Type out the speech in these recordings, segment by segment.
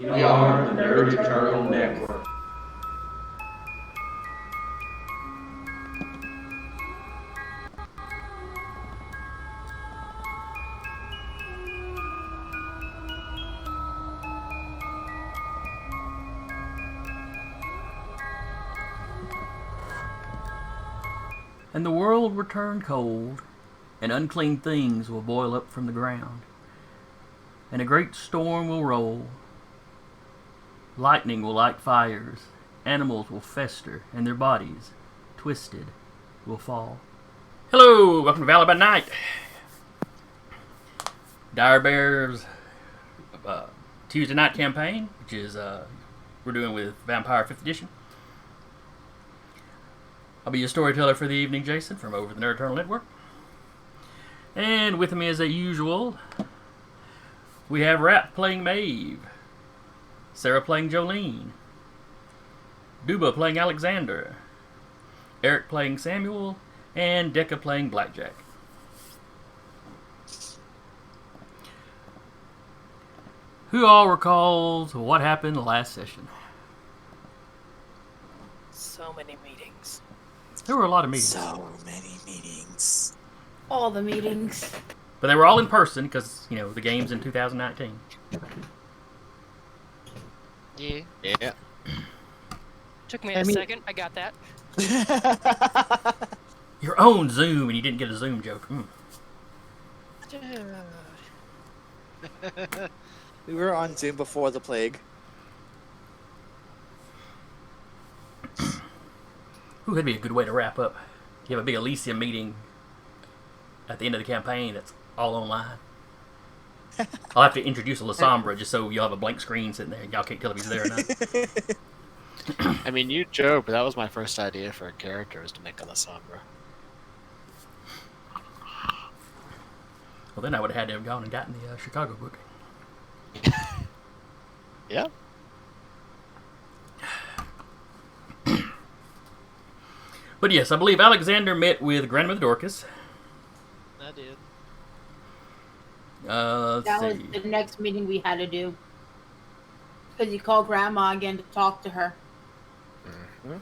We are the Nerd Eternal Network. And the world will turn cold, and unclean things will boil up from the ground, and a great storm will roll. Lightning will light fires, animals will fester, and their bodies, twisted, will fall. Hello, welcome to Valley by Night. Dire Bears Tuesday night campaign, which is we're doing with Vampire 5th Edition. I'll be your storyteller for the evening, Jason, from over the Nerd Eternal Network. And with me, as usual, we have Rap playing Maeve, Sarah playing Jolene, Duba playing Alexander, Eric playing Samuel, and Decca playing Blackjack. Who all recalls what happened last session? So many meetings. There were a lot of meetings. So many meetings. All the meetings. But they were all in person because, you know, the game's in 2019. Yeah. Took me a second. I got that. Your own Zoom, and you didn't get a Zoom joke. We were on Zoom before the plague. Ooh, that'd be a good way to wrap up. You have a big Elysium meeting at the end of the campaign that's all online. I'll have to introduce a Lasombra just so you'll have a blank screen sitting there. Y'all can't tell if he's there or not. I mean, you joke, but that was my first idea for a character, was to make a Lasombra. Well, then I would have had to have gone and gotten the Chicago book. Yeah. But yes, I believe Alexander met with Grandmother Dorcus. I did. Let's That was see. the next meeting we had to do. Because you called Grandma again to talk to her. Mm-hmm.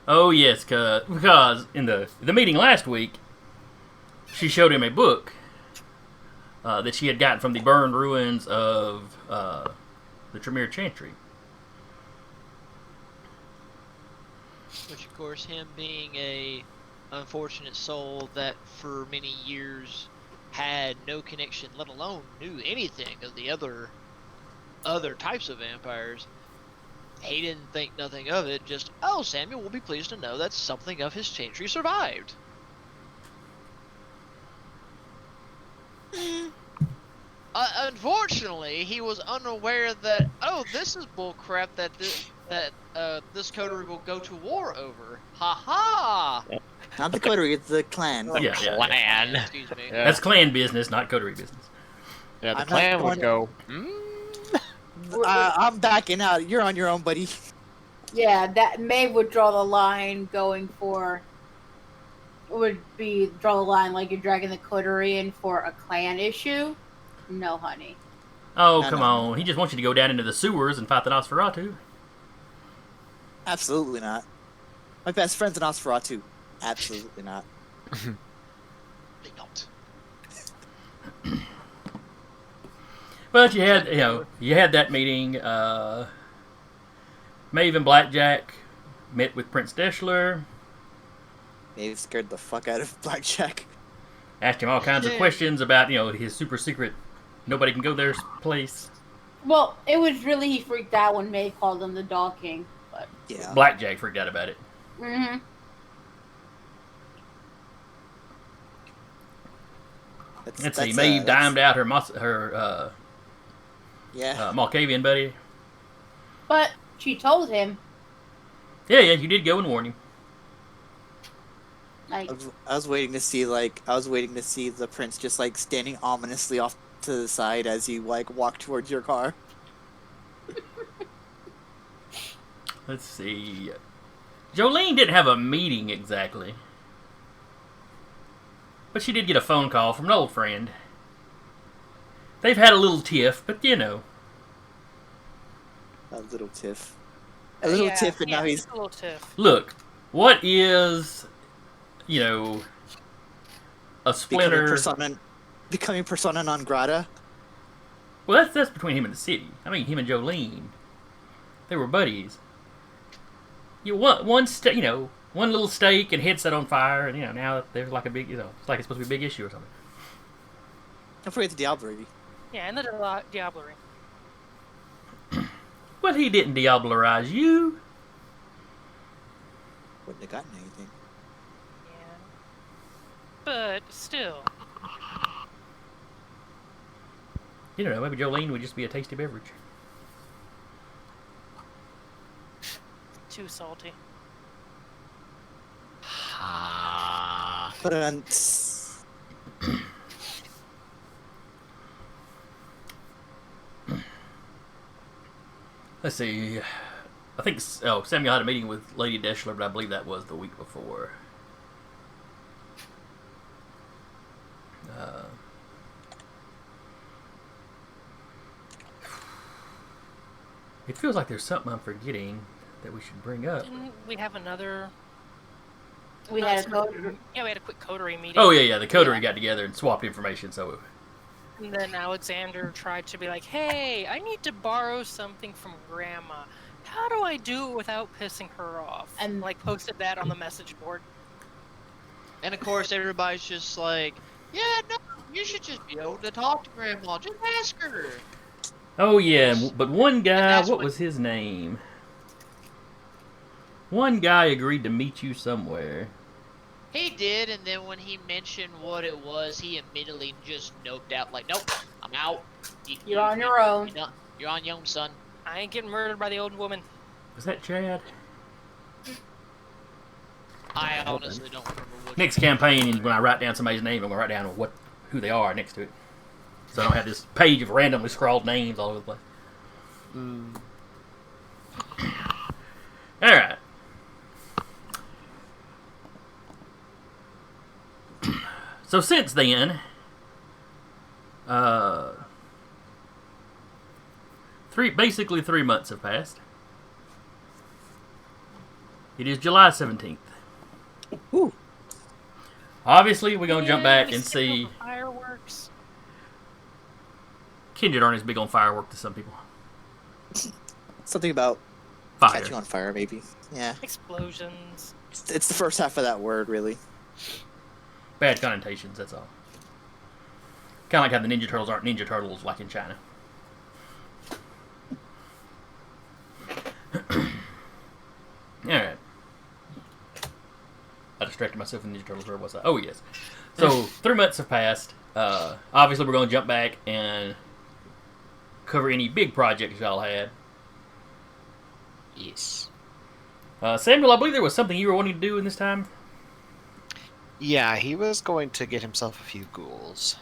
Oh yes, because in the meeting last week, she showed him a book that she had gotten from the burned ruins of the Tremere Chantry. Which, of course, him being a unfortunate soul that for many years had no connection, let alone knew anything of the other types of vampires, he didn't think nothing of it. Just, oh, Samuel will be pleased to know that something of his chantry survived. Unfortunately, he was unaware that, oh, this is bullcrap that this coterie will go to war over. Ha ha! Not the coterie, it's the clan. Yeah. Clan. Excuse me. Yeah. That's clan business, not coterie business. Yeah, the I'm clan not would going- go, I'm backing out. You're on your own, buddy. Yeah, that Maeve would draw the line going for... Would be draw the line like you're dragging the coterie in for a clan issue. No, honey. Oh, No, come no. on. He just wants you to go down into the sewers and fight the Nosferatu. Absolutely not. My best friend's an Nosferatu. Absolutely not. They don't. But you had that meeting. Maeve and Blackjack met with Prince Deschler, Maeve scared the fuck out of Blackjack. asked him all kinds of questions about, his super secret, nobody can go there place. Well, it was really he freaked out when Maeve called him the Dog King. But Yeah. Blackjack freaked out about it. mm-hmm. Let's see, Maeve dimed out her Malkavian buddy. But she told him, Yeah, you did go and warn him. like, I was waiting to see the prince just like standing ominously off to the side as you like walk towards your car. Let's see. Jolene didn't have a meeting exactly. But she did get a phone call from an old friend. They've had a little tiff, but A little tiff. A little tiff, and now he's just a little tiff. Look, what is, you know, a splinter? becoming persona non grata. Well, that's between him and the city. I mean, him and Jolene, they were buddies. You want one little stake and head set on fire, and now there's like a big, it's like it's supposed to be a big issue or something. Don't forget the Diablerie. Yeah, and the Diablerie. Well, he didn't diablerize you. Wouldn't have gotten anything. Yeah. But still. You don't know, maybe Jolene would just be a tasty beverage. Too salty. But Let's see. I think Samuel had a meeting with Lady Deschler, but I believe that was the week before. It feels like there's something I'm forgetting that we should bring up. Didn't we have another? We had a code. Yeah, we had a quick coterie meeting. Oh yeah, the coterie got together and swapped information. So. And then Alexander tried to be like, "Hey, I need to borrow something from Grandma. How do I do it without pissing her off?" And like posted that on the message board. And of course, everybody's just like, "Yeah, no, you should just be able to talk to Grandma. Just ask her." Oh yeah, but one guy, what what was his name? One guy agreed to meet you somewhere. He did, and then when he mentioned what it was, he immediately just noped out like, "Nope, I'm out. You're on your own. You're on your own, son." I ain't getting murdered by the old woman. Was that Chad? I honestly don't remember what. Next campaign, when I write down somebody's name, I'm gonna write down who they are next to it, so I don't have this page of randomly scrawled names all over the place. All right. So since then, basically 3 months have passed. It is July 17th. Ooh. Obviously, we're gonna jump back we and still see. have fireworks. Kindred aren't as big on firework to some people. Something about Fire. catching on fire, maybe. Yeah. Explosions. It's the first half of that word, really. Bad connotations, that's all. Kind of like how the Ninja Turtles aren't Ninja Turtles like in China. Alright. I distracted myself from Ninja Turtles. Where was I? Oh, yes. So, 3 months have passed. Obviously, we're going to jump back and cover any big projects y'all had. Yes. Samuel, I believe there was something you were wanting to do in this time. Yeah, he was going to get himself a few ghouls.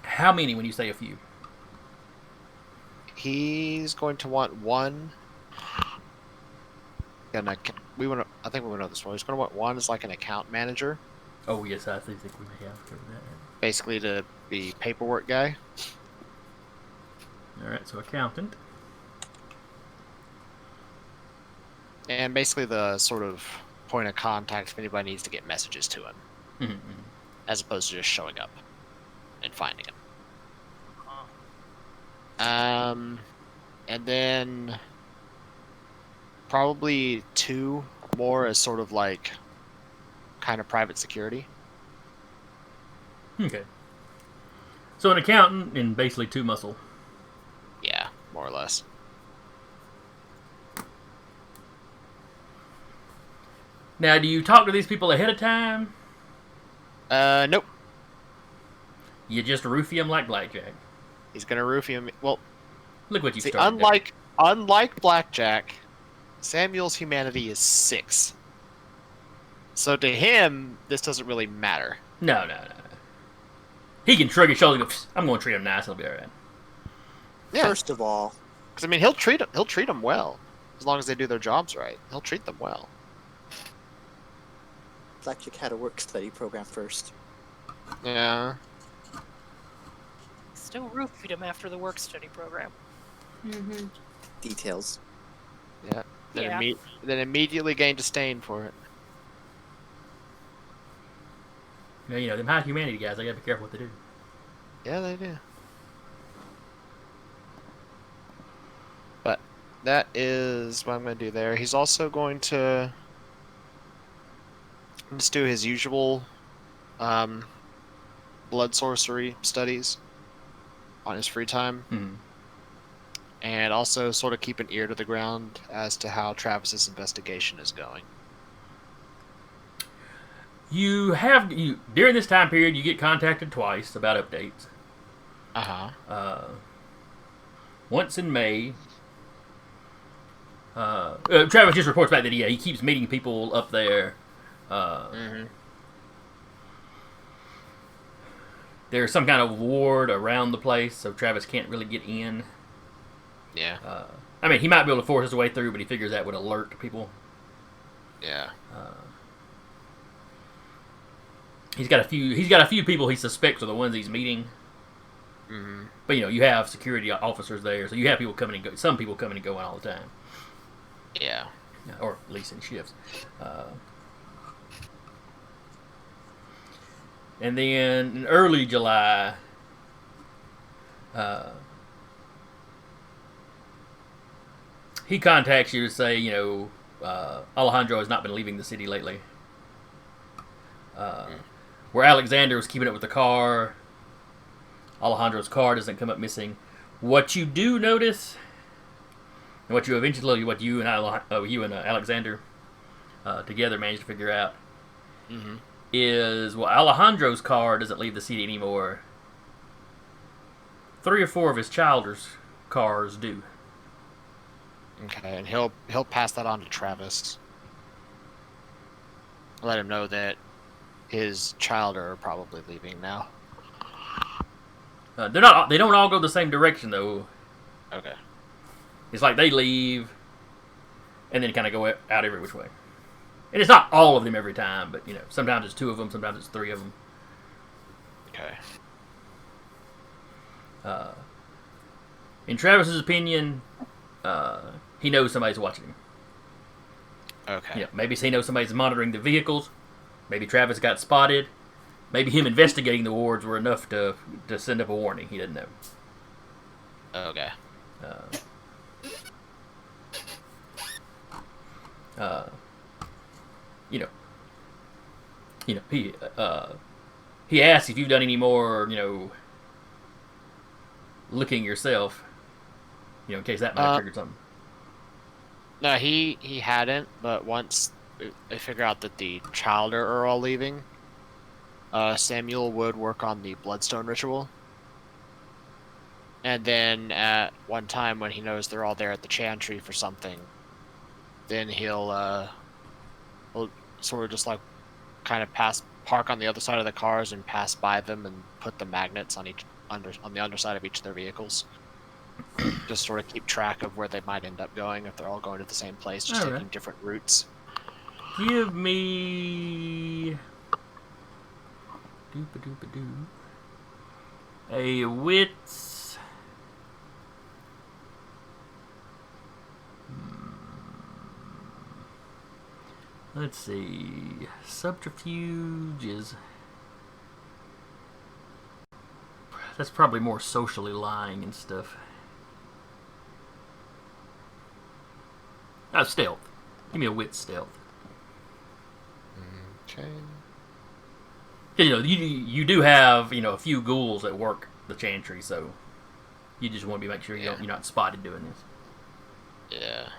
How many when you say a few? He's going to want one. And I think we want to know this one. He's going to want one as like an account manager, Oh, yes, I think we may have covered that. basically to be paperwork guy. Alright, so accountant. And basically the sort of point of contact if anybody needs to get messages to him, Mm-hmm. as opposed to just showing up and finding him. And then probably two more as sort of like kind of private security. Okay. So an accountant and basically 2 muscle. Yeah, more or less. Now, do you talk to these people ahead of time? Nope. You just roofie them like Blackjack. He's gonna roofie him. Well, Look what you see, started. unlike Blackjack, Samuel's humanity is 6. So to him, this doesn't really matter. No. He can shrug his shoulders and go, "Psst, I'm going to treat him nice. He'll be all right." Yeah, First of all, because I mean, he'll treat them well as long as they do their jobs right. He'll treat them well. Blackjack had a work study program first. Yeah. still roofied him after the work-study program. Mm-hmm. Details. Yeah. Yeah. Then immediately gained a stain for it. You know, them high humanity guys, they gotta be careful what they do. Yeah, they do. But that is what I'm going to do there. He's also going to just do his usual blood sorcery studies on his free time. Mm-hmm. And also sort of keep an ear to the ground as to how Travis's investigation is going. During this time period, you get contacted twice about updates. Once in May. Travis just reports back that he keeps meeting people up there. There's some kind of ward around the place, so Travis can't really get in. Yeah. I mean, he might be able to force his way through, but he figures that would alert people. Yeah. He's got a few people he suspects are the ones he's meeting. Mm-hmm. But you have security officers there, so you have people coming and go. Some people coming and going all the time. Yeah. Or at least in shifts. And then in early July, he contacts you to say, Alejandro has not been leaving the city lately. Where Alexander was keeping up with the car, Alejandro's car doesn't come up missing. What you do notice, and what you and Alexander together managed to figure out, is Alejandro's car doesn't leave the city anymore. 3 or 4 of his children's cars do. Okay, and he'll pass that on to Travis. Let him know that his child are probably leaving now. They don't all go the same direction though. Okay. It's like they leave, and then kind of go out every which way. And it's not all of them every time, but sometimes it's 2 of them, sometimes it's 3 of them. Okay. In Travis's opinion, he knows somebody's watching him. Okay. Maybe he knows somebody's monitoring the vehicles. Maybe Travis got spotted. Maybe him investigating the wards were enough to send up a warning. He doesn't know. Okay. He asks if you've done any more, looking yourself, in case that might have triggered something. No, he hadn't, but once they figure out that the Childer are all leaving, Samuel would work on the Bloodstone ritual. And then at one time when he knows they're all there at the Chantry for something, then he'll sort of just like kind of park on the other side of the cars and pass by them and put the magnets on the underside of each of their vehicles. Just sort of keep track of where they might end up going if they're all going to the same place, just taking different routes. Give me a wits. Let's see. Subterfuge is. That's probably more socially lying and stuff. Stealth. Give me a wit stealth. Okay. You do have a few ghouls that work the Chantry, so you just want to make sure you're not spotted doing this. Yeah.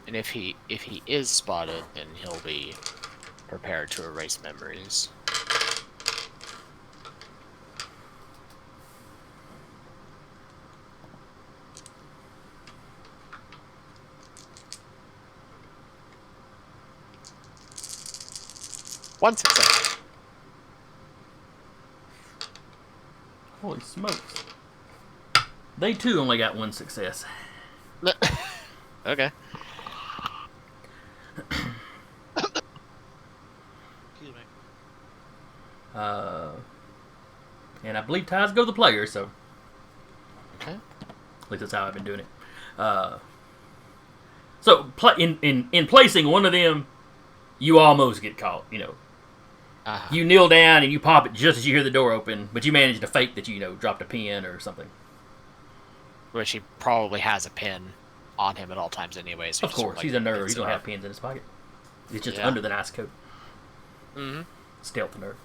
And if he is spotted, then he'll be prepared to erase memories. One success. Holy smokes. They too only got 1 success. Okay. Excuse And I believe ties go to the player, so. Okay. At least that's how I've been doing it. So in placing one of them, you almost get caught. You know, you kneel down and you pop it just as you hear the door open, but you manage to fake that you dropped a pin or something. Which he probably has a pin on him at all times, anyways. Of course, he's a nerd. He don't have pins in his pocket. It's just under the nice coat. Mm-hmm. Stealth nerd.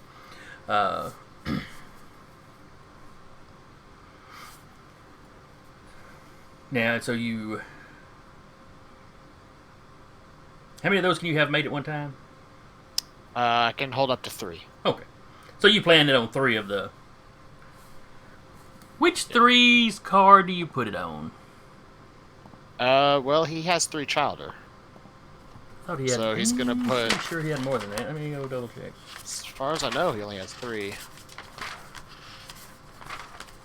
Now, so you... How many of those can you have made at one time? I can hold up to 3. Okay. So you planned it on 3 of the... Which 3's card do you put it on? Well, he has 3 childer. Thought he had... So he's gonna put... I'm sure he had more than that. Let me go double check. As far as I know, he only has 3.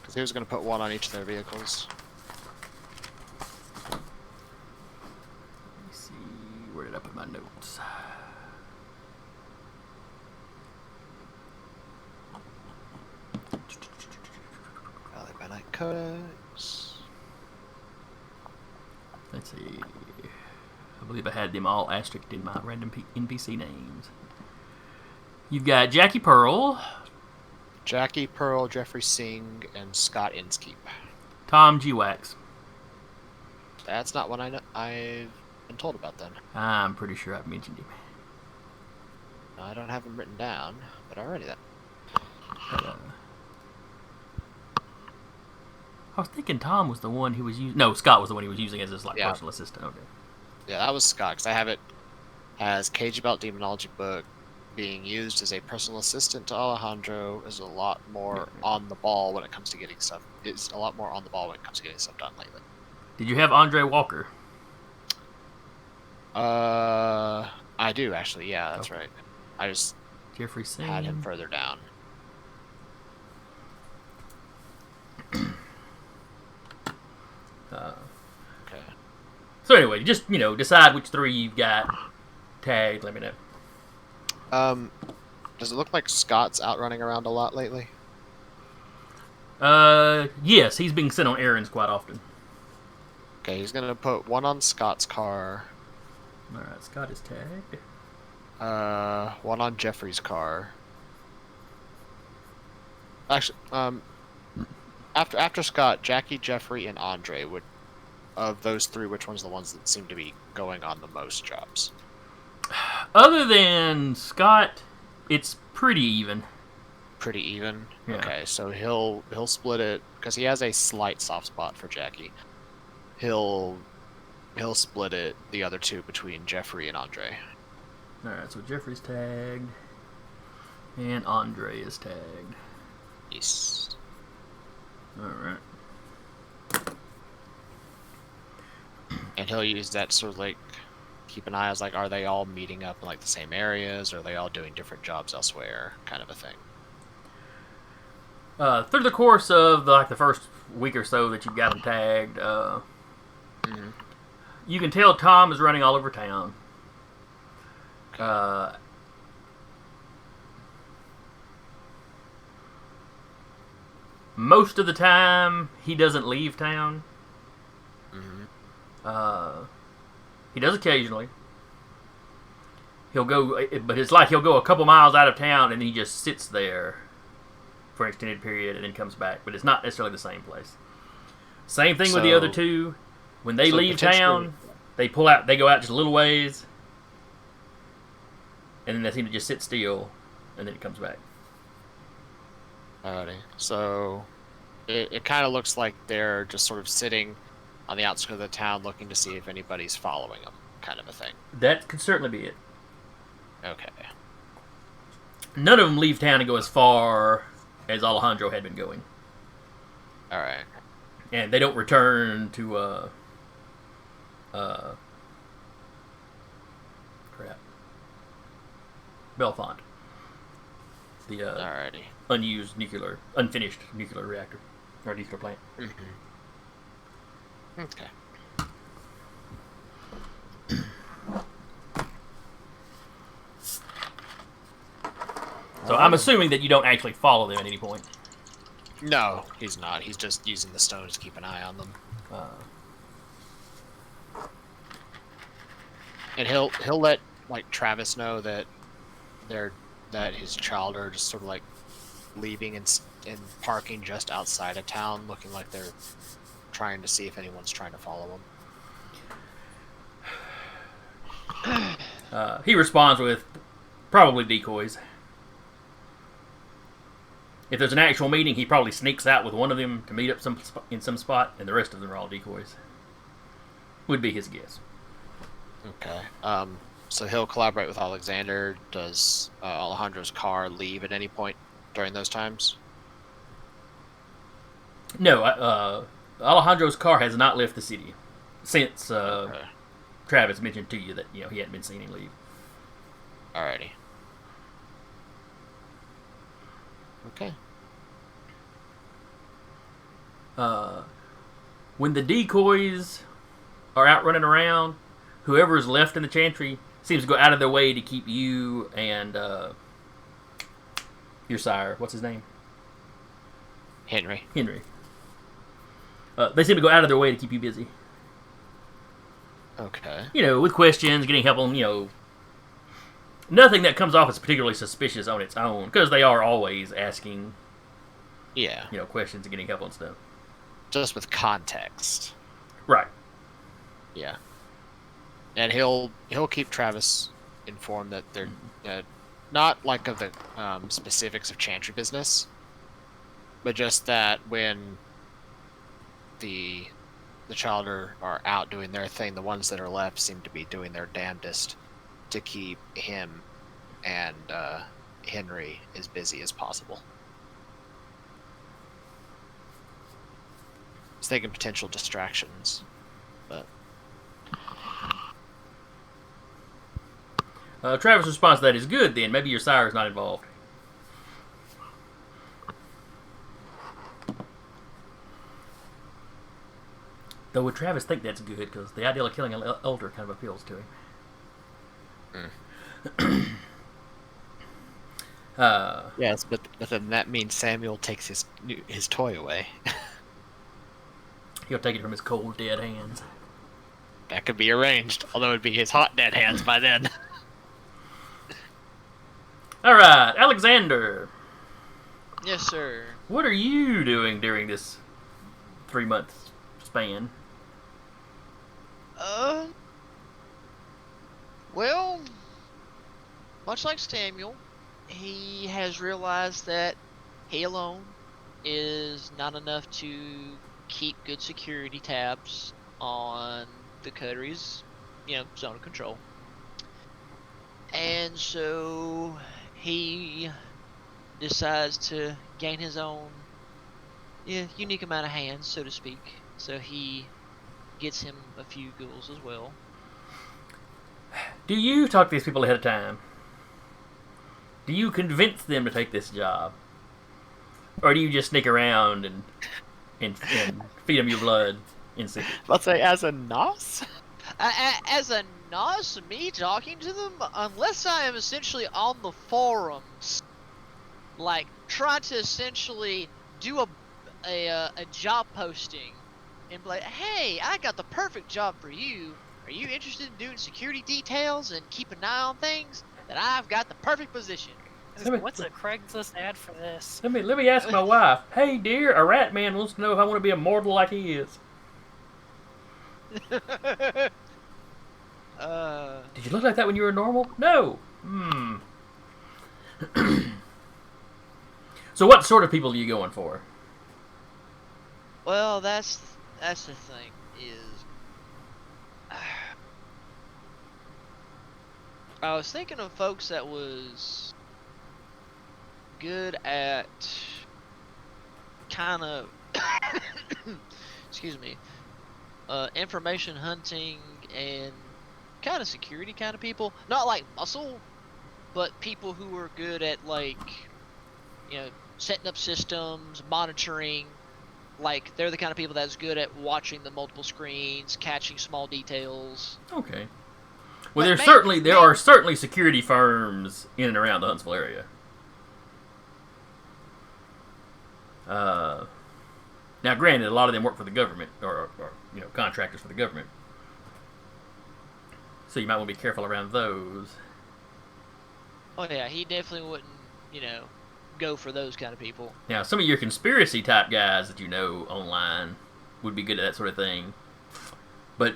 Because he was gonna put 1 on each of their vehicles. Where did I put my notes? Valley by Night Codex. Let's see. I believe I had them all asterisked in my random NPC names. You've got Jackie Pearl. Jackie Pearl, Jeffrey Singh, and Scott Inskeep. Tom G. Wax. That's not one I've been told about then. I'm pretty sure I've mentioned him. I don't have him written down, but alrighty then. I was thinking Tom was the one he was using. No, Scott was the one he was using as his personal assistant. Okay. Yeah, that was Scott, because I have it as Cage About Demonology book being used as a personal assistant to Alejandro is a lot more on the ball when it comes to getting stuff. It's a lot more on the ball when it comes to getting stuff done lately. Did you have Andre Walker? I do actually. Yeah, that's right. I just Jeffrey Singh. had him further down. Okay. So anyway, just decide which 3 you've got tagged. Let me know. Does it look like Scott's out running around a lot lately? Yes, he's being sent on errands quite often. Okay, he's gonna put 1 on Scott's car. All right, Scott is tagged. 1 on Jeffrey's car. Actually, after Scott, Jackie, Jeffrey, and Andre would. Of those 3, which one's the ones that seem to be going on the most jobs? Other than Scott, it's pretty even. Pretty even. Yeah. Okay, so he'll split it because he has a slight soft spot for Jackie. He'll split it the other 2 between Jeffrey and Andre. All right, so Jeffrey's tagged, and Andre is tagged. Yes. All right. And he'll use that sort of like keep an eye as like, are they all meeting up in like the same areas? Or are they all doing different jobs elsewhere? Kind of a thing. Through the course of the first week or so that you've got them tagged, you can tell Tom is running all over town. Most of the time, he doesn't leave town. He does occasionally. He'll go, but it's like he'll go a couple miles out of town and he just sits there for an extended period and then comes back. But it's not necessarily the same place. Same thing with the other 2. When they leave town, they go out just a little ways, and then they seem to just sit still, and then it comes back. Alrighty. So it kind of looks like they're just sort of sitting on the outskirts of the town looking to see if anybody's following them, kind of a thing. That could certainly be it. Okay. None of them leave town and go as far as Alejandro had been going. Alright. And they don't return to, Belfont. The, Alrighty. unfinished nuclear reactor. Or nuclear plant. Okay. So I'm assuming that you don't actually follow them at any point. No, he's not. He's just using the stones to keep an eye on them. And he'll let like Travis know that that his child are just sort of like leaving and parking just outside of town, looking like they're trying to see if anyone's trying to follow them. He responds with probably decoys. If there's an actual meeting, he probably sneaks out with one of them to meet up in some spot, and the rest of them are all decoys. Would be his guess. Okay. So he'll collaborate with Alexander. Does Alejandro's car leave at any point during those times? No, Alejandro's car has not left the city since Okay. Travis mentioned to you that he hadn't been seen him leave. Alrighty. Okay. When the decoys are out running around, whoever's left in the chantry seems to go out of their way to keep you and your sire. What's his name? Henry. They seem to go out of their way to keep you busy. Okay. With questions, getting help on, nothing that comes off as particularly suspicious on its own, because they are always asking, Yeah. questions and getting help on stuff. Just with context. Right. Yeah. And he'll keep Travis informed that they're not like of the specifics of chantry business, but just that when the child are out doing their thing, the ones that are left seem to be doing their damnedest to keep him and Henry as busy as possible. He's thinking potential distractions, but Travis' response to that is good, then. Maybe your sire is not involved. Though would Travis think that's good, because the idea of killing an elder kind of appeals to him. yes, but then that means Samuel takes his toy away. He'll take it from his cold, dead hands. That could be arranged, although it'd be his hot, dead hands by then. Alright, Alexander. Yes, sir. What are you doing during this 3-month span? Well, much like Samuel, he has realized that he alone is not enough to keep good security tabs on the coteries, zone of control. And so he decides to gain his own unique amount of hands, so to speak. So he gets him a few ghouls as well. Do you talk to these people ahead of time? Do you convince them to take this job? Or do you just sneak around and feed them your blood in secret? Let's say as a nos? As a nos, me talking to them, unless I am essentially on the forums, like trying to essentially do a job posting and be like, hey, I got the perfect job for you. Are you interested in doing security details and keep an eye on things? Then I've got the perfect position. What's a Craigslist ad for this? Let me ask my wife. Hey, dear, a rat man wants to know if I want to be immortal like he is. Did you look like that when you were normal? No. So what sort of people are you going for? Well, that's the thing is, I was thinking of folks that was good at kind of excuse me, information hunting and kind of security kind of people. Not like muscle, but people who are good at setting up systems, monitoring. Like, they're the kind of people that's good at watching the multiple screens, catching small details. Okay. Well, But there are certainly security firms in and around the Huntsville area. Now, granted, a lot of them work for the government, or contractors for the government. So you might want to be careful around those. Oh yeah, he definitely wouldn't, go for those kind of people. Now, some of your conspiracy type guys that you know online would be good at that sort of thing. But,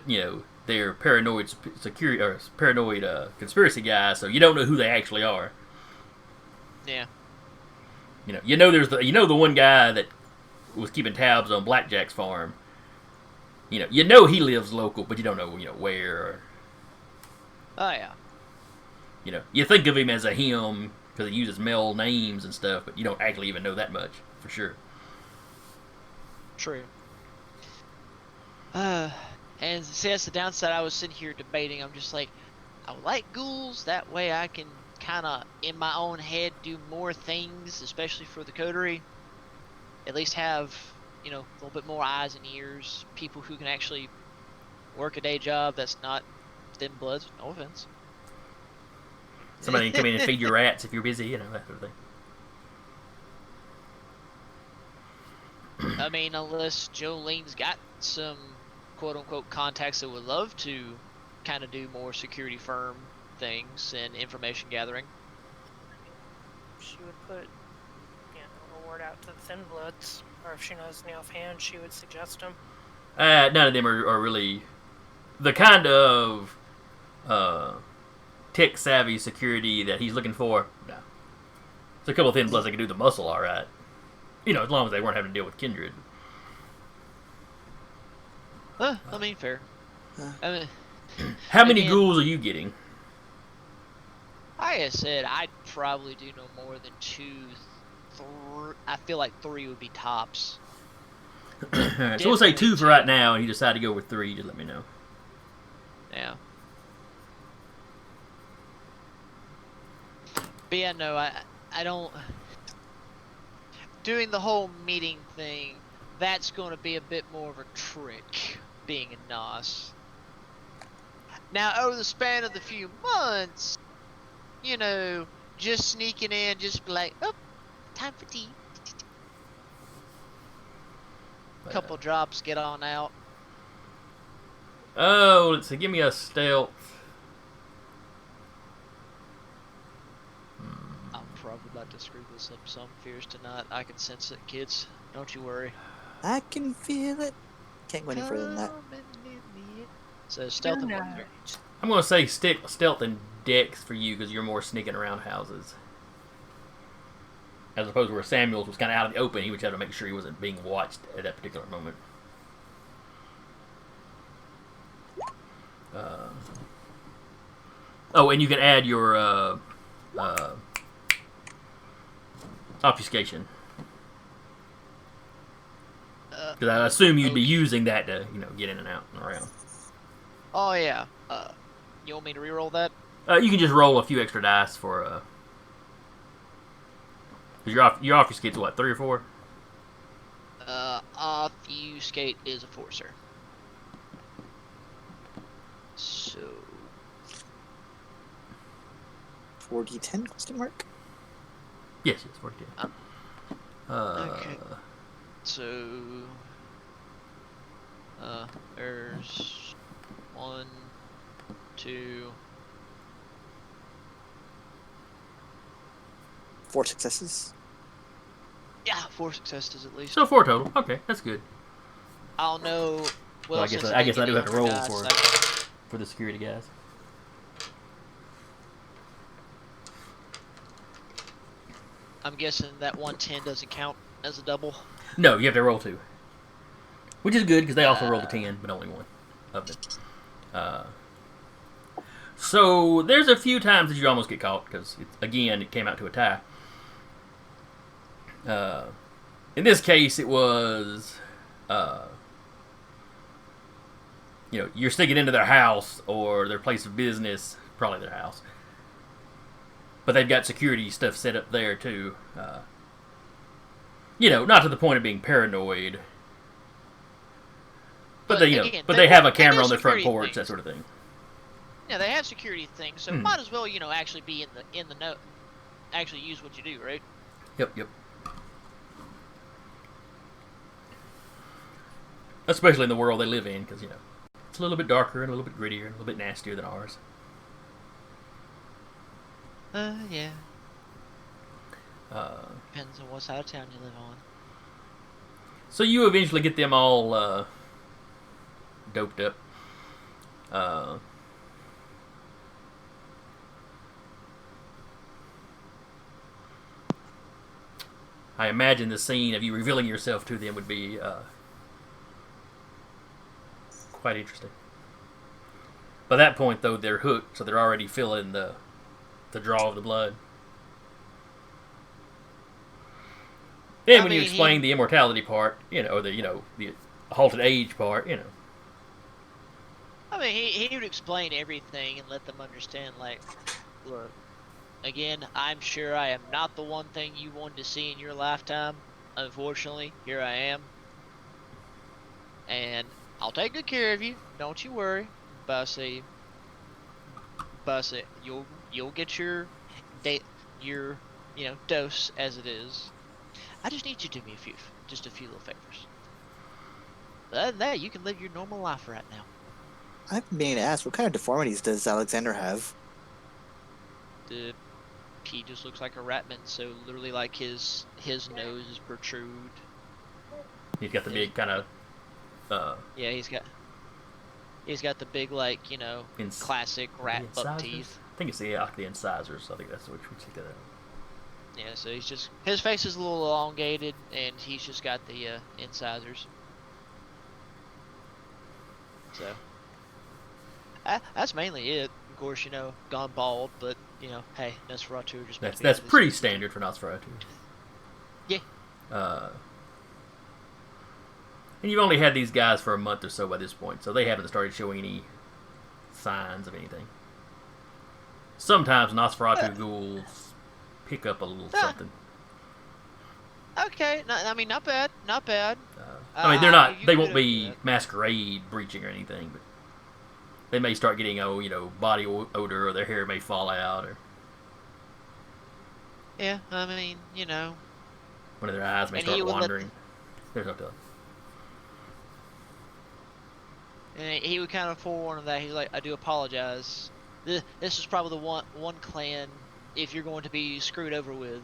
they're paranoid security or paranoid conspiracy guys, so you don't know who they actually are. Yeah. There's the one guy that was keeping tabs on Blackjack's farm. He lives local, but you don't know where. Or, oh yeah. You think of him as a him because he uses male names and stuff, but you don't actually even know that much for sure. True. And see, that's the downside. I was sitting here debating. I'm just like, I like ghouls. That way I can kind of, in my own head, do more things, especially for the coterie. At least have, a little bit more eyes and ears. People who can actually work a day job that's not thin bloods. No offense. Somebody can come in and feed your rats if you're busy, that sort of thing. I mean, unless Jolene's got some quote-unquote contacts that would love to kind of do more security firm things and information gathering. She would put, a word out to the thin bloods, or if she knows any offhand, she would suggest them. None of them are really the kind of tech-savvy security that he's looking for. No. There's a couple of thin bloods that can do the muscle all right. As long as they weren't having to deal with kindred. I mean, fair. How many ghouls are you getting? Like I said, I'd probably do no more than 2, 3. I feel like 3 would be tops. Alright, so we'll say 2 for right now, and you decide to go with 3, just let me know. Yeah. But yeah, no, I don't... Doing the whole meeting thing, that's going to be a bit more of a trick, being a NOS. Now, over the span of the few months, just sneaking in, just be like, oh, time for tea. Couple drops, get on out. Oh, let's see, give me a stealth. I'm probably about to screw this up some fears tonight. I can sense it, kids. Don't you worry. I can feel it. Can't go any further than that. So stealth and You're wonder. I'm going to say stealth and dex for you because you're more sneaking around houses. As opposed to where Samuels was kind of out in the open, he would have to make sure he wasn't being watched at that particular moment. And you can add your obfuscation. Because I assume you'd be using that to, get in and out and around. Oh yeah. You want me to reroll that? You can just roll a few extra dice for. Because your obfuscate's what, 3 or 4? Obfuscate is a 4, sir. So 4d10 question mark? Yes, 4d10. Okay. So there's 1, 2. 4 successes. Yeah, 4 successes at least. So 4 total. Okay, that's good. I'll know. Well, I guess I do have to roll for the security guys. I'm guessing that 110 doesn't count as a double. No, you have to roll 2. Which is good because they also rolled a 10, but only 1 of them. So there's a few times that you almost get caught because, again, it came out to a tie. In this case, it was, you're sneaking into their house or their place of business, probably their house. But they've got security stuff set up there too. Not to the point of being paranoid. But they have a camera on their front porch, that sort of thing. Yeah, they have security things, so might as well, actually be in the know. Actually use what you do, right? Yep. Especially in the world they live in, because, it's a little bit darker and a little bit grittier and a little bit nastier than ours. Yeah. Uh, Depends on what side of town you live on. So you eventually get them all doped up. I imagine the scene of you revealing yourself to them would be quite interesting. By that point, though, they're hooked, so they're already feeling the draw of the blood. And when you explain the immortality part, or the halted age part, I mean, he would explain everything and let them understand, like, look, again, I'm sure I am not the one thing you wanted to see in your lifetime. Unfortunately, here I am. And I'll take good care of you. Don't you worry. Bussy, you'll get your dose as it is. I just need you to do me a few little favors. But other than that, you can live your normal life right now. I've been meaning to ask, what kind of deformities does Alexander have? He just looks like a ratman, so literally like his nose is protrude. He's got the big kind of yeah, he's got the big, like, classic rat buck teeth. I think it's the incisors. I think that's what we see that. Yeah, so his face is a little elongated, and he's just got the incisors. So that's mainly it. Of course, gone bald, but hey, Nosferatu just that's pretty standard for Nosferatu. Yeah. And you've only had these guys for a month or so by this point, so they haven't started showing any signs of anything. Sometimes Nosferatu ghouls pick up a little something. Okay, not bad. I mean, they're not. They won't be Masquerade breaching or anything, but they may start getting body odor, or their hair may fall out, or yeah. I mean, one of their eyes may start wandering. There's no telling. And he would kind of forewarn him that he's like, I do apologize. This is probably the one clan, if you're going to be screwed over with,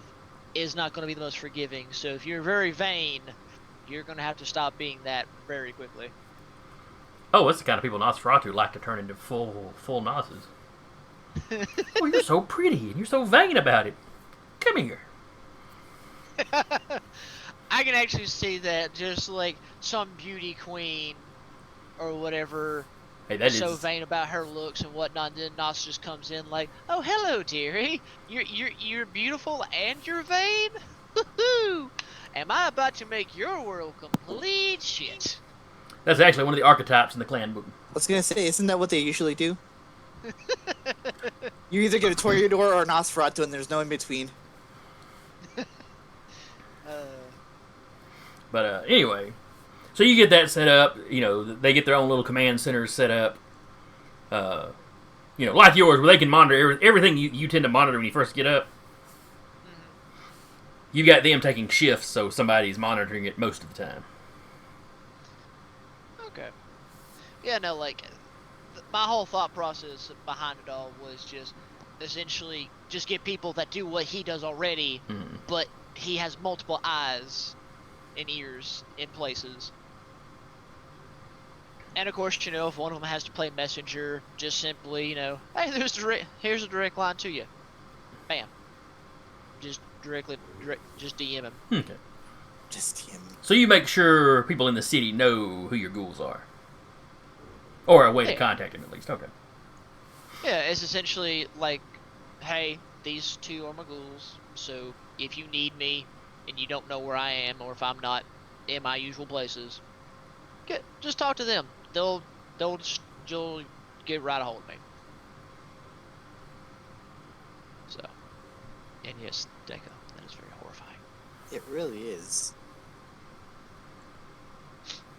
is not going to be the most forgiving. So if you're very vain, you're going to have to stop being that very quickly. Oh, that's the kind of people Nosferatu like to turn into full Noses. Oh, you're so pretty and you're so vain about it. Come here. I can actually see that, just like some beauty queen or whatever, so vain about her looks and whatnot. Then Nos just comes in like, "Oh, hello, dearie. You're beautiful and you're vain. Woohoo! Am I about to make your world complete shit?" That's actually one of the archetypes in the clan book. I was gonna say, isn't that what they usually do? You either get a Toreador or a Nosferatu, and there's no in between. But anyway, so you get that set up. They get their own little command centers set up. Like yours, where they can monitor everything you tend to monitor when you first get up. Mm-hmm. You got them taking shifts, so somebody's monitoring it most of the time. Okay. Yeah, no, like, my whole thought process behind it all was just essentially just get people that do what he does already, but he has multiple eyes and ears in places. And of course, if one of them has to play messenger, just simply, hey, here's a direct line to you. Bam. Just just DM him. Okay. Just DM him. So you make sure people in the city know who your ghouls are. Or a way to contact them, at least. Okay. Yeah, it's essentially like, hey, these two are my ghouls, so if you need me and you don't know where I am, or if I'm not in my usual places, just talk to them. You'll get right a hold of me. So, and yes, Deca, that is very horrifying. It really is.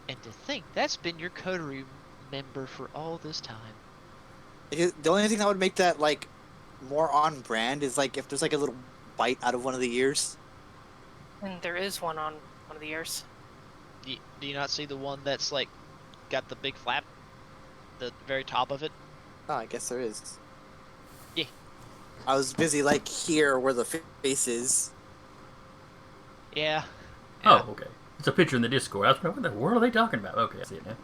And to think that's been your coterie member for all this time. The only thing that would make that like more on brand is like if there's like a little bite out of one of the ears. And there is one on one of the ears. Do you not see the one that's like got the big flap, the very top of it? Oh, I guess there is. Yeah. I was busy like here where the face is. Yeah. Oh, okay. It's a picture in the Discord. I was like, what the world are they talking about? Okay, I see it now.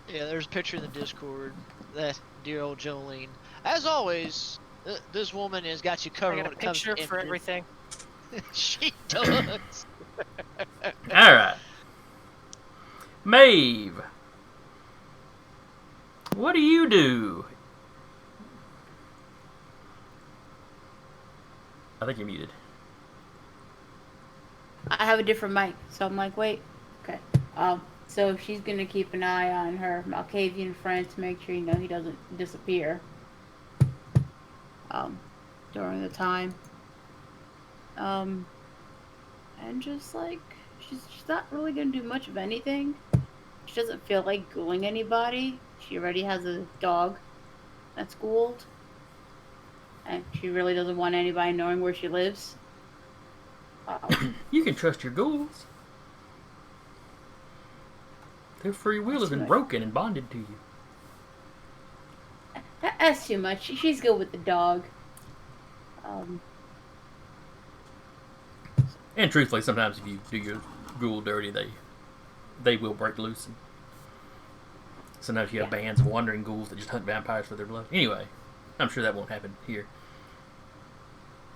Yeah, there's a picture in the Discord. That dear old Jolene. As always, this woman has got you I covered got a when it comes picture to for everything. She does. Alright. Maeve. What do you do? I think you're muted. I have a different mic, so I'm like, wait, okay. So she's gonna keep an eye on her Malkavian friend to make sure he doesn't disappear. During the time. And just like she's not really gonna do much of anything. She doesn't feel like ghouling anybody. She already has a dog that's ghouled. And she really doesn't want anybody knowing where she lives. You can trust your ghouls. Their free will has been broken and bonded to you. That's too much. She's good with the dog. And truthfully, sometimes if you do your ghoul dirty, they will break loose. And sometimes you have bands of wandering ghouls that just hunt vampires for their blood. Anyway, I'm sure that won't happen here.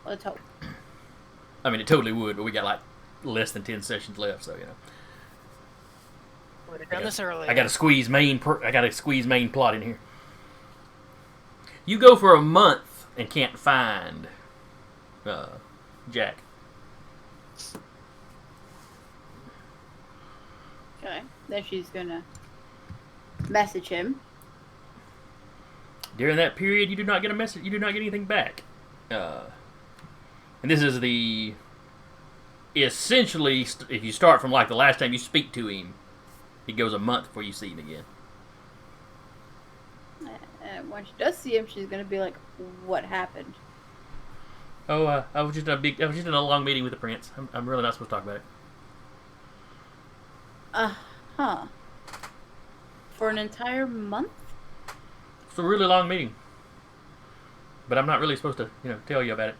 Let's hope. I mean, it totally would, but we got like less than 10 sessions left, so Would have done this earlier. I got to squeeze main plot in here. You go for a month and can't find Jack. Okay. Then she's gonna message him. During that period, you do not get a message. You do not get anything back. And this is essentially, if you start from like the last time you speak to him, it goes a month before you see him again. And when she does see him, she's gonna be like, "What happened?" Oh, I was just in a long meeting with the prince. I'm really not supposed to talk about it. For an entire month? It's a really long meeting, but I'm not really supposed to, tell you about it.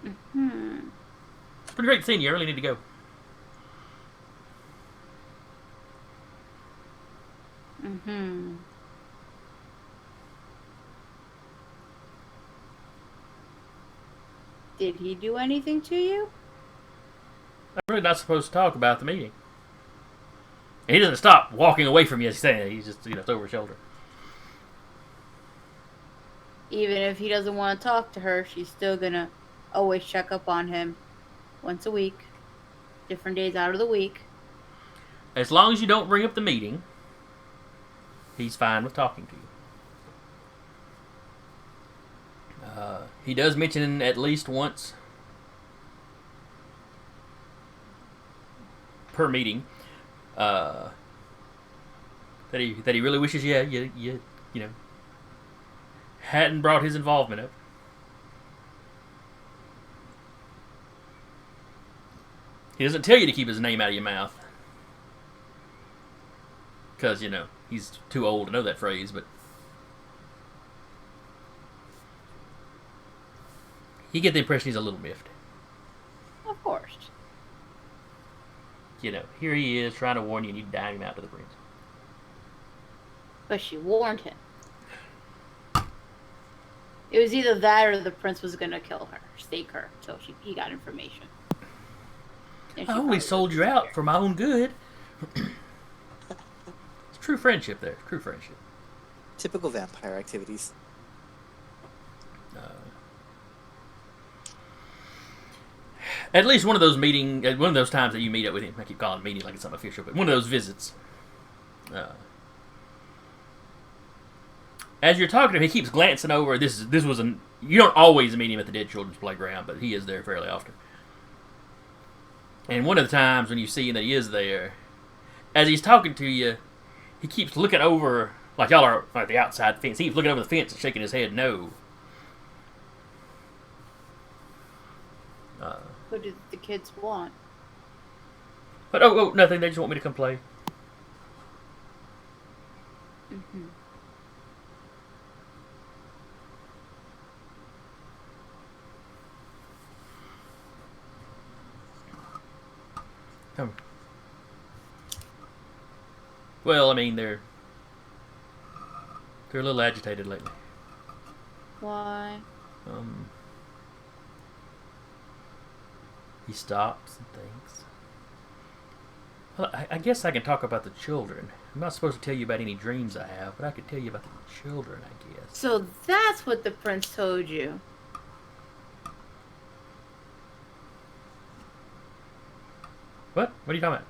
It's pretty great seeing you. I really need to go. Did he do anything to you? I'm really not supposed to talk about the meeting. And he doesn't stop walking away from you as he's saying it. He's just, it's over his shoulder. Even if he doesn't want to talk to her, she's still gonna always check up on him once a week, different days out of the week. As long as you don't bring up the meeting, he's fine with talking to you. He does mention at least once per meeting that he really wishes you hadn't brought his involvement up. He doesn't tell you to keep his name out of your mouth because he's too old to know that phrase, but you get the impression he's a little miffed. Of course. Here he is trying to warn you and you dine him out to the prince. But she warned him. It was either that or the prince was going to kill her, stake her, so he got information. I only sold you out for my own good. It's true friendship there. True friendship. Typical vampire activities. At least one of those times that you meet up with him, I keep calling it meeting like it's something official, but one of those visits. As you're talking to him, he keeps glancing over. You don't always meet him at the Dead Children's Playground, but he is there fairly often. And one of the times when you see him that he is there, as he's talking to you, he keeps looking over, like y'all are at the outside fence. He keeps looking over the fence and shaking his head no. What did the kids want? But oh, nothing. They just want me to come play. Mm-hmm. Well, I mean, they're a little agitated lately. Why? He stops and thinks. Well, I guess I can talk about the children. I'm not supposed to tell you about any dreams I have, but I could tell you about the children, I guess. So that's what the prince told you. What? What are you talking about?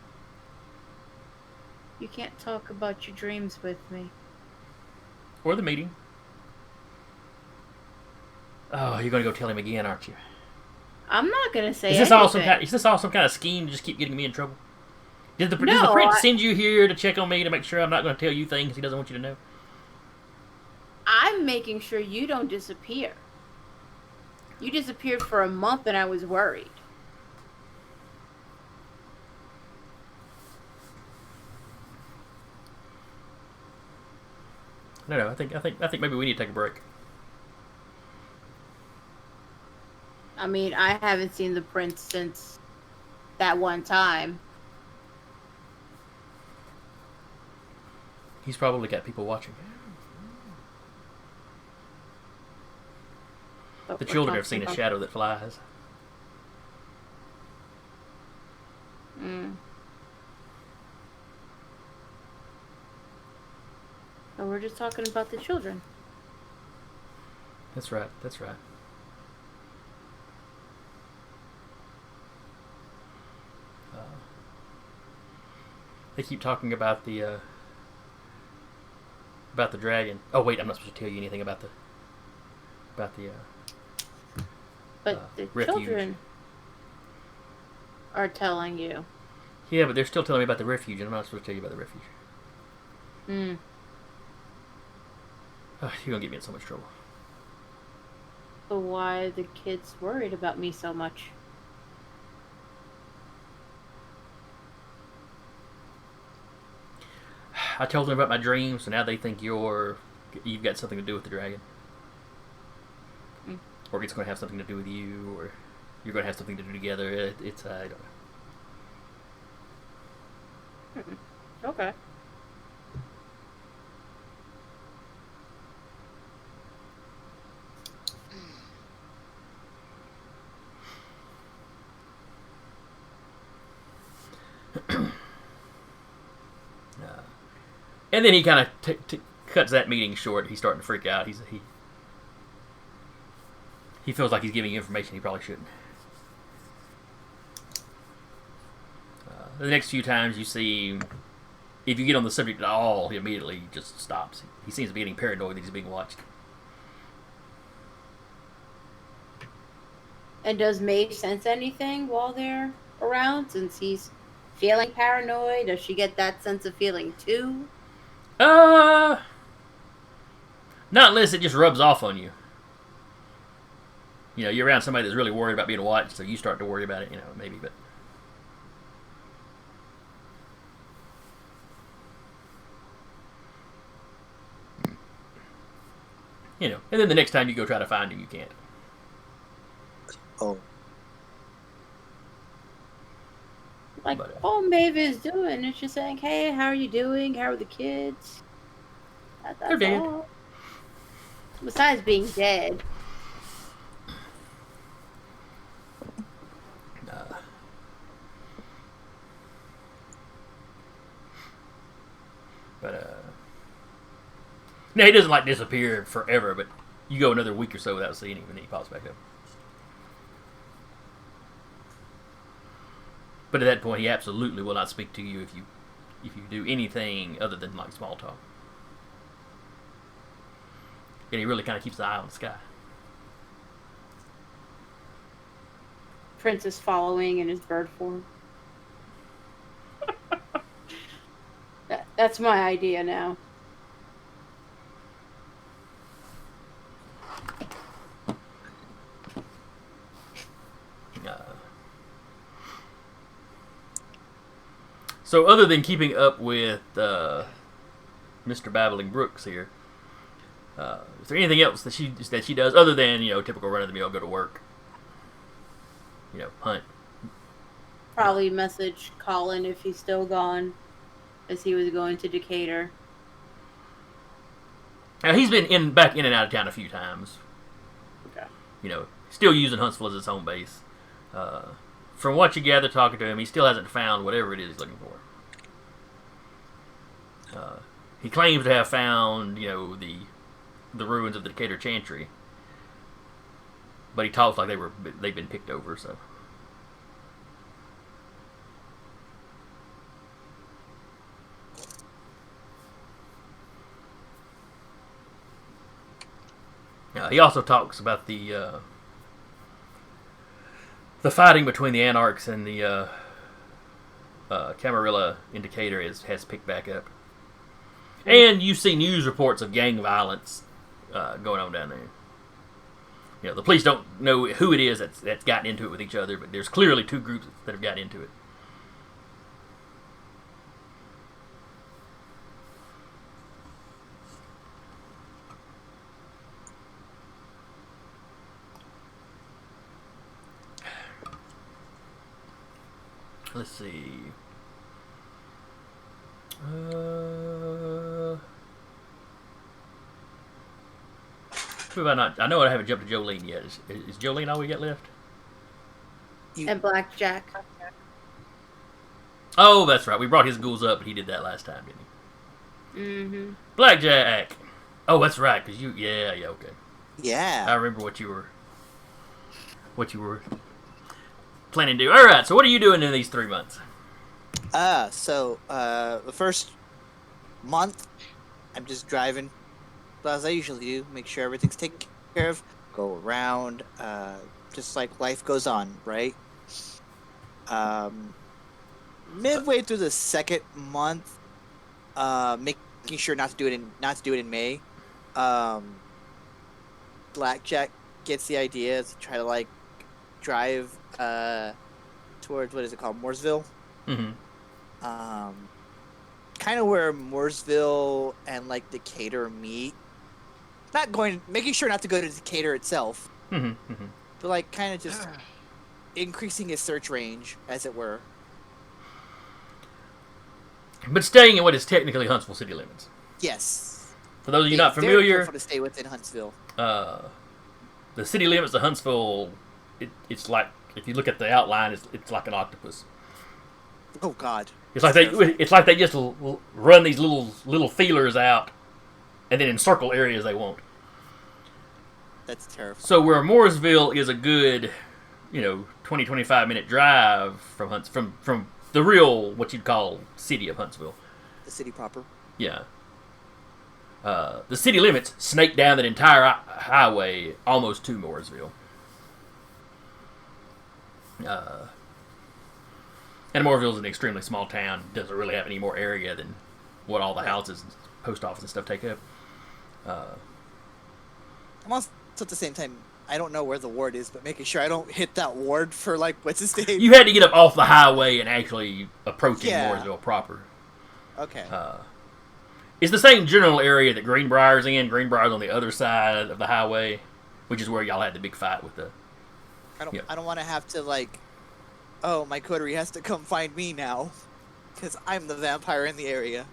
You can't talk about your dreams with me. Or the meeting. Oh, you're gonna go tell him again, aren't you? I'm not gonna say Is this anything. all some kind of scheme to just keep getting me in trouble? Does the No, prince send you here to check on me to make sure I'm not going to tell you things he doesn't want you to know? I'm making sure you don't disappear. You disappeared for a month and I was worried. No, I think maybe we need to take a break. I mean, I haven't seen the prince since that one time. He's probably got people watching. But The we're children have talking seen a about- shadow that flies. So we're just talking about the children. That's right. That's right. They keep talking about the dragon. Oh wait, I'm not supposed to tell you anything about the But the refuge. children are telling you. Yeah, but they're still telling me about the refuge, and I'm not supposed to tell you about the refuge. Oh, you're gonna get me in so much trouble. So why are the kids worried about me so much? I told them about my dreams, so now they think you've got something to do with the dragon. Or it's going to have something to do with you, or you're going to have something to do together. It's I don't know. Okay. And then he kind of cuts that meeting short. He's starting to freak out. He feels like he's giving you information he probably shouldn't. The next few times you see him, if you get on the subject at all, he immediately just stops. He seems to be getting paranoid that he's being watched. And does Maeve sense anything while they're around? Since he's feeling paranoid, does she get that sense of feeling too? Not unless it just rubs off on you. You know, you're around somebody that's really worried about being watched, so you start to worry about it, maybe, but... and then the next time you go try to find him, you can't. Oh. Like, all Maeve is doing is just saying, hey, how are you doing? How are the kids? That's They're dead. all. Besides being dead. No, he doesn't disappear forever, but you go another week or so without seeing him, and then he pops back up. But at that point, he absolutely will not speak to you if you do anything other than small talk. And he really kind of keeps an eye on the sky. Prince is following in his bird form. That's my idea now. So other than keeping up with Mr. Babbling Brooks here, is there anything else that she does other than typical run of the mill, go to work, hunt? Probably message Colin if he's still gone, as he was going to Decatur. Now he's been back in and out of town a few times. Okay. Still using Huntsville as his home base. From what you gather talking to him, he still hasn't found whatever it is he's looking for. He claims to have found, the ruins of the Decatur Chantry, but he talks like they've been picked over. So, he also talks about the fighting between the Anarchs and the Camarilla in Decatur has picked back up. And you see news reports of gang violence going on down there. The police don't know who it is that's gotten into it with each other, but there's clearly two groups that have gotten into it. Let's see. Who have I not? I know I haven't jumped to Jolene yet. Is Jolene all we got left? And Blackjack. Oh, that's right. We brought his ghouls up, but he did that last time, didn't he? Mm-hmm. Blackjack. Oh, that's right. Cause yeah, okay. Yeah. I remember what you were planning to do. All right. So, what are you doing in these 3 months? So the first month, I'm just driving, as I usually do, make sure everything's taken care of, go around, just like life goes on, right? Midway through the second month, making sure not to do it in May. Blackjack gets the idea to try to drive towards, what is it called, Mooresville. Mm-hmm. Kind of where Mooresville and Decatur meet. Making sure not to go to Decatur itself, Mm-hmm. but kind of just increasing his search range, as it were. But staying in what is technically Huntsville city limits. Yes. For those of you Be not very familiar, careful to stay within Huntsville. The city limits of Huntsville, it's like, if you look at the outline, it's like an octopus. Oh God. It's like they just run these little feelers out, and then encircle areas they want. That's terrifying. So where Mooresville is a good, 20-25 minute drive from the real, what you'd call, city of Huntsville. The city proper. Yeah. The city limits snake down that entire highway almost to Mooresville. And Mooresville is an extremely small town. Doesn't really have any more area than what all the houses and post office and stuff take up. I'm also at the same time, I don't know where the ward is, but making sure I don't hit that ward for what's his name. You had to get up off the highway and actually approaching Mooresville proper. Okay. It's the same general area that Greenbrier's in. Greenbrier's on the other side of the highway, which is where y'all had the big fight with the. I don't want to have to oh, my coterie has to come find me now, because I'm the vampire in the area.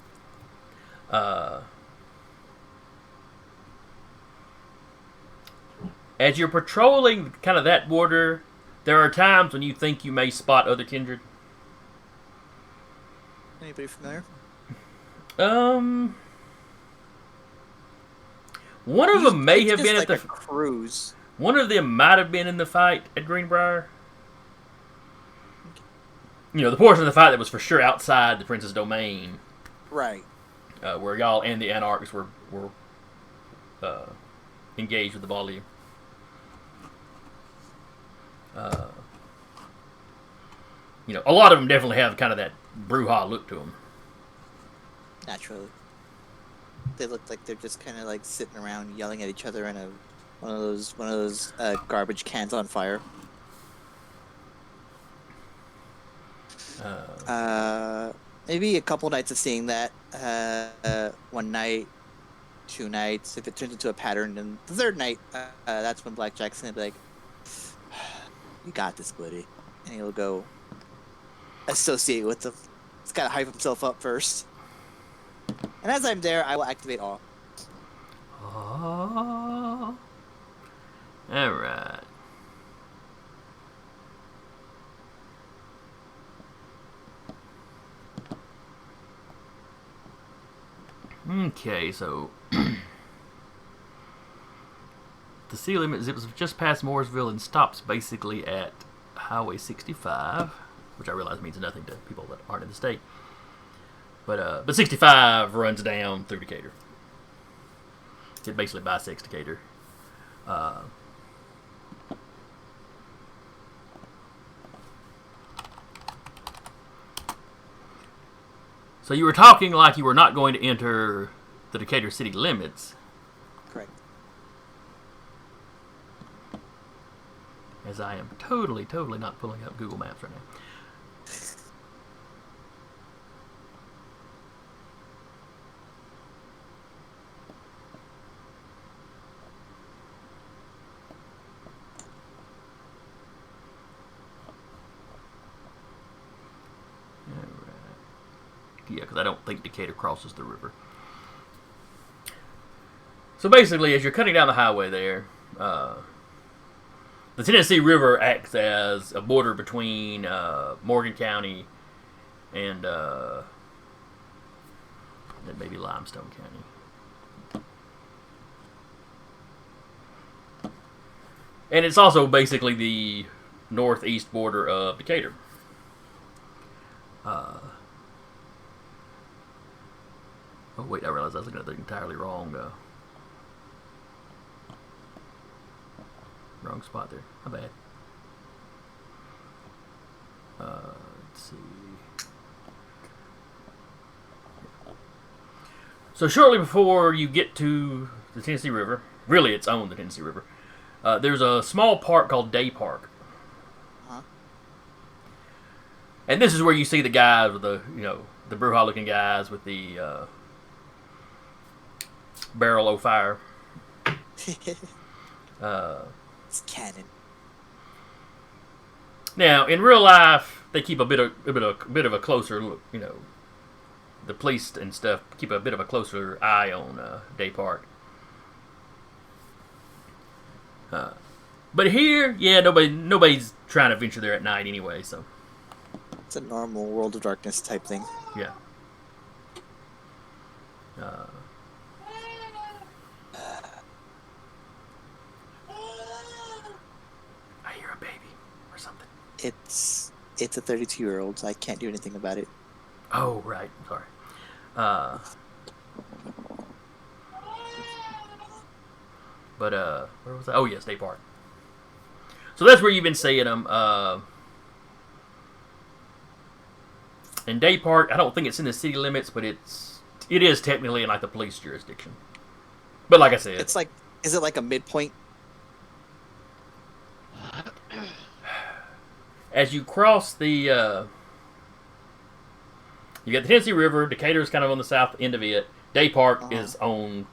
As you're patrolling kind of that border, there are times when you think you may spot other kindred. Anybody familiar? One of them may have been at the cruise. One of them might have been in the fight at Greenbrier. The portion of the fight that was for sure outside the Prince's domain. Right. Where y'all and the Anarchs were engaged with the volume. A lot of them definitely have kind of that brouhaha look to them. Naturally. They look like they're just kind of sitting around yelling at each other in one of those garbage cans on fire. maybe a couple nights of seeing that. One night, 2 nights. If it turns into a pattern, then the 3rd night, that's when Blackjack's gonna be like, "You got this, buddy," and he'll go associate with them. He's gotta hype himself up first. And as I'm there, I will activate awe. Oh. All right. Okay, so the city limit zips just past Mooresville and stops basically at Highway 65, which I realize means nothing to people that aren't in the state. But 65 runs down through Decatur. It basically bisects Decatur. So you were talking like you were not going to enter the Decatur city limits. Correct. As I am totally not pulling up Google Maps right now. Yeah, because I don't think Decatur crosses the river. So basically, as you're cutting down the highway there, the Tennessee River acts as a border between Morgan County and maybe Limestone County. And it's also basically the northeast border of Decatur. Oh wait, I realized I was looking at the entirely wrong spot there. My bad. Let's see. So shortly before you get to the Tennessee River, really it's on the Tennessee River, there's a small park called Day Park. Huh? And this is where you see the guys with the Brewha looking guys with the barrel o' fire. It's canon. Now, in real life, they keep a bit of a closer look. The police and stuff keep a bit of a closer eye on Day Park. But here, yeah, nobody's trying to venture there at night anyway. So it's a normal World of Darkness type thing. Yeah. I hear a baby or something. It's a 32-year-old, so I can't do anything about it. Oh, right. Sorry. But where was I? Oh, yeah, State Park. So that's where you've been seeing them. In Day Park, I don't think it's in the city limits, but it is technically in like the police jurisdiction. But like I said, it's like, is it like a midpoint? As you cross the, you got the Tennessee River. Decatur's kind of on the south end of it. Day Park is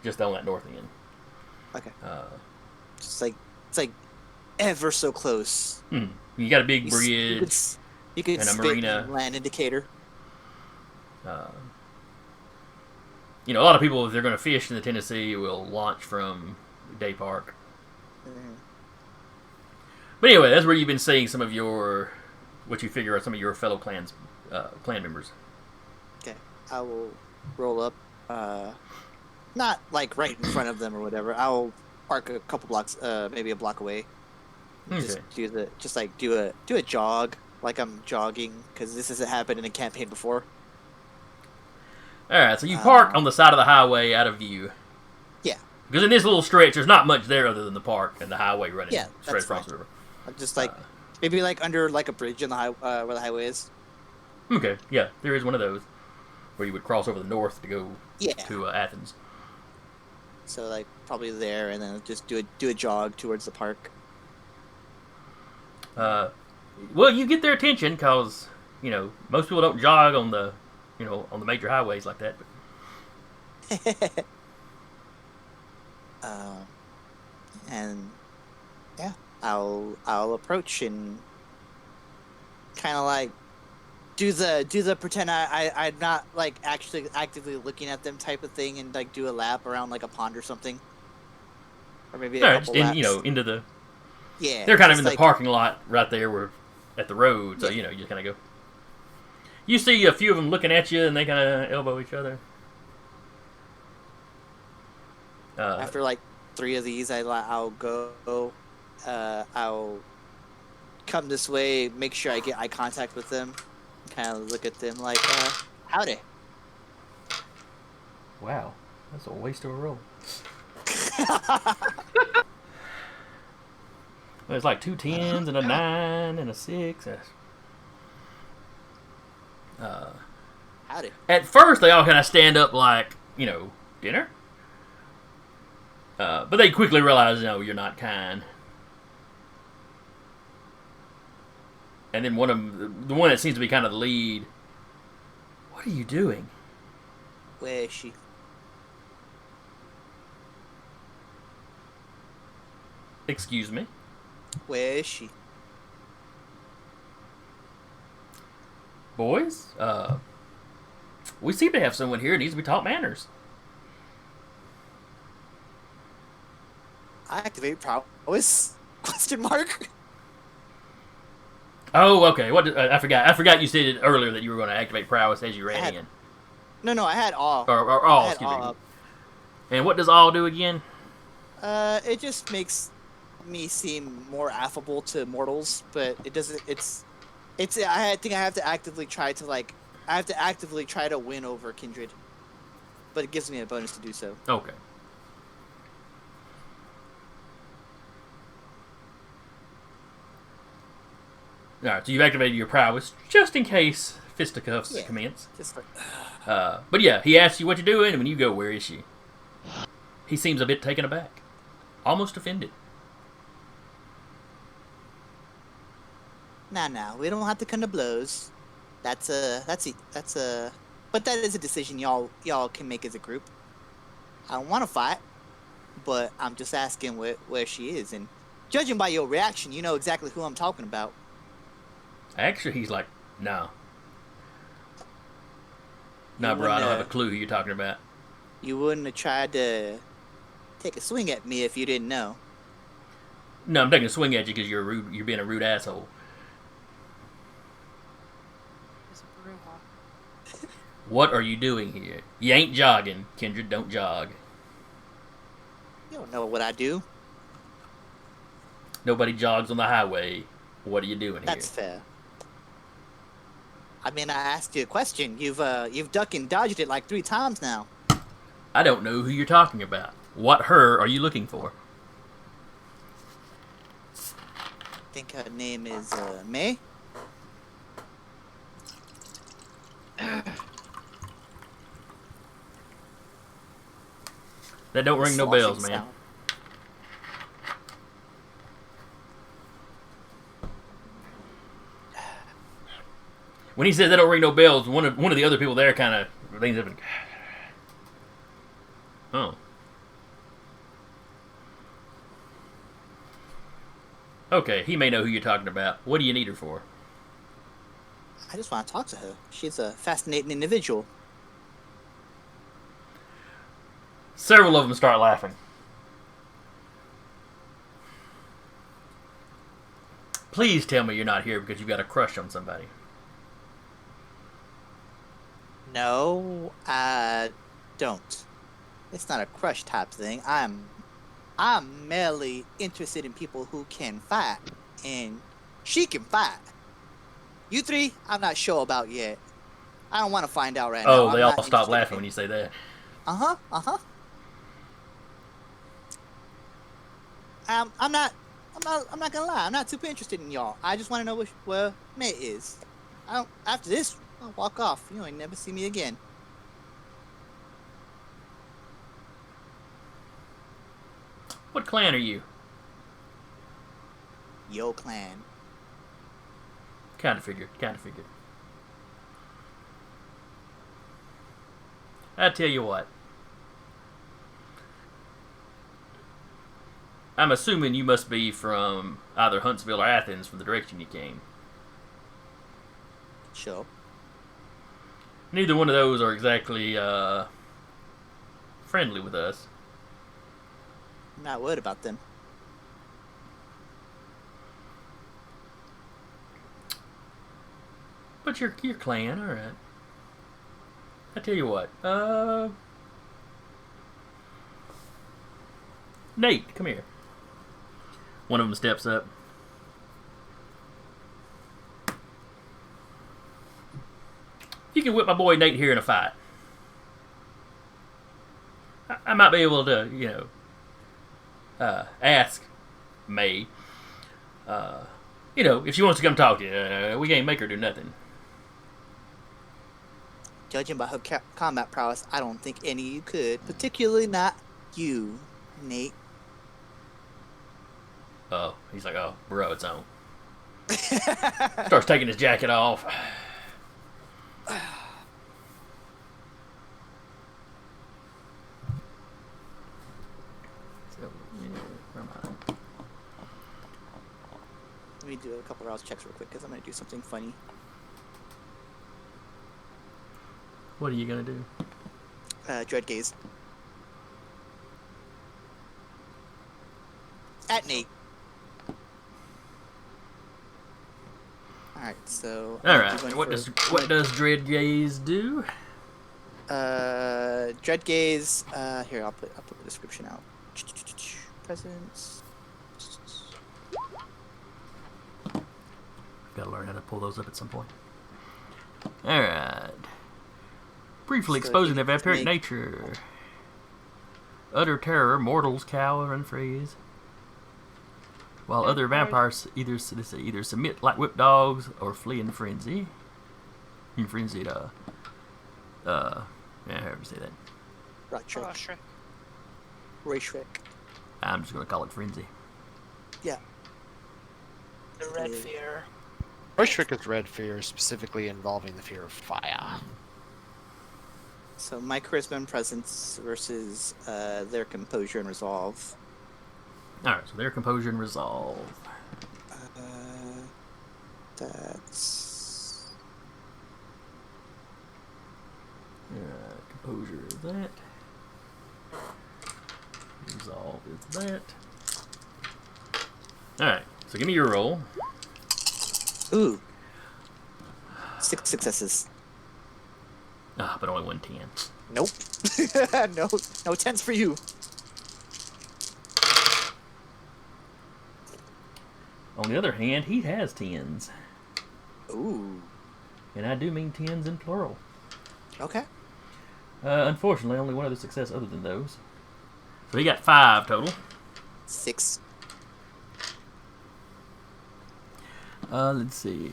just on that north end. Okay. It's like ever so close. You got a big bridge. You could and a marina. Land indicator. A lot of people, if they're going to fish in the Tennessee, will launch from Day Park. Mm-hmm. But anyway, that's where you've been seeing some of what you figure are some of your fellow clan members. Okay, I will roll up, not like right in front of them or whatever. I'll park a couple blocks, maybe a block away. Okay. Just do a jog, like I'm jogging, because this hasn't happened in a campaign before. All right, so you park on the side of the highway out of view. Yeah. Because in this little stretch, there's not much there other than the park and the highway running straight across the river. I'm just maybe like under like a bridge in the where the highway is. Okay, yeah, there is one of those where you would cross over the north to go to Athens. So like probably there, and then just do a jog towards the park. Well, you get their attention because most people don't jog on the on the major highways like that. But And yeah, I'll approach and kind of like do the pretend I'm not like actually actively looking at them type of thing, and like do a lap around like a pond or something, or maybe a no, couple just laps. into the. Yeah, They're kind of just in the like, parking lot right there, where at the road. So Yeah. you just kind of go. You see a few of them looking at you, and they kind of elbow each other. After like 3 of these, I'll go. I'll come this way, make sure I get eye contact with them, kind of look at them like, howdy. Wow, that's a waste of a roll. There's like 2 10s and a 9 and a 6. Howdy. At first, they all kind of stand up like, dinner. But they quickly realize, no, you're not kind. And then the one that seems to be kind of the lead. What are you doing? Where is she? Excuse me? Where is she? Boys, we seem to have someone here who needs to be taught manners. I activate prowess? Question mark? Oh, okay. I forgot. I forgot you said it earlier that you were going to activate prowess as you ran in. No, I had all. Or all, I had excuse all me. up. And what does all do again? It just makes me seem more affable to mortals, but it doesn't. I think I have to actively try to win over Kindred, but it gives me a bonus to do so. Okay. Alright, so you've activated your prowess just in case fisticuffs commence. Just like, But yeah, he asks you what you're doing, and when you go, where is she? He seems a bit taken aback. Almost offended. nah, we don't have to come to blows. But that is a decision y'all can make as a group. I don't want to fight, but I'm just asking where she is, and judging by your reaction, you know exactly who I'm talking about. Actually, he's like, no. Nah, bro, I don't have a clue who you're talking about. You wouldn't have tried to take a swing at me if you didn't know. No, I'm taking a swing at you because you're being a rude asshole. He's a brouhaha. What are you doing here? You ain't jogging. Kindred, don't jog. You don't know what I do. Nobody jogs on the highway. What are you doing That's here? fair. I mean, I asked you a question. You've ducked and dodged it like 3 times now. I don't know who you're talking about. What her are you looking for? I think her name is May. That don't ring no Sloshing bells, man. sound. When he says that don't ring no bells, one of the other people there kind of leans up and... Oh. Okay, he may know who you're talking about. What do you need her for? I just want to talk to her. She's a fascinating individual. Several of them start laughing. Please tell me you're not here because you've got a crush on somebody. No, I don't. It's not a crush type thing. I'm merely interested in people who can fight, and she can fight. You 3, I'm not sure about yet. I don't want to find out right now. Oh, they I'm all not stop interested laughing in when you say that. I'm not gonna lie. I'm not super interested in y'all. I just want to know where May is. After this, I'll walk off. You ain't never see me again. What clan are you? Yo clan. Kind of figured. I tell you what. I'm assuming you must be from either Huntsville or Athens from the direction you came. Sure. Neither one of those are exactly friendly with us. I'm not worried about them. But your clan, all right. I tell you what. Nate, come here. One of them steps up. You can whip my boy Nate here in a fight. I might be able to, ask May. If she wants to come talk to you, we can't make her do nothing. Judging by her combat prowess, I don't think any of you could. Particularly not you, Nate. Oh, he's like, oh, bro, it's on. Starts taking his jacket off. Let me do a couple rouse checks real quick because I'm going to do something funny. What are you going to do? Dread gaze. At Nate. Alright, so... Alright, what does Dread Gaze do? Dread gaze, here, I'll put the description out. Presence. Gotta learn how to pull those up at some point. Alright. Briefly exposing their vampiric nature. Utter terror, mortals cower and freeze. While other vampires either submit like whip dogs or flee in frenzy. In frenzied, however you say that. Ray Shrek. I'm just gonna call it frenzy. Yeah. The red fear. Bushwick is red fear, specifically involving the fear of fire. So my charisma and presence versus their composure and resolve. Alright, so their composure and resolve. That's... Composure is that. Resolve is that. Alright, so give me your roll. Ooh. 6 successes. But only 1 10. Nope. No 10s for you. On the other hand, he has 10s. Ooh. And I do mean 10s in plural. Okay. Unfortunately, only one other success other than those. So he got 5 total. 6. Let's see.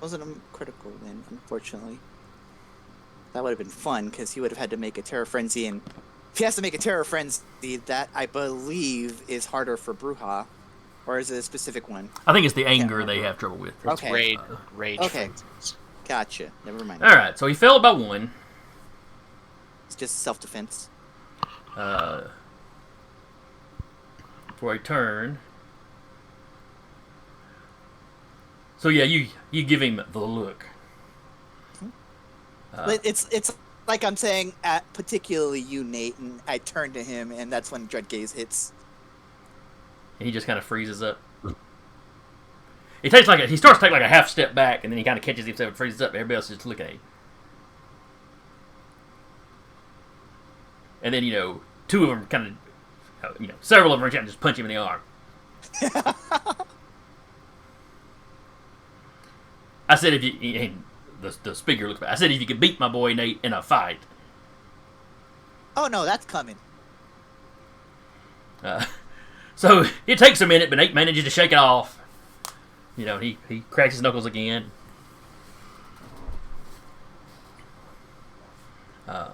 Wasn't a critical win, unfortunately. That would have been fun, because he would have had to make a Terror Frenzy, and if he has to make a Terror Frenzy, that, I believe, is harder for Bruja. Or is it a specific one? I think it's the anger they have trouble with. It's Okay. rage. Okay. Gotcha. Never mind. Alright, so he fell by 1. It's just self-defense. For a turn. So yeah, you give him the look. But it's like I'm saying, at particularly you, Nate, and I turn to him, and that's when Dread Gaze hits. And he just kind of freezes up. He starts to take like a half step back, and then he kind of catches himself and freezes up. Everybody else is just looking at him. And then, 2 of them kind of, several of them reach out and just punch him in the arm. I said if you, the speaker looks back. I said if you could beat my boy Nate in a fight. Oh no, that's coming. So it takes a minute, but Nate manages to shake it off. He cracks his knuckles again. Do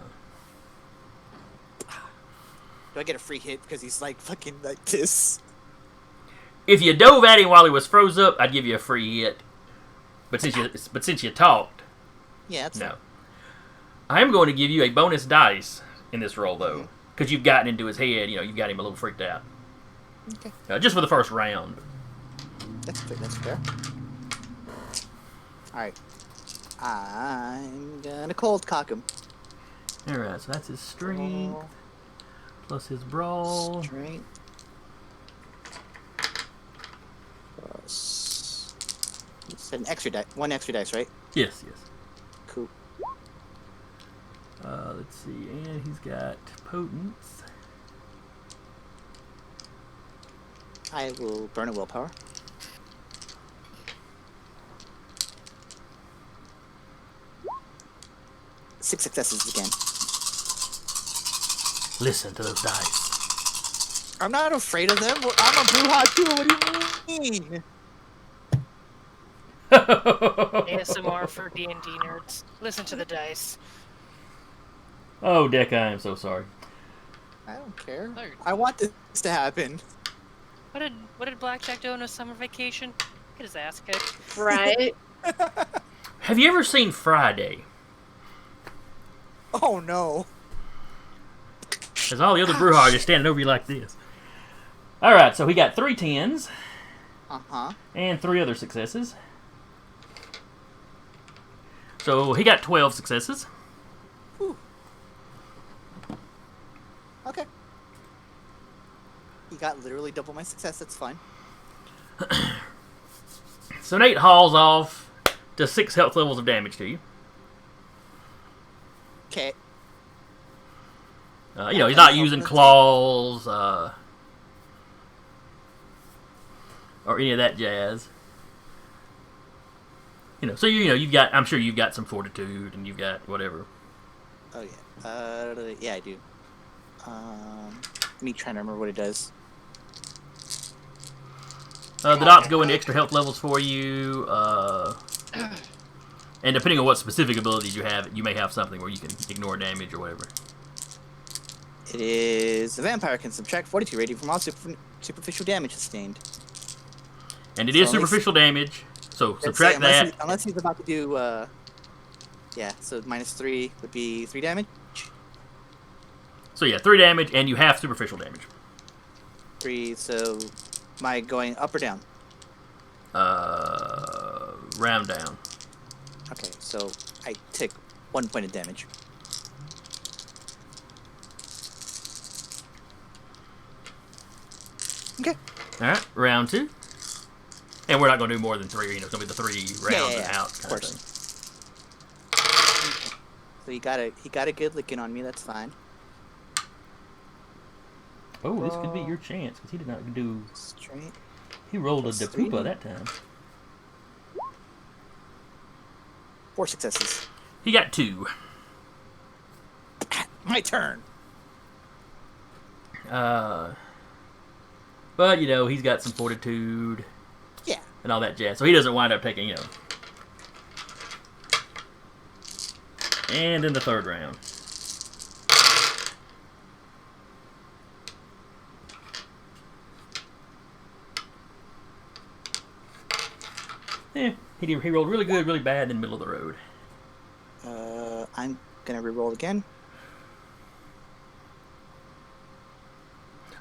I get a free hit because he's like fucking like this? If you dove at him while he was froze up, I'd give you a free hit. But since you talked, Yeah, that's no. I am going to give you a bonus dice in this roll, though, because you've gotten into his head. You've got him a little freaked out. Okay. Just for the first round. That's fair. Alright. I'm gonna cold cock him. Alright, so that's his strength. Plus his brawl. Strength. Plus... You said an extra dice. One extra dice, right? Yes. Cool. Let's see, and he's got potence. I will burn a willpower. Six successes again. Listen to those dice. I'm not afraid of them. I'm a Bruja too. What do you mean? ASMR for D&D nerds. Listen to the dice. Oh, Deck, I am so sorry. I don't care. I want this to happen. What did Blackjack do on his summer vacation? Get his ass kicked. Right? Have you ever seen Friday? Oh no. Because all the other Bruja are just standing over you like this. Alright, so he got 3 10s. And 3 other successes. So he got 12 successes. Whew. Okay. He got literally double my success, that's fine. So Nate hauls off to 6 health levels of damage to you. Okay. He's not using claws, or any of that jazz. So you've got. I'm sure you've got some fortitude, and you've got whatever. Oh yeah. Yeah, I do. Me trying to remember what it does. The dots go into extra health levels for you, and depending on what specific abilities you have, you may have something where you can ignore damage or whatever. It is... The vampire can subtract 42 rating from all superficial damage sustained. And it is superficial damage, so subtract that. Unless he's about to do... yeah, so -3 would be 3 damage? So yeah, 3 damage, and you have superficial damage. 3, so... Am I going up or down? Round down. Okay, so I take 1 point of damage. Okay. Alright, round 2. And we're not going to do more than 3, it's going to be the 3 rounds and out kind of thing. So he got a good licking on me, that's fine. Oh, this could be your chance, because he did not do... Straight. He rolled a Dapupa that time. 4 successes. He got 2. My turn. But, he's got some fortitude. Yeah. And all that jazz. So he doesn't wind up taking, And in the 3rd round. Yeah, he rolled really good, really bad in the middle of the road. I'm gonna re-roll again.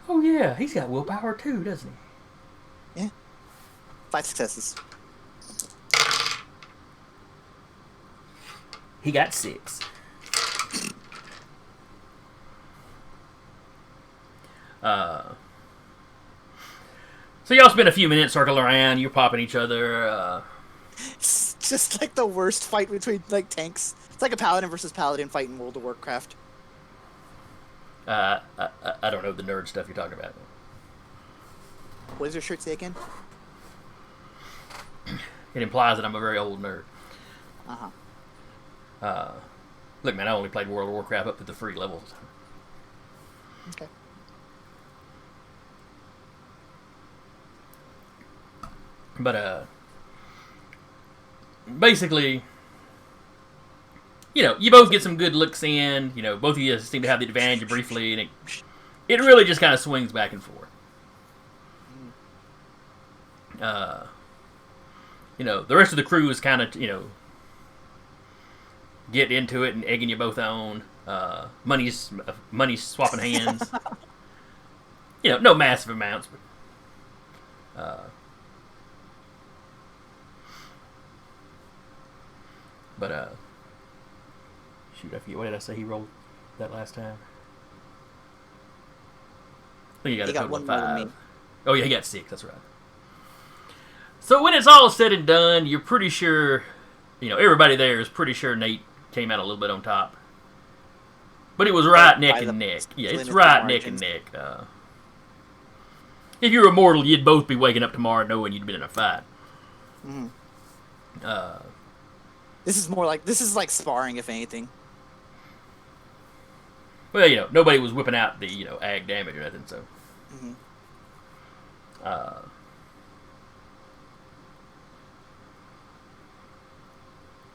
Oh yeah, he's got willpower too, doesn't he? Yeah. 5 successes. He got 6. So y'all spend a few minutes circling around. You're popping each other. It's just like the worst fight between tanks. It's like a paladin versus paladin fight in World of Warcraft. I don't know the nerd stuff you're talking about. What does your shirt say again? It implies that I'm a very old nerd. Uh-huh. Look, man, I only played World of Warcraft up to the free levels. Okay. But, basically, you both get some good looks in. Both of you seem to have the advantage briefly, and it really just kind of swings back and forth. The rest of the crew is kind of, get into it and egging you both on. Money's swapping hands. No massive amounts, but shoot, I forget, what did I say he rolled that last time? I think he got a total of 5. Oh yeah, he got 6. That's right. So when it's all said and done, you're pretty sure, everybody there is pretty sure Nate came out a little bit on top. But it was right neck and neck. Yeah, it's right neck and neck. If you were immortal, you'd both be waking up tomorrow knowing you'd been in a fight. Mm. This is like sparring, if anything. Well, nobody was whipping out the, ag damage or nothing, so. Mm-hmm.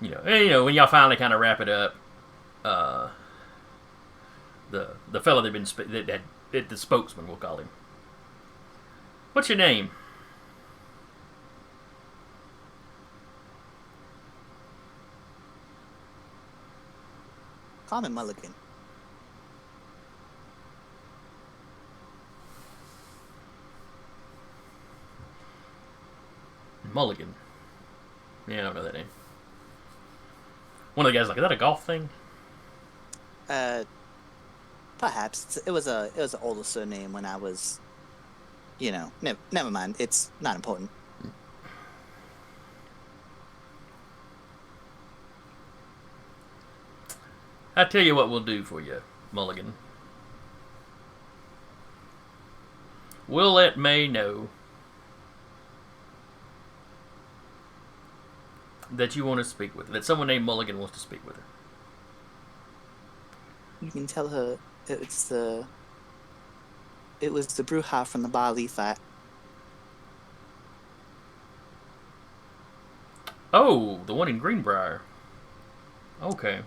And, when y'all finally kind of wrap it up, the fella the spokesman, we'll call him. What's your name? Call me Mulligan. Mulligan. Yeah, I don't know that name. One of the guys like, is that a golf thing? Perhaps it was an older surname when I was, never mind. It's not important. I tell you what we'll do for you, Mulligan. We'll let May know that you want to speak with her, that someone named Mulligan wants to speak with her. You can tell her it was the Bruja from the Bali fight. Oh, the one in Greenbrier. Okay.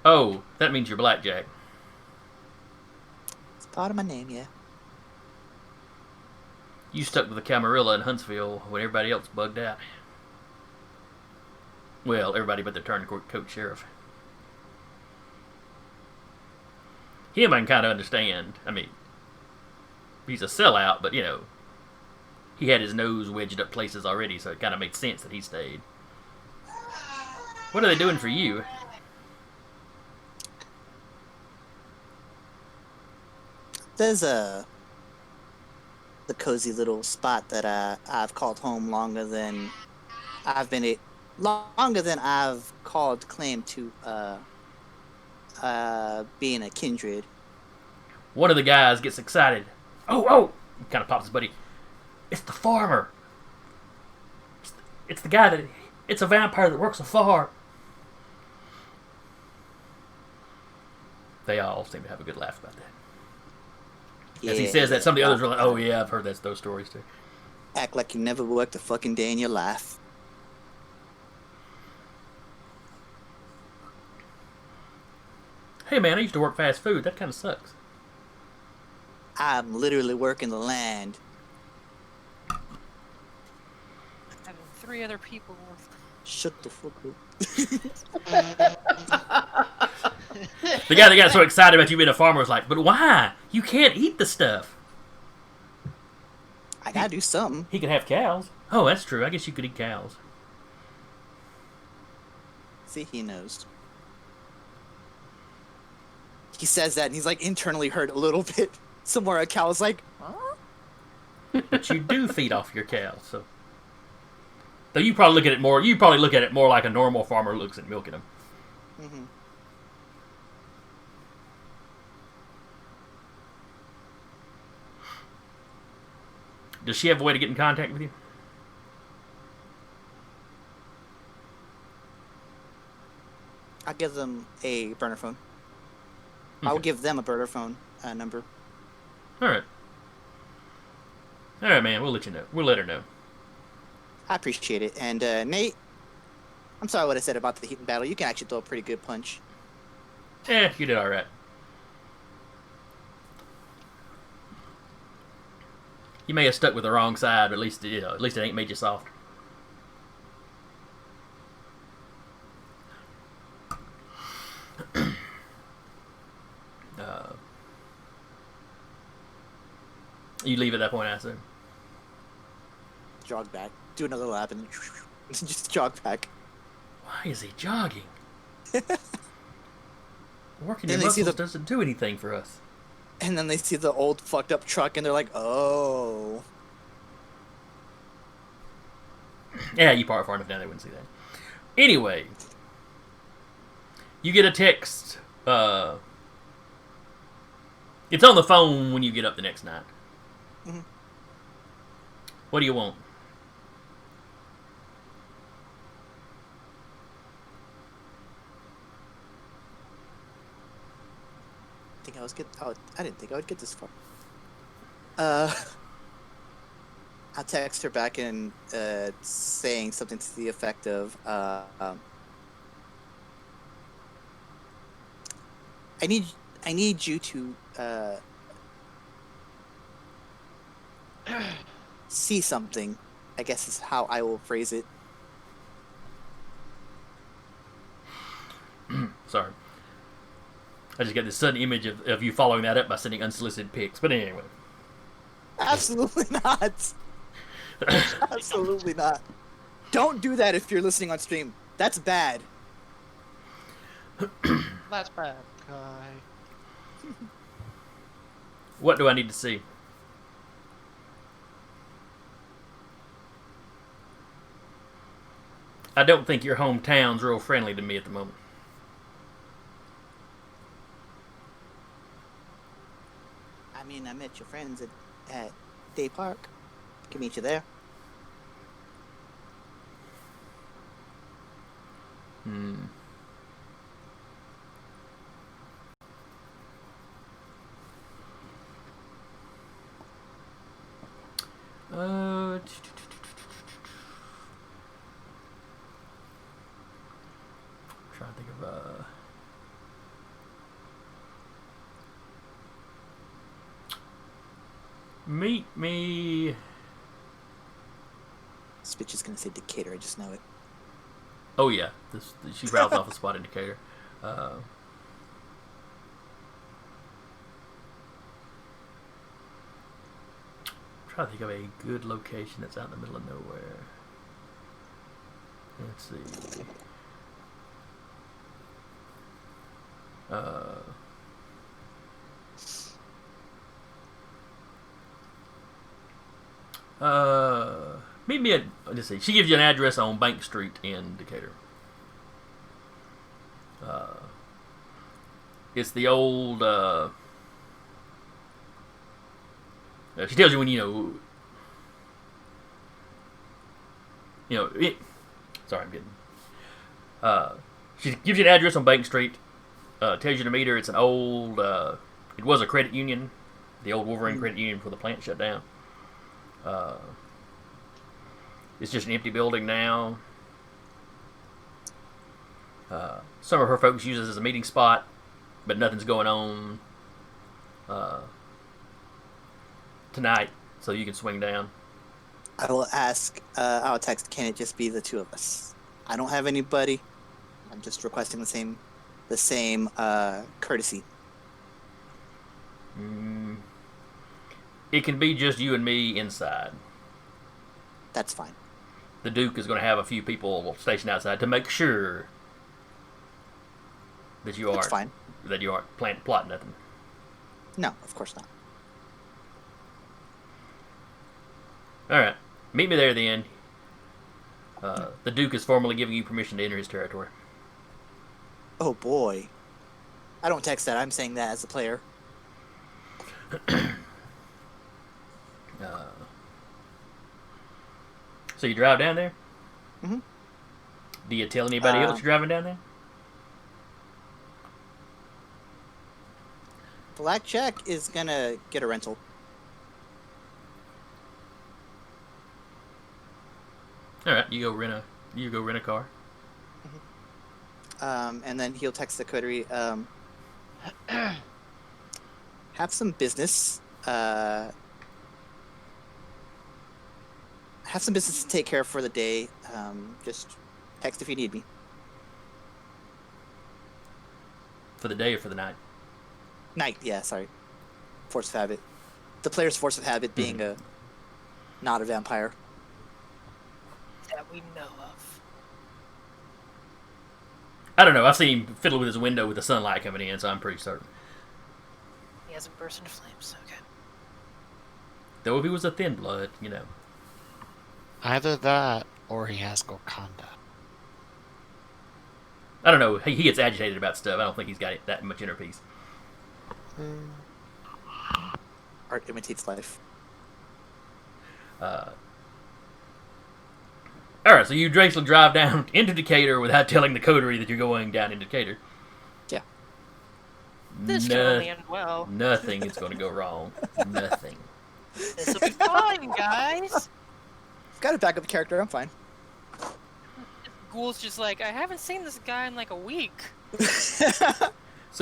Oh, that means you're Blackjack. It's part of my name, yeah. You stuck with the Camarilla in Huntsville when everybody else bugged out. Well, everybody but the turncoat sheriff. Him I can kind of understand. I mean, he's a sellout, but, he had his nose wedged up places already, so it kind of made sense that he stayed. What are they doing for you? There's the cozy little spot that I've called home longer than I've called claim to being a kindred. One of the guys gets excited. Oh! He kind of pops his buddy. It's the farmer. It's the guy it's a vampire that works a farm. They all seem to have a good laugh about that. As he says that, some of the others are like, oh yeah, I've heard those stories too. Act like you never worked a fucking day in your life. Hey man, I used to work fast food. That kind of sucks. I'm literally working the land. Having 3 other people worth. Shut the fuck up. The guy that got so excited about you being a farmer was like, but why? You can't eat the stuff. I gotta do something. He could have cows. Oh, that's true. I guess you could eat cows. See, he knows. He says that and he's like internally hurt a little bit. Somewhere a cow's like, huh? But you do feed off your cows, so. Though you probably look at it more like a normal farmer looks at milking them. Mm-hmm. Does she have a way to get in contact with you? I'll give them a burner phone. Okay. I'll give them a burner phone number. Alright, man. We'll let you know. We'll let her know. I appreciate it. And Nate, I'm sorry what I said about the heat and battle. You can actually throw a pretty good punch. You did alright. You may have stuck with the wrong side, but at least it ain't made you soft. You leave at that point, I assume. Jog back, do another lap, and just jog back. Why is he jogging? Working Then your they see muscles the- doesn't do anything for us. And then they see the old fucked up truck, and they're like, "Oh." Yeah, you park far enough down, they wouldn't see that. Anyway, you get a text. It's on the phone when you get up the next night. Mm-hmm. What do you want? I didn't think I would get this far. I'll text her back and saying something to the effect of, I need you to see something, I guess is how I will phrase it. Sorry. I just got this sudden image of you following that up by sending unsolicited pics. But anyway. Absolutely not. Absolutely not. Don't do that if you're listening on stream. That's bad. That's bad, guy. What do I need to see? I don't think your hometown's real friendly to me at the moment. I mean, I met your friends at Day Park. Can meet you there. Trying to think of meet me. This bitch is gonna say Decatur. I just know it. Oh yeah, she routes off a spot indicator. Trying to think of a good location that's out in the middle of nowhere. Let's see. Meet me at, let's see, she gives you an address on Bank Street in Decatur. It's the old, she tells you when, sorry, I'm getting, she gives you an address on Bank Street, tells you to meet her. It's an old, it was a credit union, the old Wolverine credit union before the plant shut down. It's just an empty building now. Some of her folks use it as a meeting spot, but nothing's going on tonight, so you can swing down. I will ask. I'll text. Can it just be the two of us? I don't have anybody. I'm just requesting the same courtesy. It can be just you and me inside. That's fine. The Duke is going to have a few people stationed outside to make sure that you That's fine. That you aren't plotting nothing. No, of course not. All right, meet me there then. The Duke is formally giving you permission to enter his territory. Oh boy. I don't text that. I'm saying that as a player. So you drive down there? Mm-hmm. Do you tell anybody else you're driving down there? Blackjack is gonna get a rental. All right, you go rent a car. And then he'll text the coterie. Have some business. have some business to take care of for the day. Just text if you need me. For the day or for the night? Night, yeah, sorry. Force of habit. The player's force of habit being not a vampire. That we know of. I don't know. I've seen him fiddle with his window with the sunlight coming in, so I'm pretty certain. He hasn't burst into flames. Okay. Though if he was a thin blood, Either that, or he has Gokanda. I don't know. He gets agitated about stuff. I don't think he's got that much inner peace. Art imitates life. Alright, so you basically drive down into Decatur without telling the coterie that you're going down into Decatur. Yeah. This can only end well. Nothing is going to go wrong. Nothing. This will be fine, guys. Got a backup character, I'm fine. Ghoul's just like, I haven't seen this guy in like a week. So It's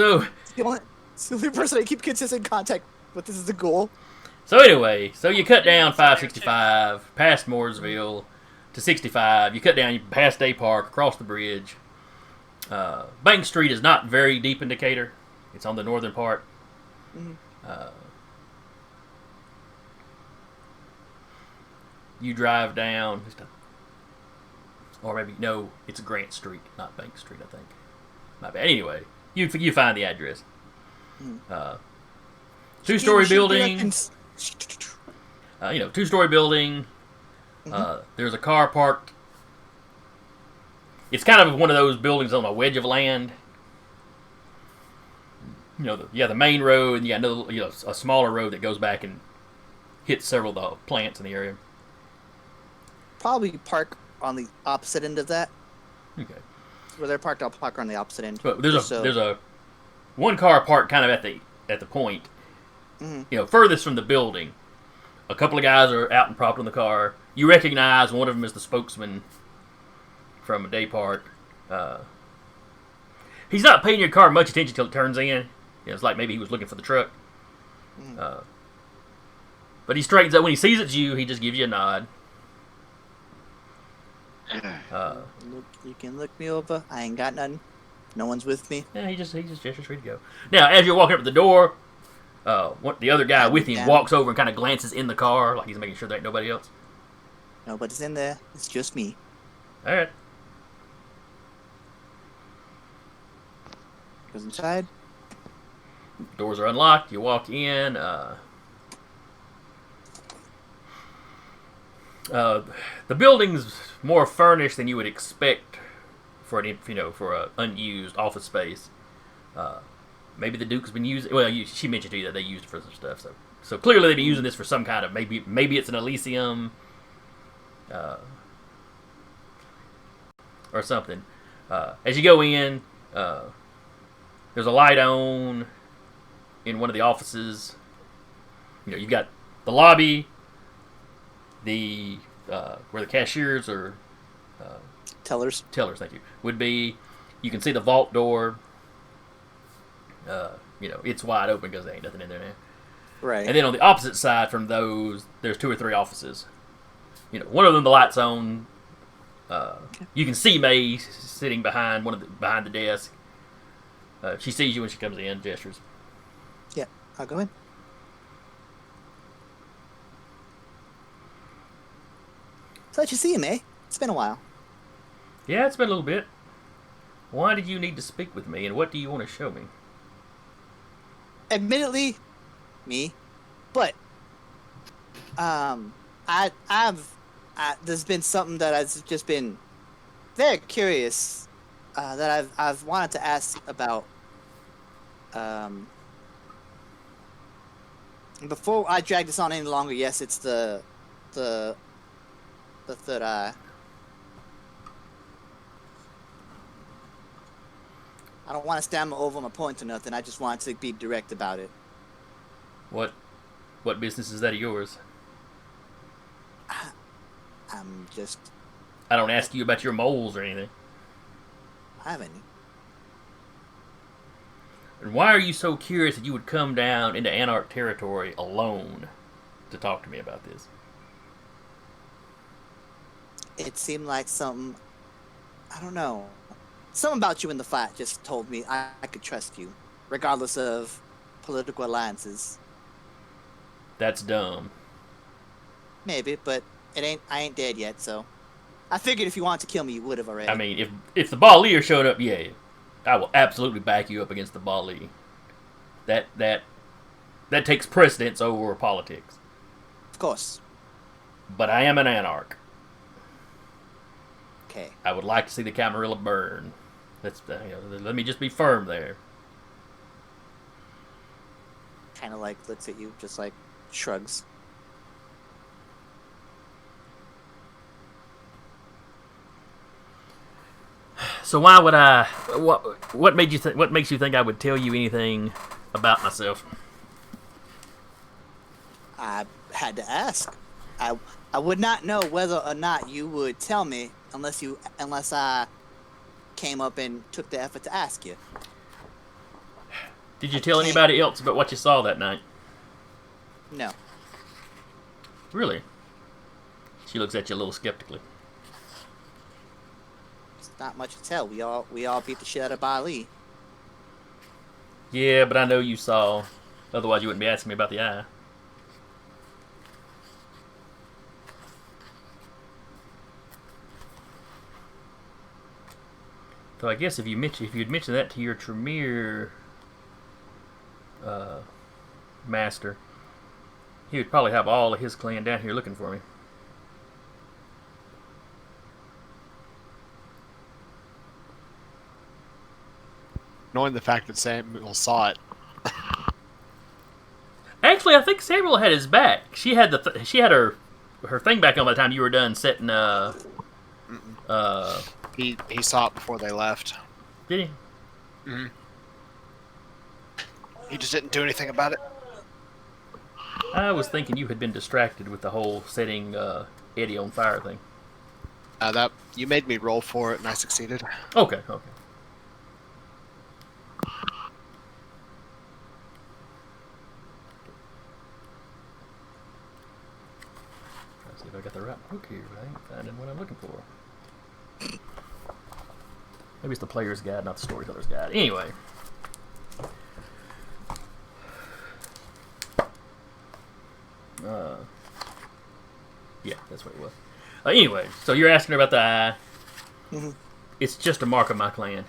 the only person I keep consistent contact with. This is the Ghoul. So anyway, so you cut down 565 past Mooresville to 65. You cut down past Day Park, across the bridge. Bank Street is not very deep in Decatur. It's on the northern part. Mhm. You drive down, or maybe no, it's Grant Street, not Bank Street. I think. My bad. Anyway, you find the address. Two-story building. Two-story building. There's a car parked. It's kind of one of those buildings on a wedge of land. You have the main road, and you got another, a smaller road that goes back and hits several of the plants in the area. Probably park on the opposite end of that. Okay. Where they're parked, I'll park on the opposite end. But there's a one car parked kind of at the point. Mm-hmm. Furthest from the building. A couple of guys are out and propped in the car. You recognize one of them as the spokesman from a day park. He's not paying your car much attention until it turns in. It's like maybe he was looking for the truck. But he straightens up. When he sees it's you, he just gives you a nod. You can look me over. I ain't got nothing. No one's with me. Yeah, he just gestures for you to go. Now, as you're walking up to the door, the other guy with him walks over and kind of glances in the car, like he's making sure there ain't nobody else. Nobody's in there. It's just me. All right. Goes inside. Doors are unlocked. You walk in. The building's more furnished than you would expect for an unused office space. Maybe the Duke's been using. Well, she mentioned to you that they used it for some stuff. So clearly they've been using this for some kind of maybe it's an Elysium, or something. As you go in, there's a light on in one of the offices. You've got the lobby, where the cashiers or Tellers, thank you, would be. You can see the vault door. It's wide open because there ain't nothing in there now. right? And then on the opposite side from those, there's 2 or 3 offices. One of them the light's on. You can see Maeve sitting behind behind the desk. She sees you when she comes in, gestures. Yeah, I'll go in. Glad to see you, May. It's been a while. Yeah, it's been a little bit. Why did you need to speak with me, and what do you want to show me? Admittedly, me, but there's been something that I've just been very curious that I've wanted to ask about. Before I drag this on any longer, yes, it's the third eye. I don't want to stammer over my point or nothing. I just want to be direct about it. What business is that of yours? I'm just... I don't ask you about your moles or anything. I have any. And why are you so curious that you would come down into Anarch territory alone to talk to me about this? it seemed like something. I don't know. Something about you in the flat just told me I could trust you, regardless of political alliances. That's dumb. Maybe, but I ain't dead yet, so I figured if you wanted to kill me, you would have already. I mean, if the Bali showed up, yeah, I will absolutely back you up against the Bali. That takes precedence over politics. Of course. But I am an Anarch. Okay. I would like to see the Camarilla burn. Let me just be firm there. Kind of like looks at you, just like shrugs. So why would I? What made you? What makes you think I would tell you anything about myself? I had to ask. I would not know whether or not you would tell me unless I came up and took the effort to ask you. Did you tell anybody else about what you saw that night? No. Really? She looks at you a little skeptically. It's not much to tell. We all beat the shit out of Bali. Yeah, but I know you saw. Otherwise, you wouldn't be asking me about the eye. So I guess if you'd mentioned that to your Tremere master, he would probably have all of his clan down here looking for me. Knowing the fact that Samuel saw it. Actually, I think Samuel had his back. She had her thing back on by the time you were done setting. He saw it before they left. Did he? Mm-hmm. He just didn't do anything about it. I was thinking you had been distracted with the whole setting Eddie on fire thing. That you made me roll for it, and I succeeded. Okay. Let's see if I got the right book here, but I ain't finding what I'm looking for. Maybe it's the player's guide, not the storyteller's guide. Anyway. Yeah, that's what it was. Anyway, so you're asking her about the eye. Mm-hmm. It's just a mark of my clan.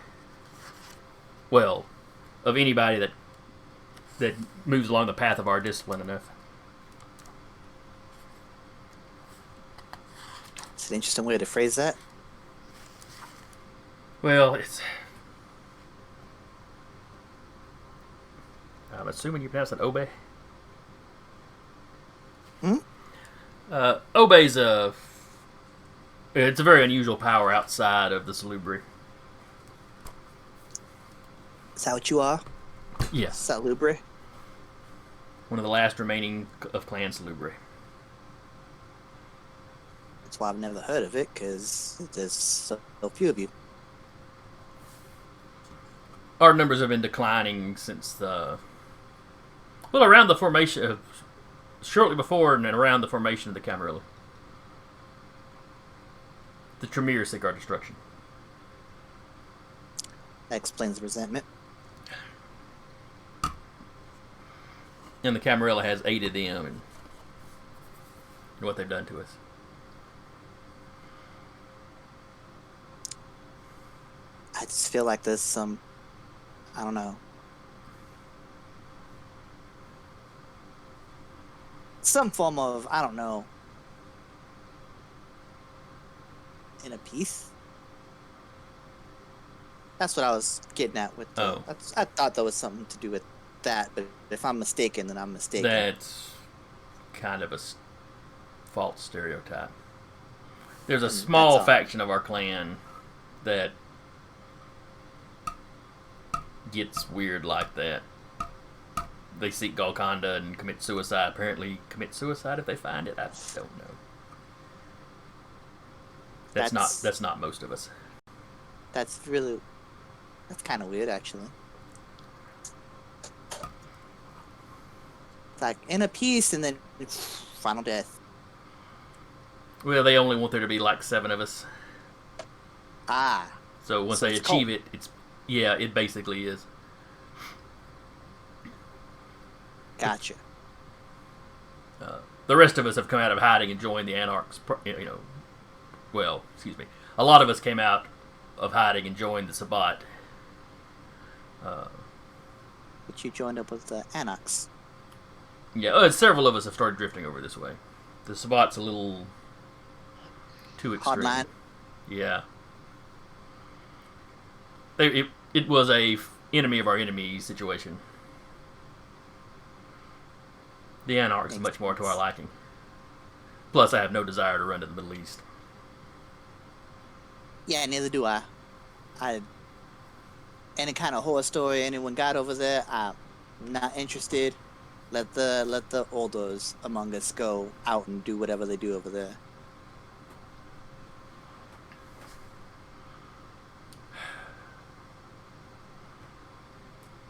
Well, of anybody that moves along the path of our discipline enough. It's an interesting way to phrase that. Well, I'm assuming you pronounce it Obe? Hmm? Obe's it's a very unusual power outside of the Salubri. Is that what you are? Yes. Salubri? One of the last remaining of Clan Salubri. That's why I've never heard of it, because there's so few of you. Our numbers have been declining since around the formation, shortly before and around the formation of the Camarilla. The Tremere seek our destruction. That explains the resentment. And the Camarilla has aided them in what they've done to us. I just feel like there's some, I don't know, some form of, I don't know, inner peace. That's what I was getting at with the, I thought there was something to do with that, but if I'm mistaken, then I'm mistaken. That's kind of a false stereotype. There's a small faction of our clan that gets weird like that. They seek Golconda and commit suicide. Apparently commit suicide if they find it. I don't know. That's not most of us. That's kind of weird, actually. It's like inner peace and then final death. Well, they only want there to be like 7 of us. Ah. So once they it's achieve cold. it, it basically is. Gotcha. The rest of us have come out of hiding and joined the Anarchs. Well, excuse me. A lot of us came out of hiding and joined the Sabbat. But you joined up with the Anarchs. Yeah, several of us have started drifting over this way. The Sabbat's a little too extreme. Hardline. Yeah. It was a enemy of our enemy situation. The Anarchs is much more to our liking. Plus, I have no desire to run to the Middle East. Yeah, neither do I. Any kind of horror story anyone got over there, I'm not interested. Let the olders among us go out and do whatever they do over there.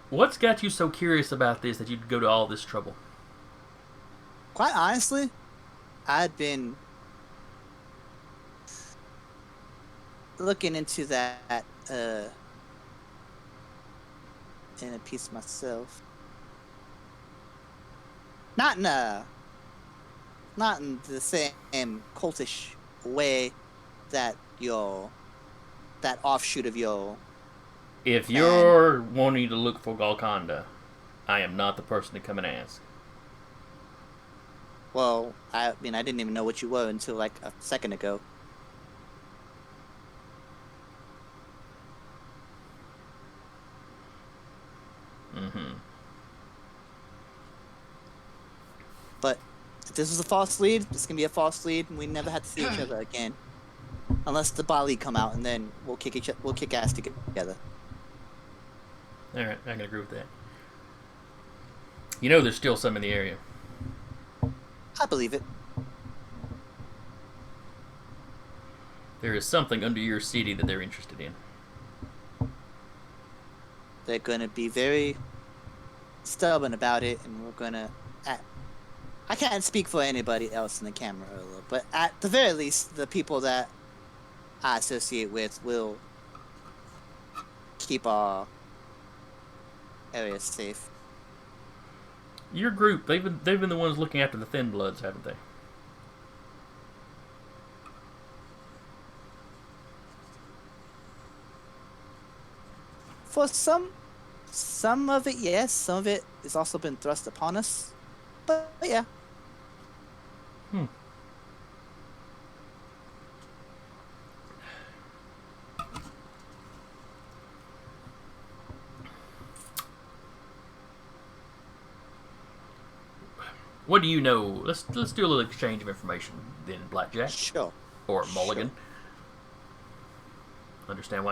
What's got you so curious about this that you'd go to all this trouble? Quite honestly, I'd been looking into that in a piece myself. Not in the same cultish way that that offshoot of your. If you're wanting to look for Golconda, I am not the person to come and ask. Well, I mean, I didn't even know what you were until like a second ago. Mm-hmm. But if this was a false lead, this can be a false lead, and we never have to see each other again, unless the Bali come out, and then we'll kick ass together. All right, I can agree with that. You know, there's still some in the area. I believe it. There is something under your city that they're interested in. They're gonna be very stubborn about it, and we're gonna. I can't speak for anybody else in the camera, but at the very least, the people that I associate with will keep our area safe. Your group, they've been the ones looking after the Thin Bloods, haven't they? For some of it, yes. Some of it has also been thrust upon us. But yeah. What do you know? Let's do a little exchange of information then, Blackjack. Sure. Or Mulligan. Sure. I understand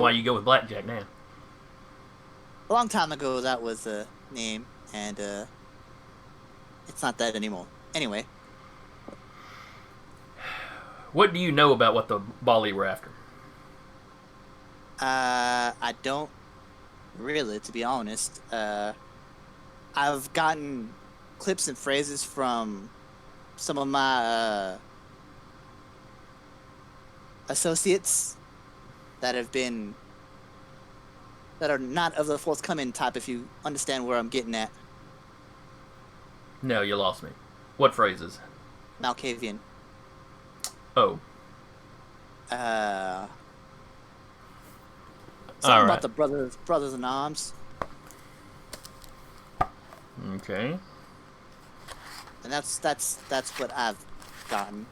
why you go with Blackjack now. A long time ago, that was a name, and it's not that anymore. Anyway. What do you know about what the Bali were after? I don't really, to be honest. I've gotten clips and phrases from some of my associates that are not of the forthcoming type, if you understand where I'm getting at. No, you lost me. What phrases? Malkavian. Oh. Something about the brothers in arms. Okay. And that's what I've gotten.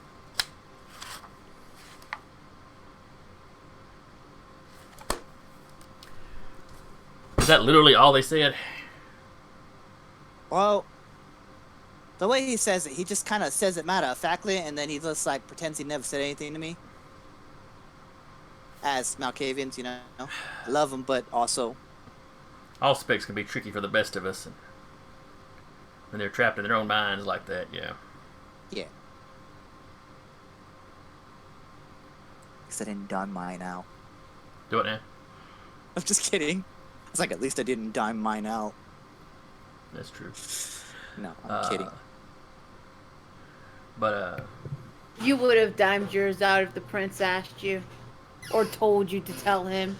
Is that literally all they said? Well, the way he says it, he just kind of says it matter-of-factly, and then he just like pretends he never said anything to me. As Malkavians, you know, I love them, but also all specs can be tricky for the best of us, and when they're trapped in their own minds like that, yeah. Yeah. Because I didn't dime mine out. Do it now. I'm just kidding. It's like, at least I didn't dime mine out. That's true. No, I'm kidding. But You would have dimed yours out if the prince asked you. Or told you to tell him.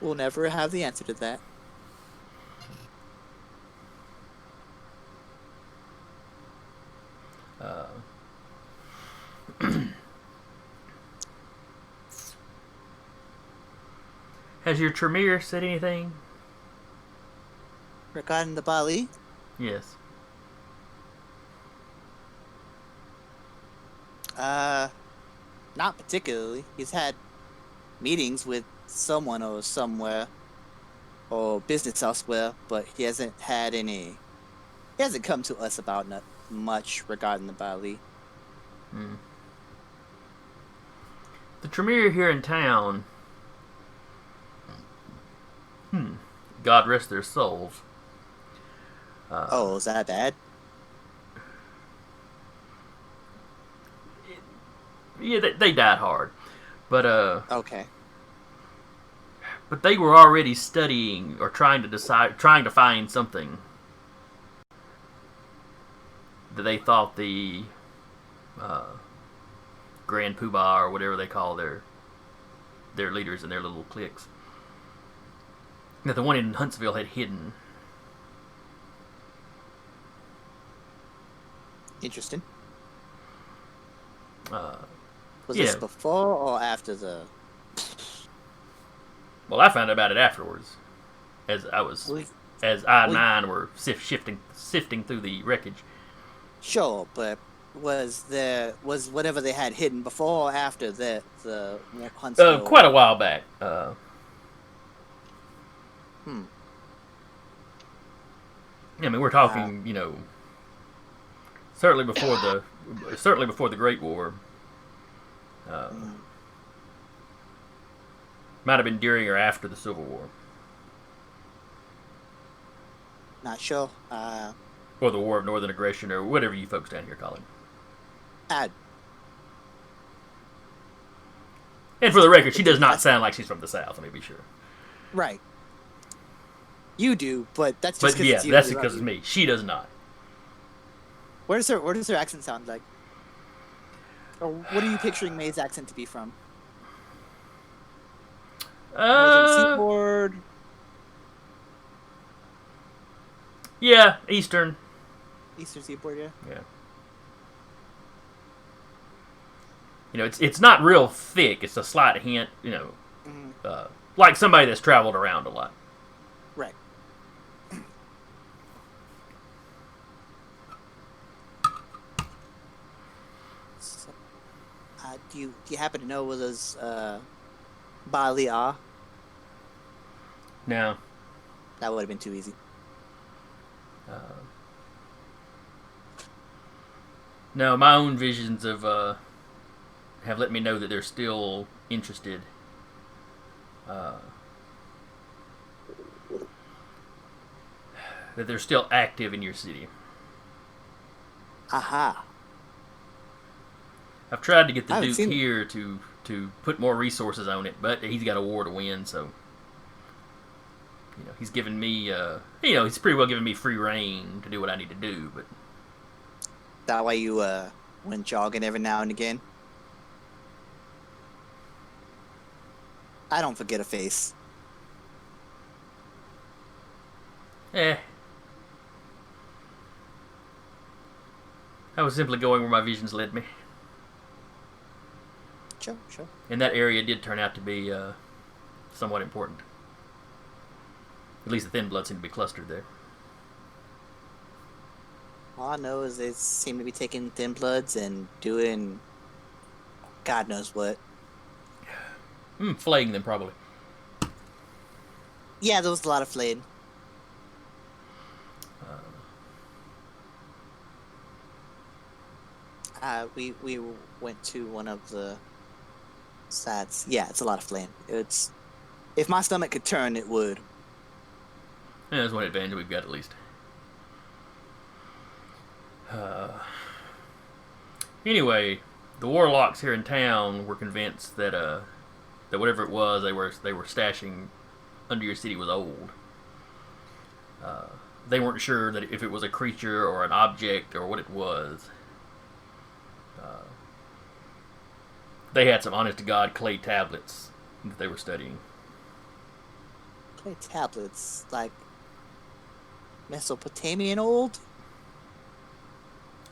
We'll never have the answer to that. Has your Tremere said anything? Regarding the Bali? Yes. Not particularly. He's had meetings with someone or somewhere, or business elsewhere, but he hasn't had any. He hasn't come to us about much regarding the Bali. Hmm. The Tremere here in town. God rest their souls. Oh, is that bad? Yeah, they died hard, but Okay. but they were already studying or trying to find something that they thought the Grand Poobah or whatever they call their leaders and their little cliques, that the one in Huntsville had hidden. Interesting. Was yeah. this before or after the? Well, I found out about it afterwards, as I-9 were sifting through the wreckage. Sure, but was whatever they had hidden before or after the Huntsville? Quite a while back. I mean, we're talking, certainly before the Great War. Might have been during or after the Civil War. Not sure. Or the War of Northern Aggression, or whatever you folks down here call it. And for the record, she does not sound like she's from the South, let me be sure. Right. You do, but that's just because yeah, it's you. That's because it's me. She does not. Where does her accent sound like? Or what are you picturing Maeve's accent to be from? Northern Seaboard? Yeah, Eastern. Eastern Seaboard, yeah. Yeah. It's not real thick. It's a slight hint, like somebody that's traveled around a lot. Right. So, do you happen to know where those Bali are? No. That would have been too easy. No, my own visions have let me know that they're still interested. That they're still active in your city. Aha. I've tried to get the Duke here to put more resources on it, but he's got a war to win, so he's given me he's pretty well given me free reign to do what I need to do, but that why you went jogging every now and again? I don't forget a face. I was simply going where my visions led me. Sure. And that area did turn out to be somewhat important. At least the Thin Blood seemed to be clustered there. All I know is they seem to be taking Thin Bloods and doing God knows what. Flaying them, probably. Yeah, there was a lot of flaying. We went to one of the sites. Yeah, it's a lot of flaying. It's if my stomach could turn, it would. Yeah, there's one advantage we've got at least. Anyway, the warlocks here in town were convinced that that whatever it was they were stashing under your city was old. they weren't sure that if it was a creature or an object or what it was. They had some honest-to-God clay tablets that they were studying. Clay tablets, like Mesopotamian old?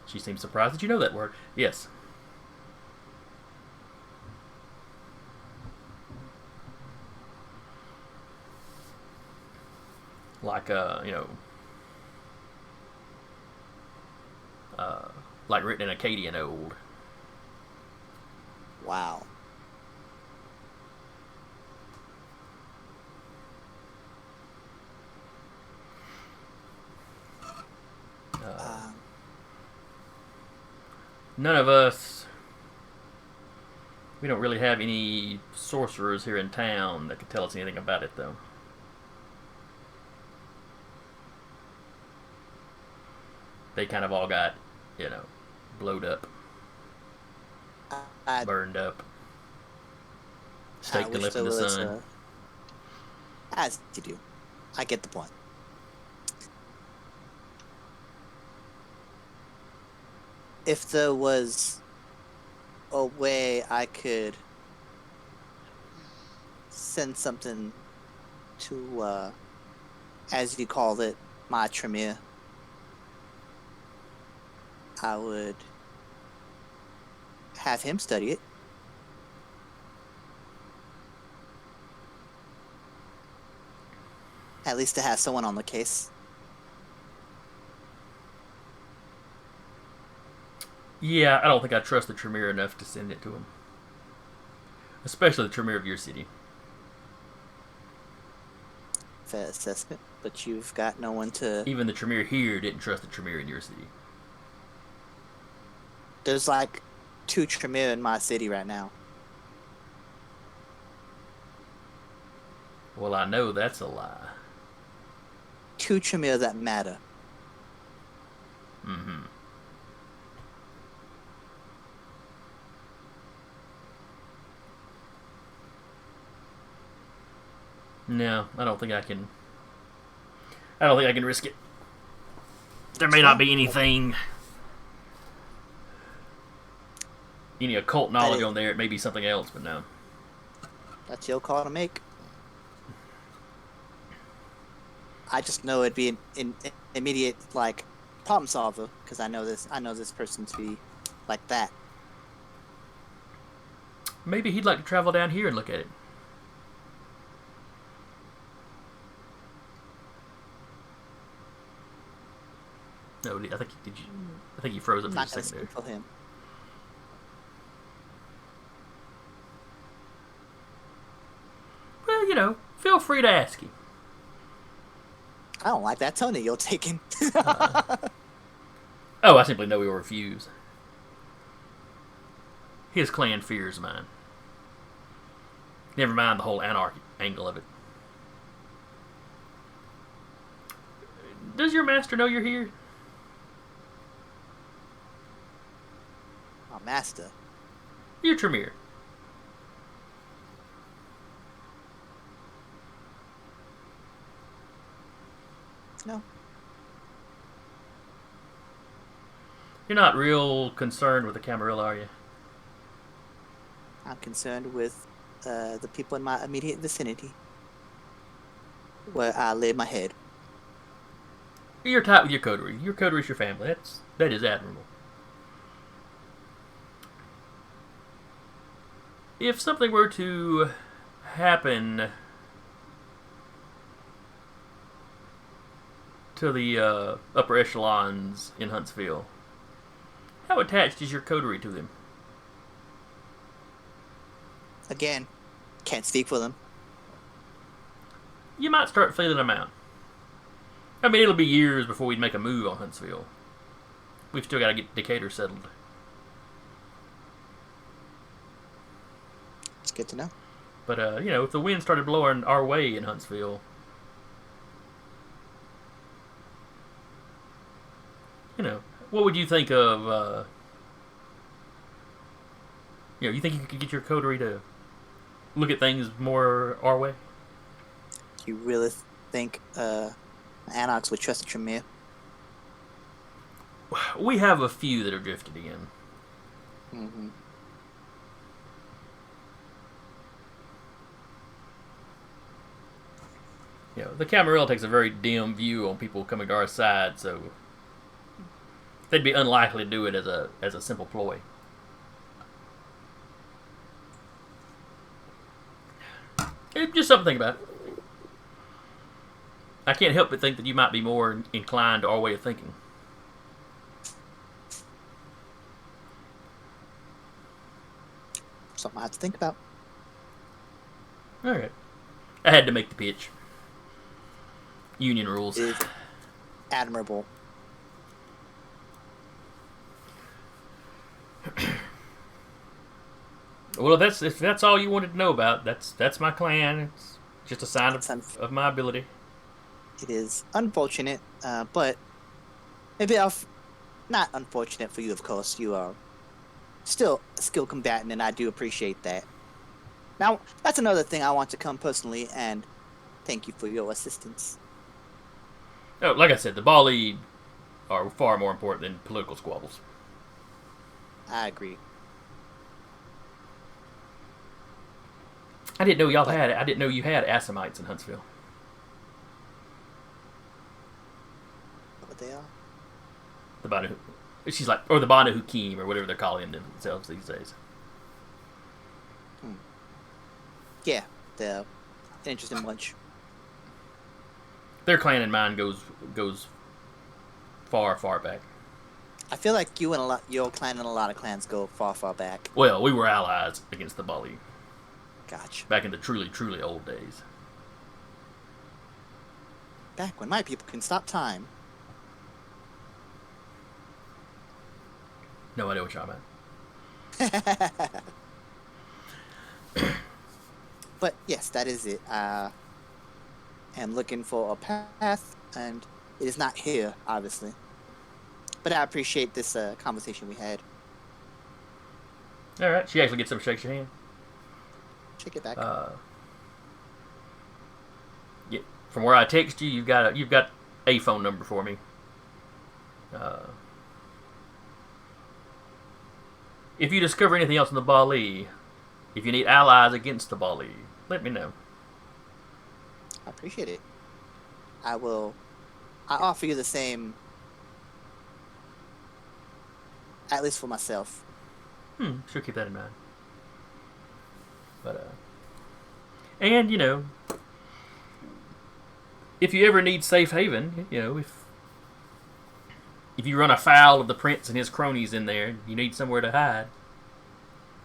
She seems surprised that you know that word. Yes. Like, like written in Akkadian old. Wow. None of us, we don't really have any sorcerers here in town that could tell us anything about it, though. They kind of all got, blowed up, burned up, staked and left in the sun. As you do. I get the point. If there was a way I could send something to, as you called it, my Tremere, I would have him study it. At least to have someone on the case. Yeah, I don't think I trust the Tremere enough to send it to him. Especially the Tremere of your city. Fair assessment, but you've got no one to... Even the Tremere here didn't trust the Tremere in your city. There's like 2 Tremere in my city right now. Well, I know that's a lie. 2 Tremere that matter. Mm-hmm. No, I don't think I can. I don't think I can risk it. There may not be anything, any occult knowledge on there. It may be something else, but no. That's your call to make. I just know it'd be an immediate like problem solver because I know this person to be like that. Maybe he'd like to travel down here and look at it. No, I think you froze up for a second there. For him. Well, feel free to ask him. I don't like that tone that you're taking. Oh, I simply know he will refuse. His clan fears mine. Never mind the whole anarchy angle of it. Does your master know you're here? My master? You're Tremere. No. You're not real concerned with the Camarilla, are you? I'm concerned with the people in my immediate vicinity, where I lay my head. You're tight with your coterie. Your coterie is your family. That is admirable. If something were to happen to the upper echelons in Huntsville, how attached is your coterie to them? Again, can't speak for them. You might start feeling them out. I mean, it'll be years before we'd make a move on Huntsville. We've still got to get Decatur settled. It's good to know. But, if the wind started blowing our way in Huntsville, what would you think of, you think you could get your coterie to look at things more our way? You really think, Anarchs would trust Tremere. We have a few that are drifted in. Mm-hmm. You know, the Camarilla takes a very dim view on people coming to our side, so they'd be unlikely to do it as a simple ploy. Just something to think about. I can't help but think that you might be more inclined to our way of thinking. Something I have to think about. All right. I had to make the pitch. Union rules. It is admirable. Well, if that's all you wanted to know about, that's my clan. It's just a sign of my ability. It is unfortunate, but maybe not unfortunate for you, of course. You are still a skilled combatant, and I do appreciate that. Now, that's another thing I want to come personally and thank you for your assistance. Oh, like I said, the Bali are far more important than political squabbles. I agree. I didn't know y'all had it. I didn't know you had Assamites in Huntsville. What they are? The Banu, she's like, or the Banu Hakim, or whatever they're calling themselves these days. Yeah, they're an interesting bunch. Their clan and mine goes far, far back. I feel like your clan and a lot of clans go far, far back. Well, we were allies against the Bali. Gotcha. Back in the truly, truly old days. Back when my people can stop time. No idea what y'all meant. But yes, that is it. I am looking for a path, and it is not here, obviously. But I appreciate this conversation we had. All right, she actually gets up and shakes your hand. Check it back. Yeah, from where I text you, you've got a phone number for me. If you discover anything else in the Bali, if you need allies against the Bali, let me know. I appreciate it. I offer you the same, at least for myself. Sure, keep that in mind. But and if you ever need safe haven, if you run afoul of the prince and his cronies in there, you need somewhere to hide.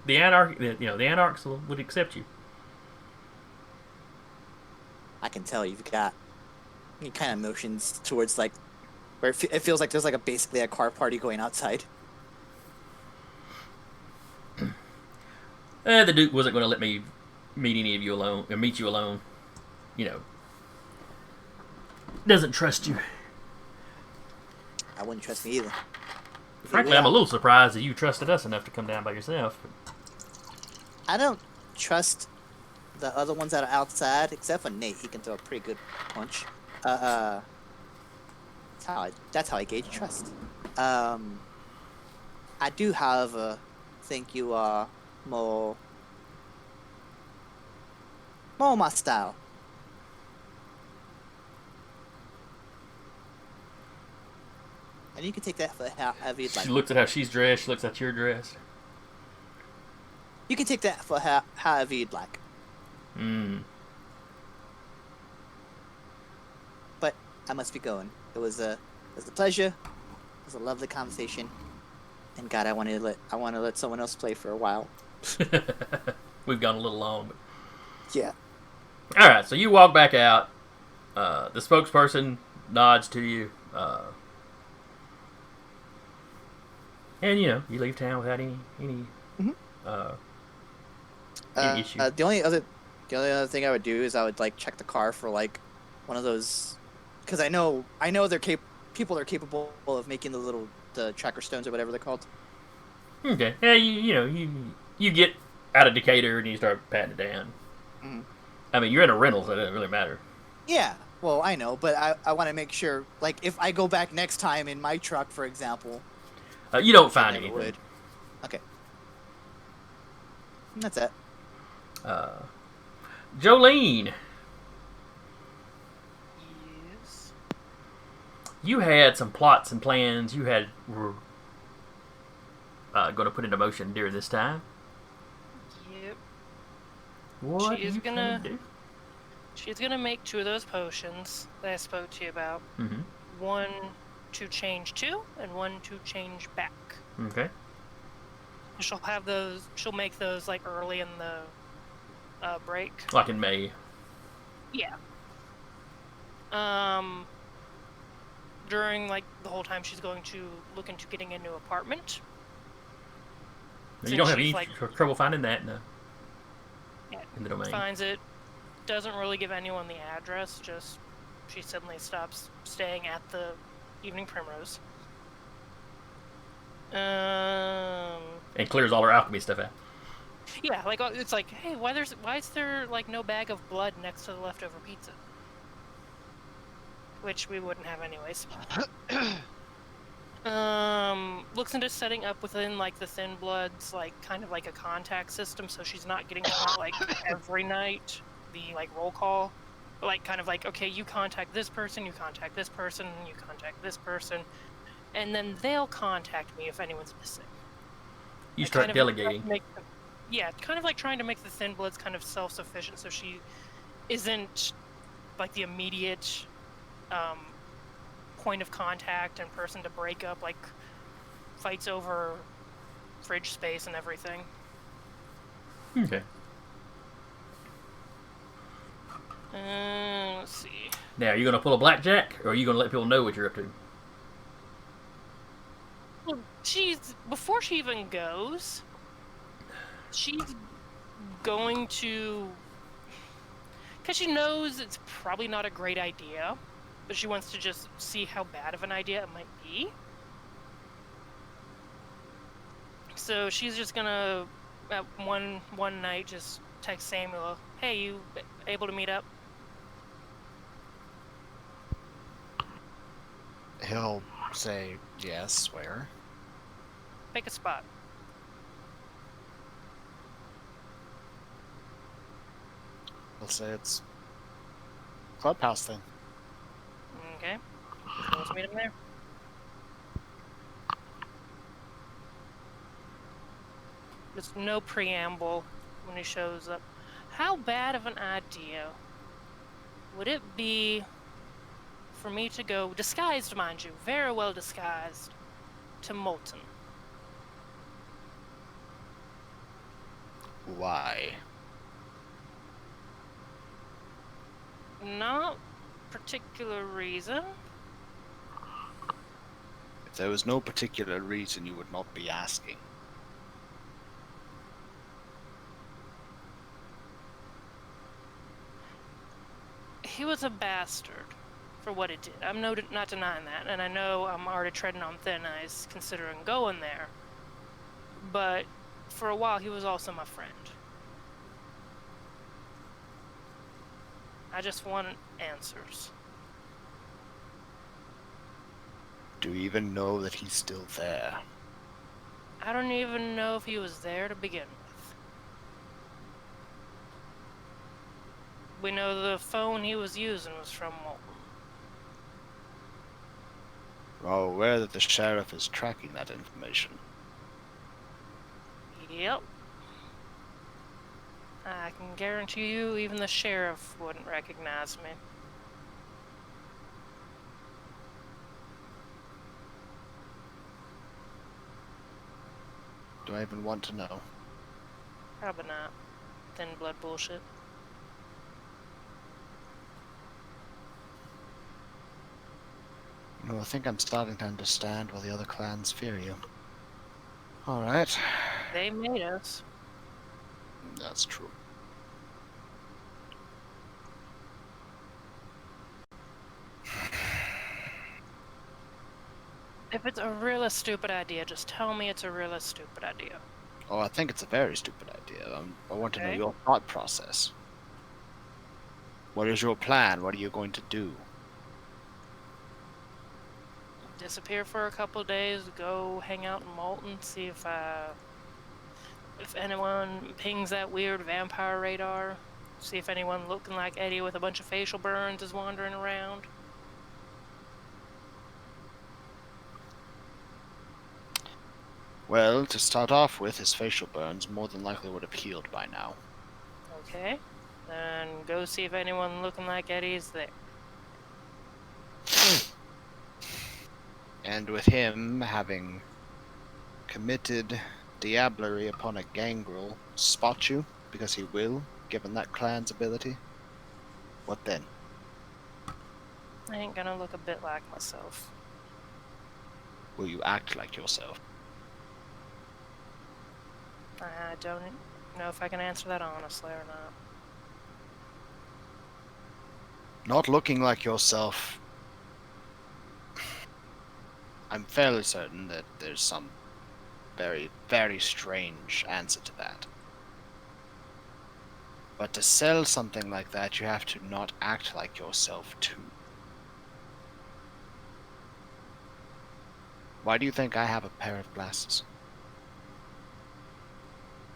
The Anarchs would accept you. I can tell you've got any kind of emotions towards like where it feels like there's like basically a car party going outside. The Duke wasn't going to let me meet any of you alone, or meet you alone. Doesn't trust you. I wouldn't trust me either. Frankly, I'm a little surprised that you trusted us enough to come down by yourself. I don't trust the other ones that are outside, except for Nate. He can throw a pretty good punch. That's how I gauge trust. I do, however, think you are more my style. And you can take that for however you'd like. She looks at how she's dressed. She looks at your dress. You can take that for however you'd like. But I must be going. It was a pleasure. It was a lovely conversation. And God, I want to let someone else play for a while. We've gone a little long, but yeah. All right, so you walk back out. The spokesperson nods to you, and you leave town without any issue. The only other thing I would do is I would like check the car for like one of those, because I know they're people are capable of making the tracker stones or whatever they're called. Okay, yeah, you get out of Decatur and you start patting it down. I mean, you're in a rental, so it doesn't really matter. Yeah, Well, I know, but I want to make sure, like, if I go back next time in my truck, for example. You don't which I find never anything. would. Okay. That's it. Jolene, Yes. you had some plots and plans you were going to put into motion during this time. Yep. What She is you gonna- do? She's gonna make 2 of those potions that I spoke to you about. Mm-hmm. 1 to change to, and 1 to change back. Okay. She'll have those. She'll make those like early in the break. Like in May. Yeah. During like the whole time she's going to look into getting a new apartment. You don't have she's, any like, trouble finding that in Yeah, the domain. finds it. Doesn't really give anyone the address. Just she suddenly stops staying at the Evening Primrose. And clears all her alchemy stuff out. Yeah, like it's like, hey, why is there like no bag of blood next to the leftover pizza? Which we wouldn't have anyways. Looks into setting up within like the Thin Bloods, like kind of like a contact system, so she's not getting caught like every night. The like roll call, but like kind of like, okay, you contact this person, you contact this person, you contact this person, and then they'll contact me if anyone's missing. You Like, start kind of delegating. yeah, kind of like trying to make the Thin Bloods kind of self-sufficient, so she isn't like the immediate point of contact and person to break up like fights over fridge space and everything. Okay. Let's see. Now, are you going to pull a blackjack, or are you going to let people know what you're up to? Well, before she even goes, she's going to, because she knows it's probably not a great idea, but she wants to just see how bad of an idea it might be. So she's just gonna, at one night, just text Samuel, hey, you able to meet up? He'll say, yes, where? Pick a spot. He'll say it's clubhouse thing. Okay. So let's meet him there. There's no preamble when he shows up. How bad of an idea would it be for me to go, disguised mind you, very well disguised, to Moulton? Why? Not particular reason. If there was no particular reason, you would not be asking. He was a bastard for what he did. I'm not denying that, and I know I'm already treading on thin ice considering going there. But for a while, he was also my friend. I just want answers. Do you even know that he's still there? I don't even know if he was there to begin with. We know the phone he was using was from Moulton. We're aware that the sheriff is tracking that information. Yep. I can guarantee you even the sheriff wouldn't recognize me. Do I even want to know? Probably not. Thin blood bullshit. You know, I think I'm starting to understand why the other clans fear you. Alright. They made us. That's true. If it's a really stupid idea, just tell me it's a really stupid idea. Oh, I think it's a very stupid idea. I want to know Okay. your thought process. What is your plan? What are you going to do? Disappear for a couple days, go hang out in Moulton, see if anyone pings that weird vampire radar, see if anyone looking like Eddie with a bunch of facial burns is wandering around. Well, to start off with, his facial burns more than likely would have healed by now. Okay. Then go see if anyone looking like Eddie is there. And with him having committed diablerie upon a gangrel, spot you, because he will, given that clan's ability, what then? I ain't gonna look a bit like myself. Will you act like yourself? I don't know if I can answer that honestly or not. Not looking like yourself. I'm fairly certain that there's some very, very strange answer to that. But to sell something like that, you have to not act like yourself too. Why do you think I have a pair of glasses?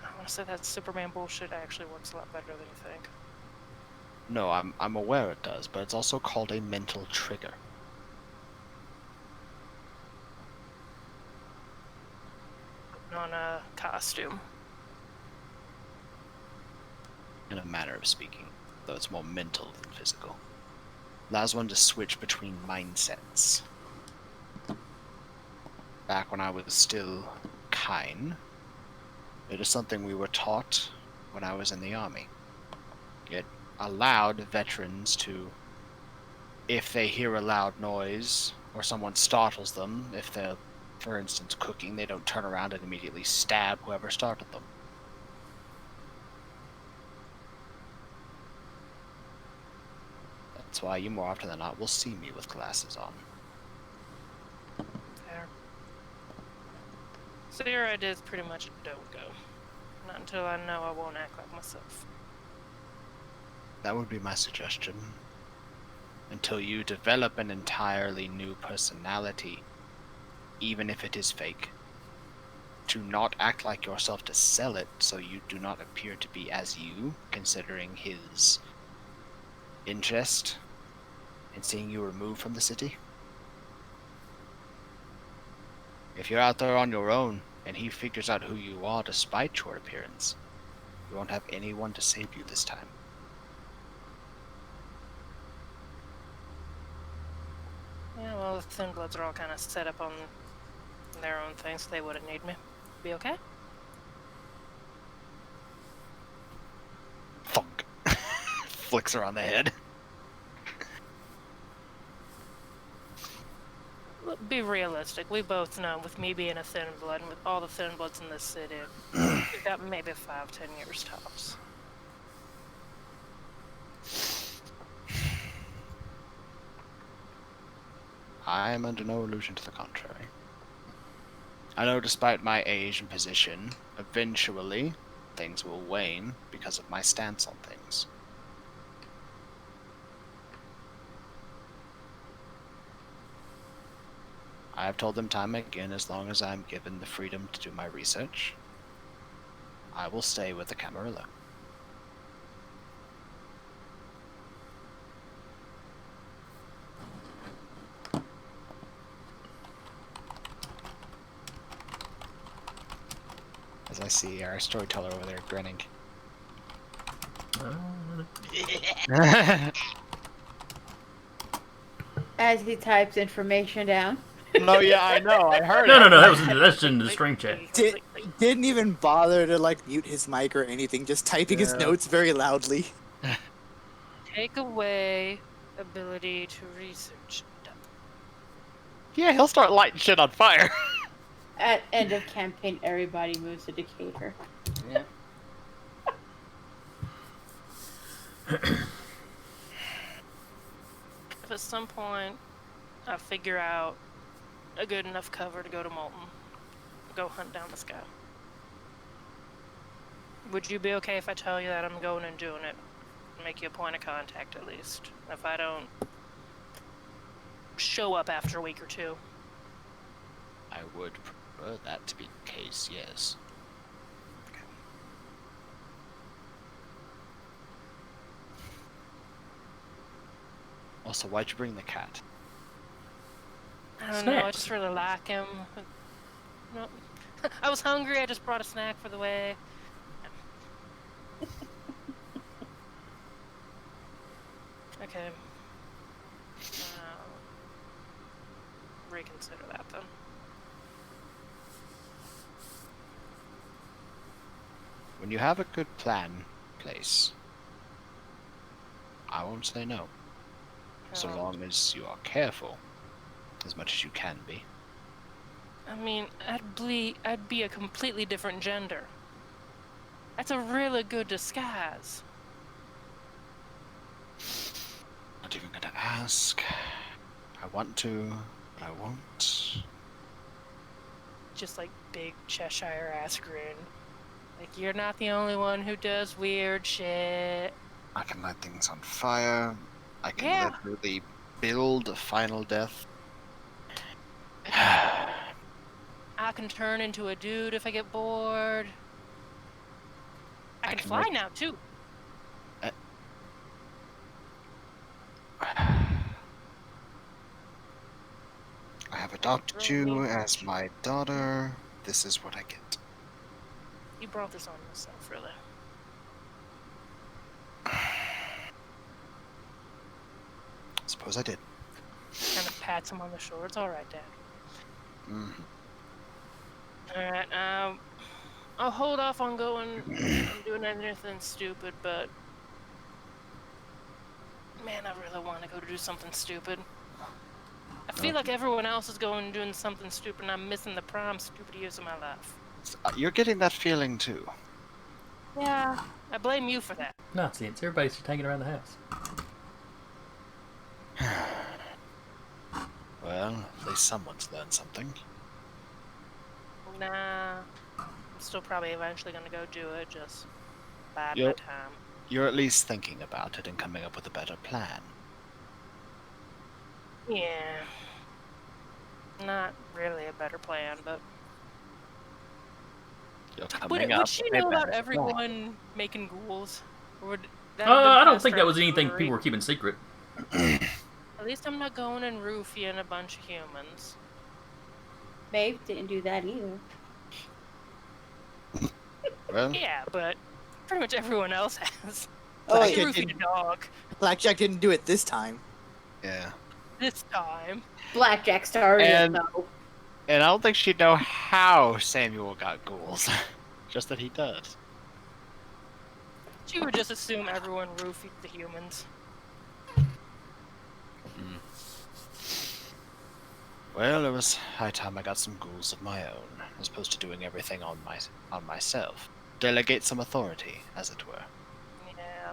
I want to say that Superman bullshit actually works a lot better than you think. No, I'm aware it does, but it's also called a mental trigger. Putting on a costume. In a manner of speaking, though it's more mental than physical. Allows one to switch between mindsets. Back when I was still kind, it is something we were taught when I was in the army. It allowed veterans to, if they hear a loud noise or someone startles them, if they're, for instance, cooking, they don't turn around and immediately stab whoever startled them. That's why you more often than not will see me with glasses on. Fair. So your idea is pretty much don't go. Not until I know I won't act like myself. That would be my suggestion. Until you develop an entirely new personality, even if it is fake. To not act like yourself to sell it, so you do not appear to be as you, considering his interest in seeing you removed from the city. If you're out there on your own, and he figures out who you are despite your appearance, you won't have anyone to save you this time. Yeah, well, the Thin Bloods are all kind of set up on their own things, so they wouldn't need me. Be okay? Funk. Flicks her on the head. Look, be realistic. We both know, with me being a Thin Blood and with all the Thin Bloods in this city, we've got maybe 5-10 years tops. I am under no illusion to the contrary. I know despite my age and position, eventually things will wane because of my stance on things. I have told them time and again, as long as I'm given the freedom to do my research, I will stay with the Camarilla. As I see our storyteller over there grinning. As he types information down. No, yeah, I know. I heard No, it. that's in the stream chat. Didn't even bother to like mute his mic or anything, just typing his notes very loudly. Take away ability to research. Yeah, he'll start lighting shit on fire. At end of campaign, everybody moves to Decatur. Yeah. If at some point I figure out a good enough cover to go to Moulton, go hunt down this guy, would you be okay if I tell you that I'm going and doing it make you a point of contact at least. If I don't show up after a week or two. I would prefer that to be the case, yes. Also, why'd you bring the cat? I don't know, I Snacks. just really like him. No. I was hungry, I just brought a snack for the way. Okay. Reconsider that then. When you have a good plan in place, I won't say no. So long as you are careful, as much as you can be. I mean, I'd be a completely different gender. That's a really good disguise. Not even gonna ask. I want to, but I won't. Just like big Cheshire ass grin. Like, you're not the only one who does weird shit. I can light things on fire. I can Yeah. literally build a final death. I can turn into a dude if I get bored. I can fly make- now, too. I have adopted you as my daughter. This is what I get. You brought this on yourself, really. Suppose I did. Kind of pats him on the shoulder. It's alright, Dad. Mhm. Alright, I'll hold off on going and doing anything stupid, but... Man, I really want to go do something stupid. I feel like everyone else is going and doing something stupid, and I'm missing the prime stupid years of my life. You're getting that feeling too. Yeah, I blame you for that. Nonsense. Everybody's just hanging around the house. Well, at least someone's learned something. Nah, I'm still probably eventually gonna go do it, just biding Yep. my time. You're at least thinking about it and coming up with a better plan. Yeah. Not really a better plan, but... You're Would coming up she with a know about better plan. everyone making ghouls? Or would that have been I don't passed think that around was the anything coterie? people were keeping secret. At least I'm not going and roofing a bunch of humans. Maeve didn't do that either. Well, Yeah, but pretty much everyone else has. Oh, Like yeah, roofing a dog. Blackjack didn't do it this time. yeah. This time. Blackjack started And- it though. And I don't think she'd know how Samuel got ghouls. Just that he does. She would just assume everyone roofied the humans. Well, it was high time I got some ghouls of my own, as opposed to doing everything on myself. Delegate some authority, as it were. Yeah.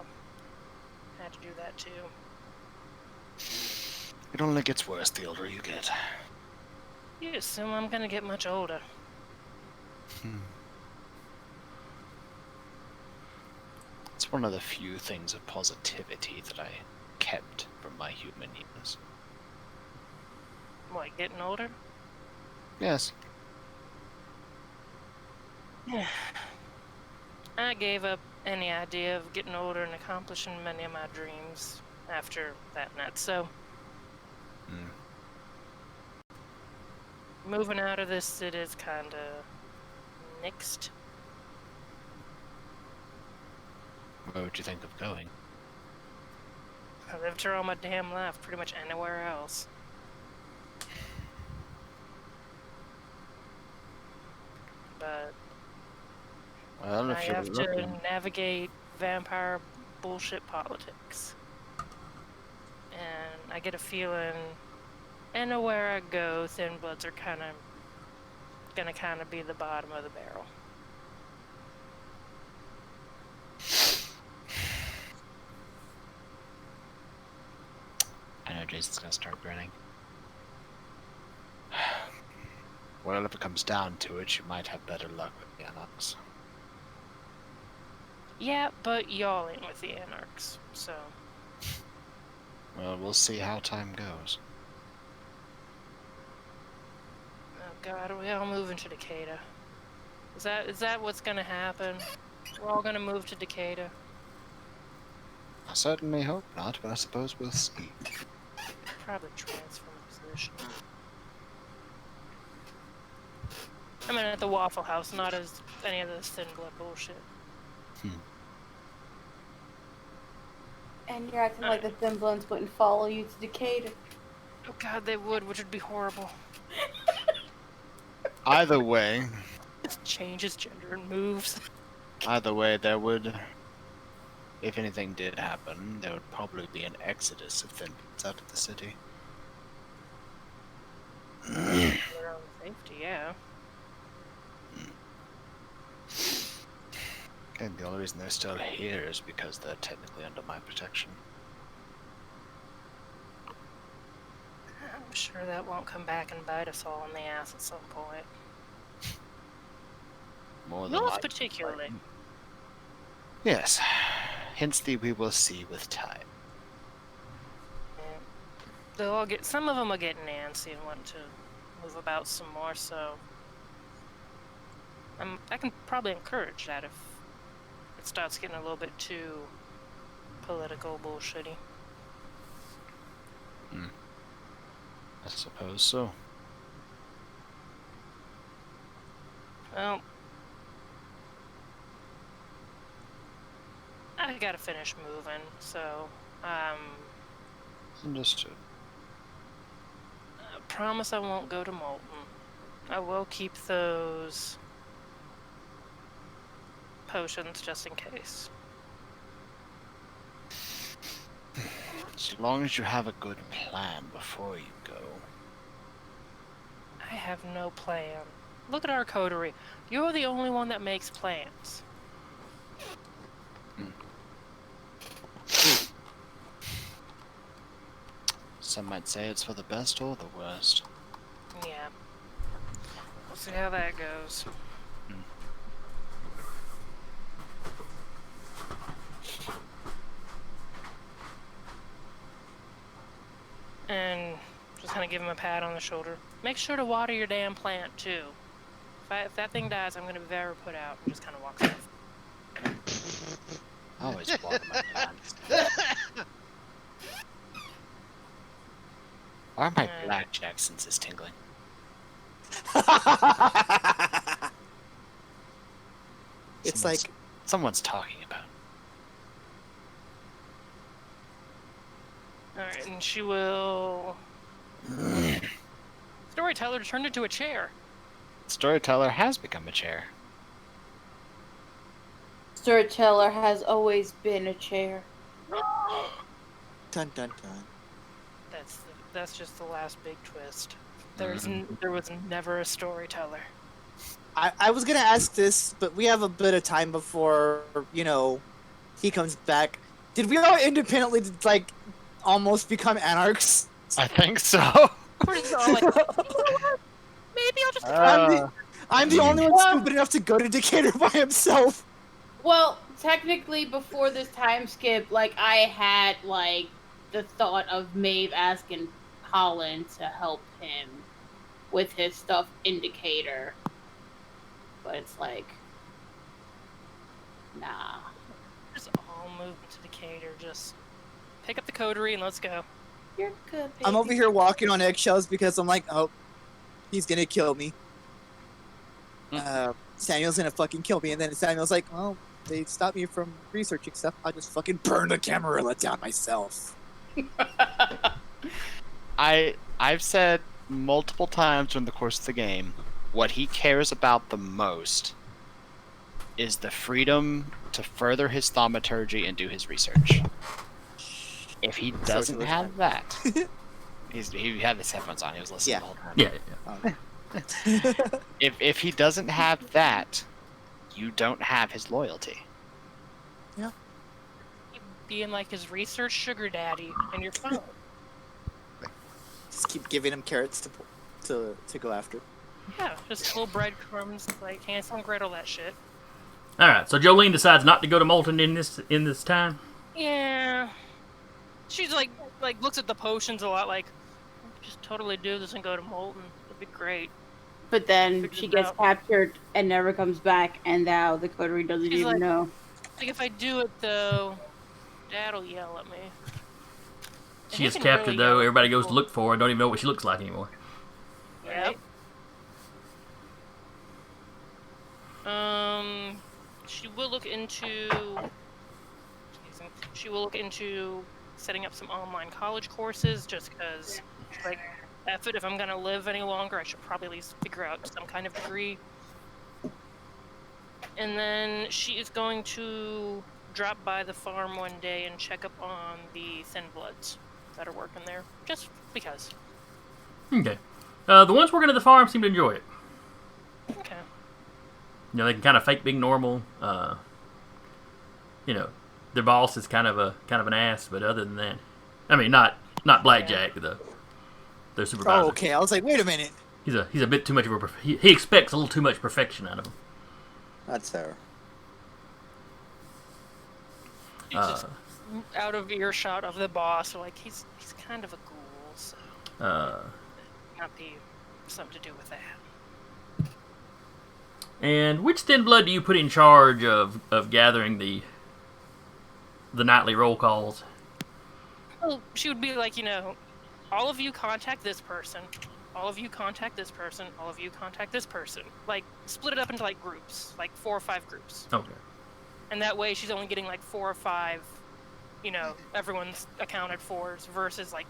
Had to do that too. It only gets worse the older you get. You assume I'm gonna get much older. It's one of the few things of positivity that I kept from my human years. What, getting older? Yes. I gave up any idea of getting older and accomplishing many of my dreams after that night, so moving out of this city is kinda nixed. Where would you think of going? I lived here all my damn life, pretty much anywhere else. But Well, I if you're have to looking, navigate vampire bullshit politics. And I get a feeling anywhere I go, Thin Bloods are gonna be the bottom of the barrel. I know Jason's gonna start grinning. Well, if it comes down to it, you might have better luck with the Anarchs. Yeah, but y'all ain't with the Anarchs, so. Well, we'll see how time goes. Oh god, are we all moving to Decatur? Is that what's gonna happen? We're all gonna move to Decatur. I certainly hope not, but I suppose we'll see. Probably transfer my position. I mean, at the Waffle House, not as any of this thin blood bullshit. And you're acting like the Thin Bloods wouldn't follow you to Decatur. Oh god, they would, which would be horrible. Either way, Just changes gender and moves. there would, if anything did happen, there would probably be an exodus of Thin Bloods out of the city. For their own safety, yeah. And the only reason they're still here is because they're technically under my protection. I'm sure that won't come back and bite us all in the ass at some point. More than Yours likely. particularly. Yes. Hence the we will see with time. Yeah. They'll all get, some of them will get Nancy and want to move about some more, so I can probably encourage that if it starts getting a little bit too political bullshitty. I suppose so. Well, I gotta finish moving, so Understood. I promise I won't go to Moulton. I will keep those potions just in case. As long as you have a good plan before you go. I have no plan. Look at our coterie. You're the only one that makes plans. Some might say it's for the best or the worst. Yeah. We'll see how that goes. And just kind of give him a pat on the shoulder. Make sure to water your damn plant, too. If that thing dies, I'm going to be very put out. And just kind of walks off. I always water my plants. Why are my blackjack senses tingling? It's Someone's talking about. Alright, and she will... Storyteller turned into a chair. Storyteller has become a chair. Storyteller has always been a chair. dun dun dun. That's just the last big twist. There was never a storyteller. I was gonna ask this, but we have a bit of time before, he comes back. Did we all independently, almost become Anarchs? I think so. We're just all like, maybe I'll just... I'm the only one stupid enough to go to Decatur by himself. Well, technically, before this time skip, I had, the thought of Maeve asking Holland to help him with his stuff indicator. But it's nah. Just all move to Decatur. Just pick up the coterie and let's go. You're good, baby. I'm over here walking on eggshells because I'm like, oh, he's gonna kill me. Samuel's gonna fucking kill me, and then Samuel's like, well, they stopped me from researching stuff. I'll just fucking burn the Camarilla down myself. I've said multiple times during the course of the game, what he cares about the most is the freedom to further his thaumaturgy and do his research. If he doesn't have that, he had his headphones on. He was listening the whole time. Yeah. If he doesn't have that, you don't have his loyalty. Yeah. Being like his research sugar daddy, and you're fine. Just keep giving him carrots to go after. Yeah, just little breadcrumbs, like Hansel and Gretel, that shit. All right. So Jolene decides not to go to Moulton in this time. Yeah. She's like looks at the potions a lot, like, just totally do this and go to Moulton. It'd be great. But then Figures she it gets out. captured and never comes back, and now the coterie doesn't She's even like- know. Like, if I do it though, Dad'll yell at me. And She he gets can captured really though. yell at Everybody goes to people. look for her and don't even know what she looks like anymore. Yep. She will look into. She will look into setting up some online college courses, just because, like, F it, if I'm gonna live any longer, I should probably at least figure out some kind of degree. And then she is going to drop by the farm one day and check up on the Thin Bloods that are working there, just because. Okay. The ones working at the farm seem to enjoy it. Okay. You know, they can kind of fake being normal. You know, their boss is kind of an ass, but other than that, I mean, not Blackjack, their supervisor. Oh, okay. I was like, wait a minute. He's a bit too much of a he expects a little too much perfection out of him. That's fair. He's just out of earshot of the boss, so, like, he's kind of a ghoul, so not be something to do with that. And which Thin Blood do you put in charge of gathering the nightly roll calls? Well, she would be like, you know, all of you contact this person, all of you contact this person, all of you contact this person. Like, split it up into, like, groups, like 4 or 5 groups. Okay. And that way she's only getting, like, 4 or 5, you know, everyone's accounted for, versus, like,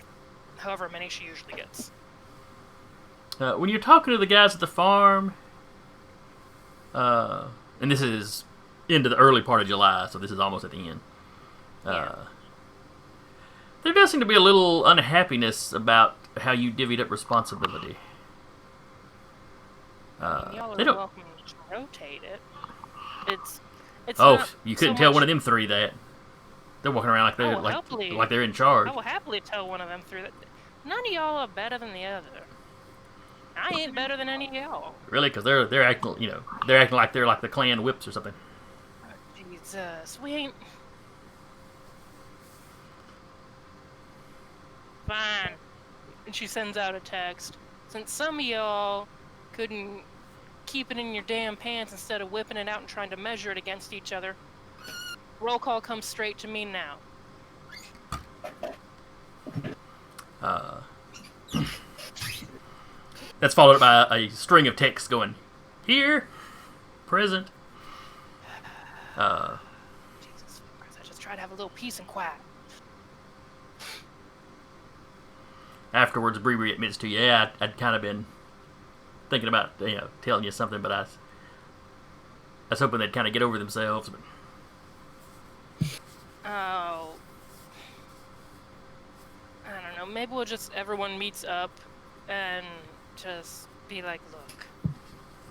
however many she usually gets. When you're talking to the guys at the farm, and this is into the early part of July, so this is almost at the end. There does seem to be a little unhappiness about how you divvied up responsibility. Y'all are They don't. welcome to rotate it. It's Oh, not you couldn't so tell much- one of them 3 that. They're walking around like they're Oh, happily. like they're in charge. I will happily tell one of them through that. None of y'all are better than the other. I ain't better than any of y'all. Really, because they're acting, you know, they're acting like they're like the clan whips or something. Jesus, we ain't. Fine. And she sends out a text. Since some of y'all couldn't keep it in your damn pants instead of whipping it out and trying to measure it against each other, roll call comes straight to me now. That's followed by a string of texts going, here, present. Jesus Christ, I just try to have a little peace and quiet. Afterwards, Bree admits to you, yeah, I'd kind of been thinking about, you know, telling you something, but I was hoping they'd kind of get over themselves. But Oh. I don't know. Maybe we'll just, everyone meets up and just be like, look,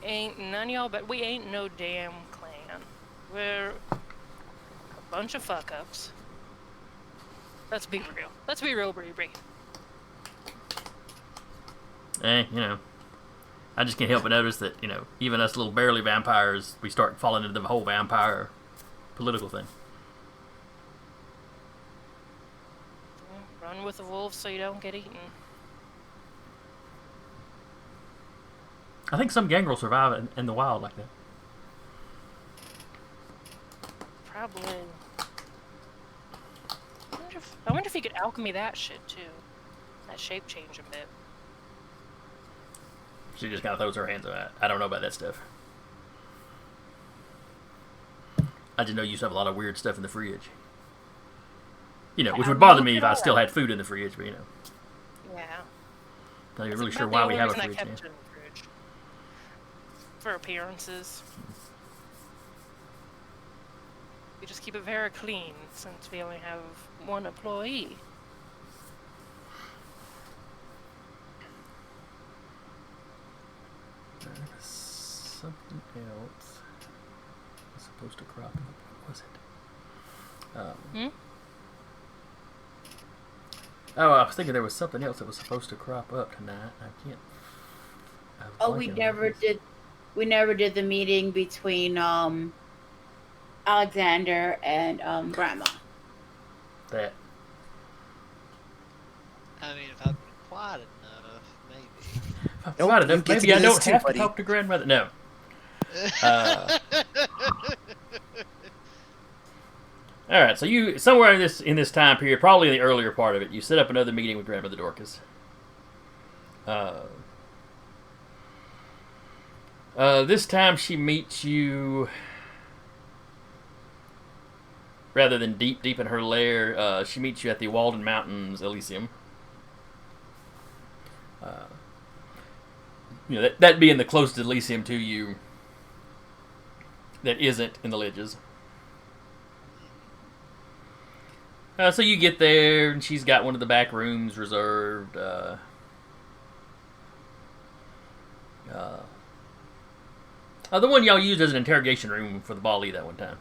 ain't none of y'all, but we ain't no damn clan. We're a bunch of fuck ups. Let's be real. Let's be real, Bree. you know, I just can't help but notice that, you know, even us little barely vampires, we start falling into the whole vampire political thing. Run with the wolves so you don't get eaten. I think some gangrel survive in the wild like that. Probably. I wonder if you could alchemy that shit too. That shape change a bit. She just kind of throws her hands up. I don't know about that stuff. I just know you used to have a lot of weird stuff in the fridge. You know, which would bother me if I still had food in the fridge, but you know. Yeah. Not even really That's sure about why the we only have a reason I fridge kept now. it in the fridge. For appearances. We just keep it very clean since we only have one employee. Something else was supposed to crop up. What was it? Oh, I was thinking there was something else that was supposed to crop up tonight. I can't. I was Oh, we blanking on never what it did. We never did the meeting between Alexander and Grandma. That. I mean, if I've been quiet enough, maybe. Nope, Right you enough. get to Maybe I do this don't too, have buddy. to talk to grandmother. No. Uh, all right. So you somewhere in this time period, probably in the earlier part of it, you set up another meeting with Grandmother Dorcas. This time she meets you rather than deep in her lair. She meets you at the Walden Mountains Elysium. That being the closest Elysium to you that isn't in the Ledges. So you get there, and she's got one of the back rooms reserved. The one y'all used as an interrogation room for the Bali that one time.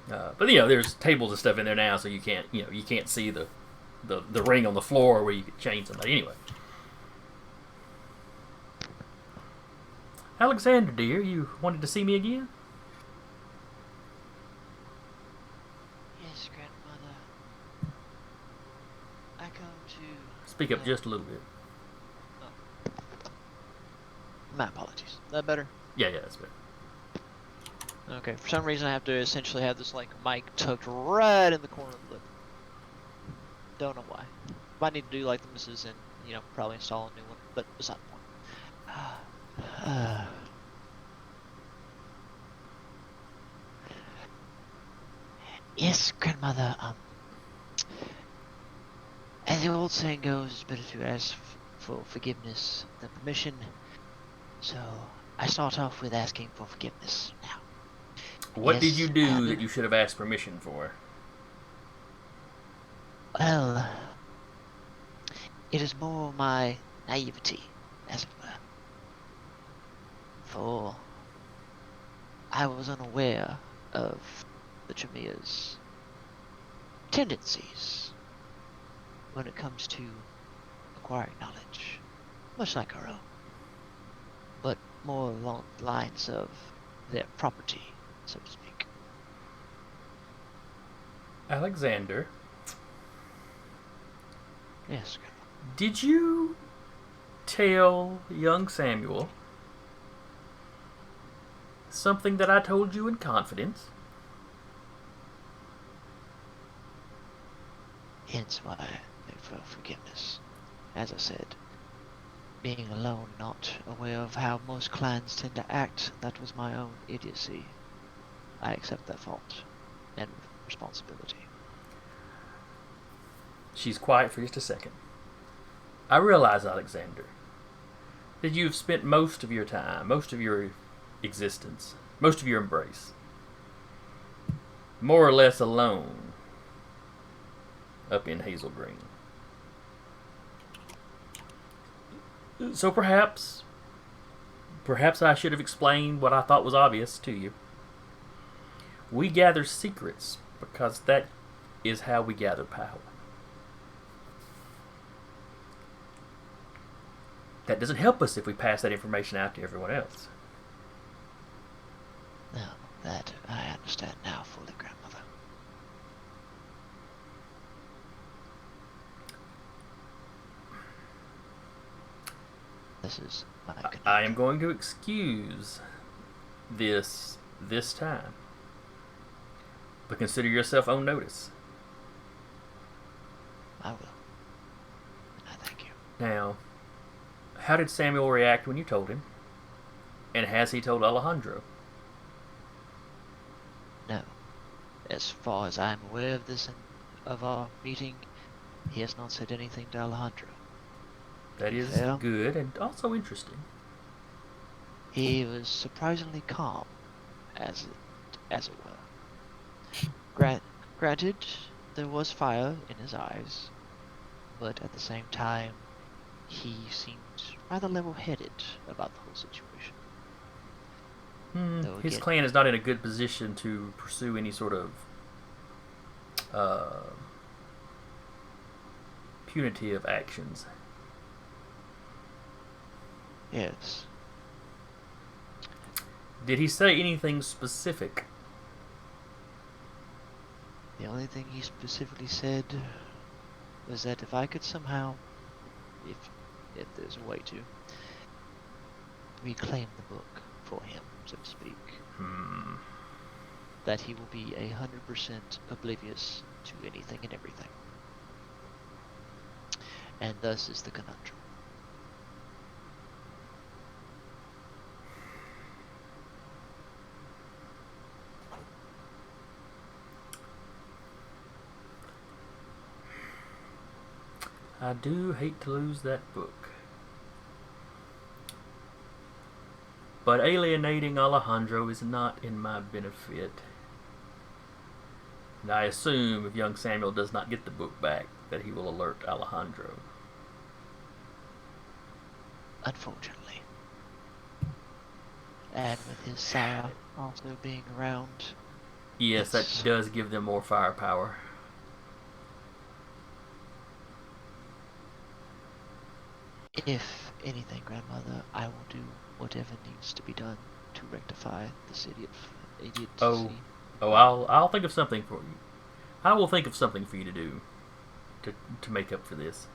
But there's tables and stuff in there now, so you can't see the ring on the floor where you could chain somebody. Anyway, Alexander, dear, you wanted to see me again? Yes, Grandmother. I come to. Speak up just a little bit. My apologies. Is that better? Yeah, that's better. Okay, for some reason I have to essentially have this mic tucked right in the corner of the lip. Don't know why. Might need to do like the missus and, probably install a new one, but beside the point. Yes, Grandmother, as the old saying goes, it's better to ask for forgiveness than permission. So, I start off with asking for forgiveness now. What did Yes, you do that you should have asked permission for? Well, it is more my naivety, as it were. For I was unaware of the Jameer's tendencies when it comes to acquiring knowledge, much like our own, but more along the lines of their property, so to speak. Alexander, Yes, Grandma. did you tell young Samuel something that I told you in confidence? Hence why I beg for forgiveness. As I said, being alone, not aware of how most clans tend to act, that was my own idiocy. I accept that fault and responsibility. She's quiet for just a second. I realize, Alexander, that you've spent most of your time, most of your existence, most of your embrace, more or less alone up in Hazel Green. So perhaps I should have explained what I thought was obvious to you. We gather secrets because that is how we gather power. That doesn't help us if we pass that information out to everyone else. No, that I understand now fully, Grandmother. This is my I am going to excuse this time. But consider yourself on notice. I will. And I thank you. Now, how did Samuel react when you told him? And has he told Alejandro? No. As far as I am aware of this and of our meeting, he has not said anything to Alejandro. That is Yeah. good and also interesting. He was surprisingly calm, as it were. Granted, there was fire in his eyes, but at the same time, he seemed rather level-headed about the whole situation. Though His again- clan is not in a good position to pursue any sort of punitive actions. Yes. Did he say anything specific? The only thing he specifically said was that if I could somehow, if there's a way to, reclaim the book for him, so to speak, that he will be 100% oblivious to anything and everything. And thus is the conundrum. I do hate to lose that book. But alienating Alejandro is not in my benefit. And I assume if young Samuel does not get the book back, that he will alert Alejandro. Unfortunately. And with his sire also being around. Yes, that does give them more firepower. If anything, Grandmother, I will do whatever needs to be done to rectify this idiocy. I'll think of something for you. I will think of something for you to do to make up for this.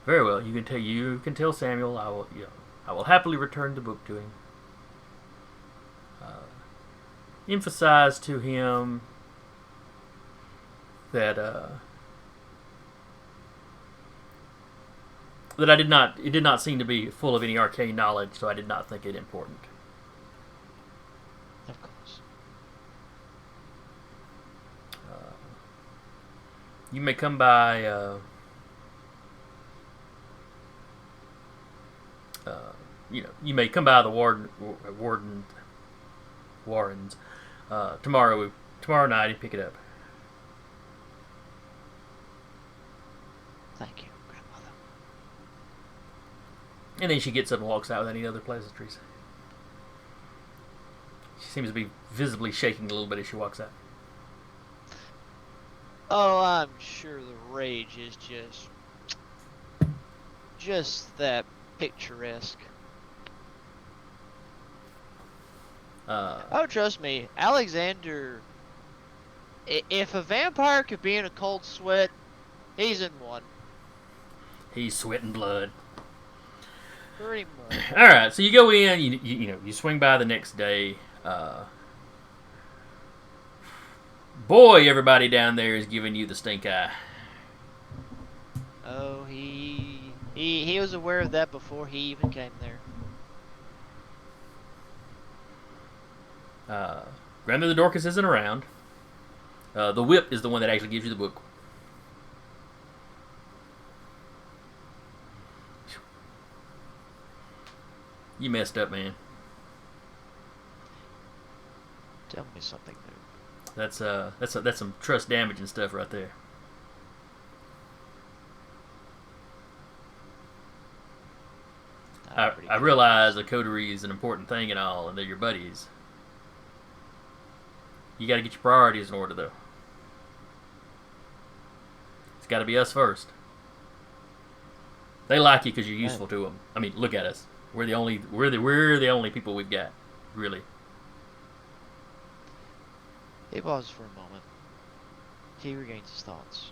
Very well. You can tell Samuel. I will happily return the book to him. Emphasize to him that it did not seem to be full of any arcane knowledge, so I did not think it important. Of course. You may come by. You may come by the Warrens tomorrow night and pick it up. Thank you, Grandmother. And then she gets up and walks out without any other pleasantries. She seems to be visibly shaking a little bit as she walks out. Oh, I'm sure the rage is just that picturesque. Oh, trust me, Alexander. If a vampire could be in a cold sweat, he's in one. He's sweating blood. Pretty much. All right, so you go in. You swing by the next day. Boy, everybody down there is giving you the stink eye. Oh, he was aware of that before he even came there. Grandmother Dorcas isn't around. The whip is the one that actually gives you the book. You messed up, man. Tell me something new. That's some trust damage and stuff right there. I realize a coterie is an important thing and all, and they're your buddies. You got to get your priorities in order, though. It's got to be us first. They like you because you're useful to them. I mean, look at us. We're the only people we've got, really. He pauses for a moment. He regains his thoughts.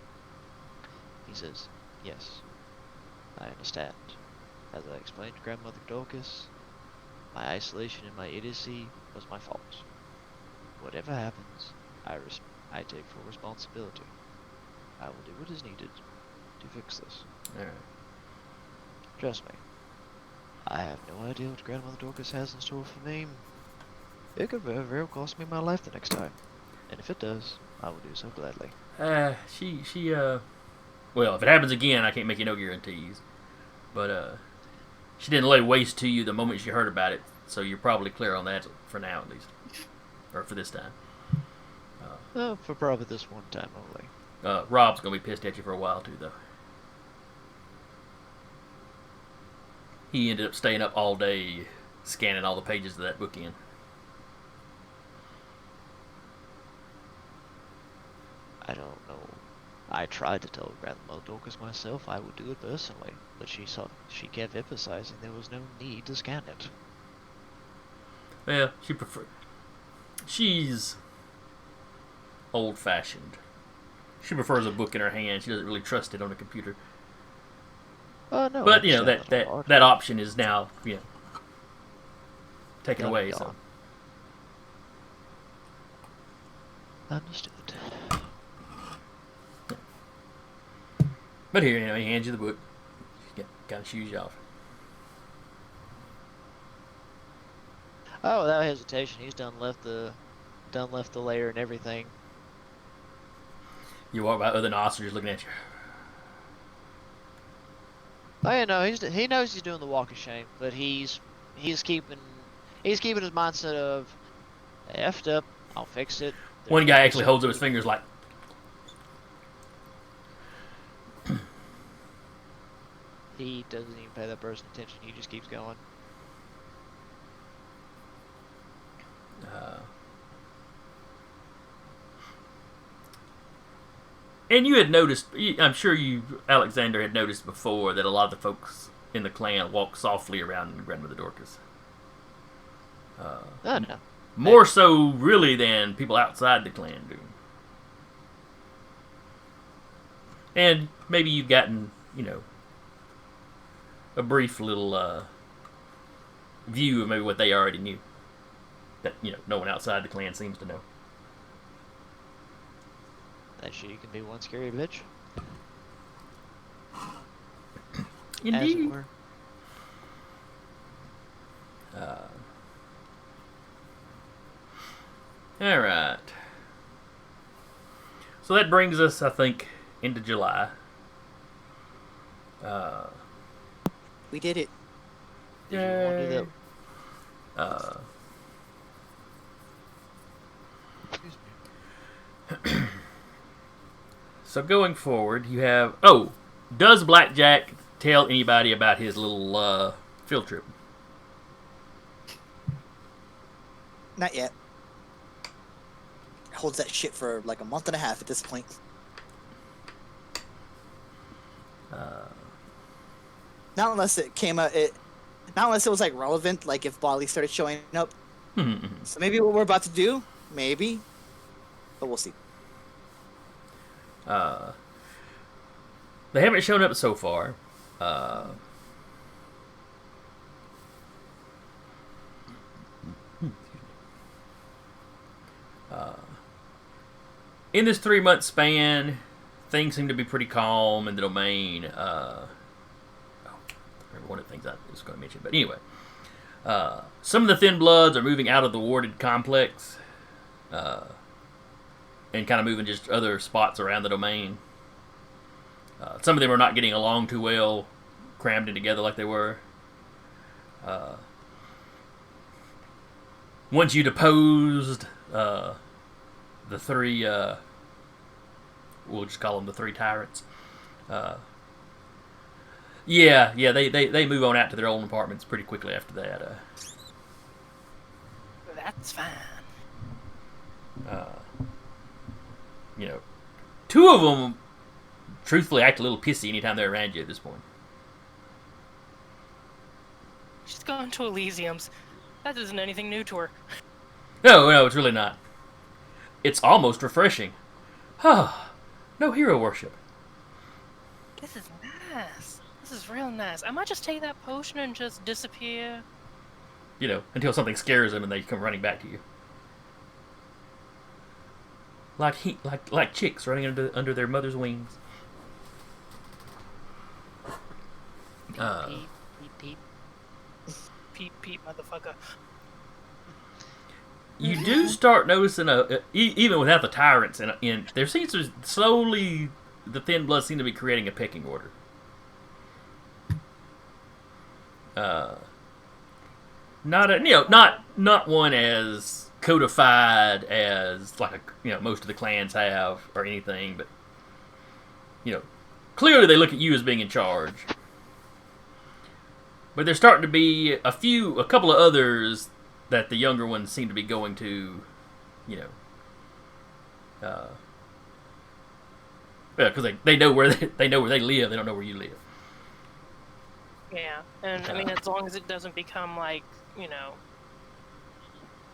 He says, "Yes, I understand. As I explained to Grandmother Dorcas, my isolation and my idiocy was my fault. Whatever happens, I take full responsibility. I will do what is needed to fix this. All right. Trust me. I have no idea what Grandmother Dorcas has in store for me. It could very well cost me my life the next time. And if it does, I will do so gladly." Well, if it happens again, I can't make you no guarantees. But, she didn't lay waste to you the moment she heard about it, so you're probably clear on that for now, at least. Or for this time. For probably this one time only. Rob's going to be pissed at you for a while, too, though. He ended up staying up all day scanning all the pages of that book in. I don't know. I tried to tell Grandmother Dorcas myself I would do it personally, but she kept emphasizing there was no need to scan it. Well, she's old-fashioned. She prefers a book in her hand. She doesn't really trust it on a computer. No, But you know that option is now taken away. So understood. but here, he hands you the book. Got to shoes you off. Oh, without hesitation, he's done left the lair and everything. You walk by, other officers looking at you. Oh yeah, no, he knows he's doing the walk of shame, but he's keeping his mindset of effed up. I'll fix it. One guy actually holds up his fingers like. He doesn't even pay that person attention. He just keeps going. And you had noticed, I'm sure Alexander had noticed before that a lot of the folks in the clan walk softly around Grandmother Dorcas. No. More so, really, than people outside the clan do. And maybe you've gotten, a brief little view of maybe what they already knew. That, no one outside the clan seems to know. That she can be one scary bitch. Indeed. As it were. All right. So that brings us, I think, into July. We did it. Did you want to do that? So going forward, you have... does Blackjack tell anybody about his little field trip? Not yet. Holds that shit for like a month and a half at this point. Not unless it came out. Not unless it was like relevant, like if Bali started showing up. So maybe what we're about to do, maybe, but we'll see. They haven't shown up so far. In this 3-month span, things seem to be pretty calm in the domain. One of the things I was going to mention, but anyway, some of the Thin Bloods are moving out of the warded complex, and kind of moving just other spots around the domain. Some of them are not getting along too well, crammed in together like they were. Once you deposed the 3, we'll just call them the 3 tyrants. They move on out to their own apartments pretty quickly after that. That's fine. 2 of them, truthfully, act a little pissy anytime they're around you at this point. She's going to Elysium's. That isn't anything new to her. No, it's really not. It's almost refreshing. No hero worship. This is nice. This is real nice. I might just take that potion and just disappear. Until something scares them and they come running back to you. Like chicks running under their mother's wings. Peep, motherfucker. You do start noticing, even without the tyrants, in there seems to slowly, the Thin Bloods seem to be creating a pecking order. Not one as codified as most of the clans have or anything, but clearly they look at you as being in charge. But there's starting to be a couple of others that the younger ones seem to be going to, because they know where they know where they live. They don't know where you live. Yeah, and I mean, as long as it doesn't become like,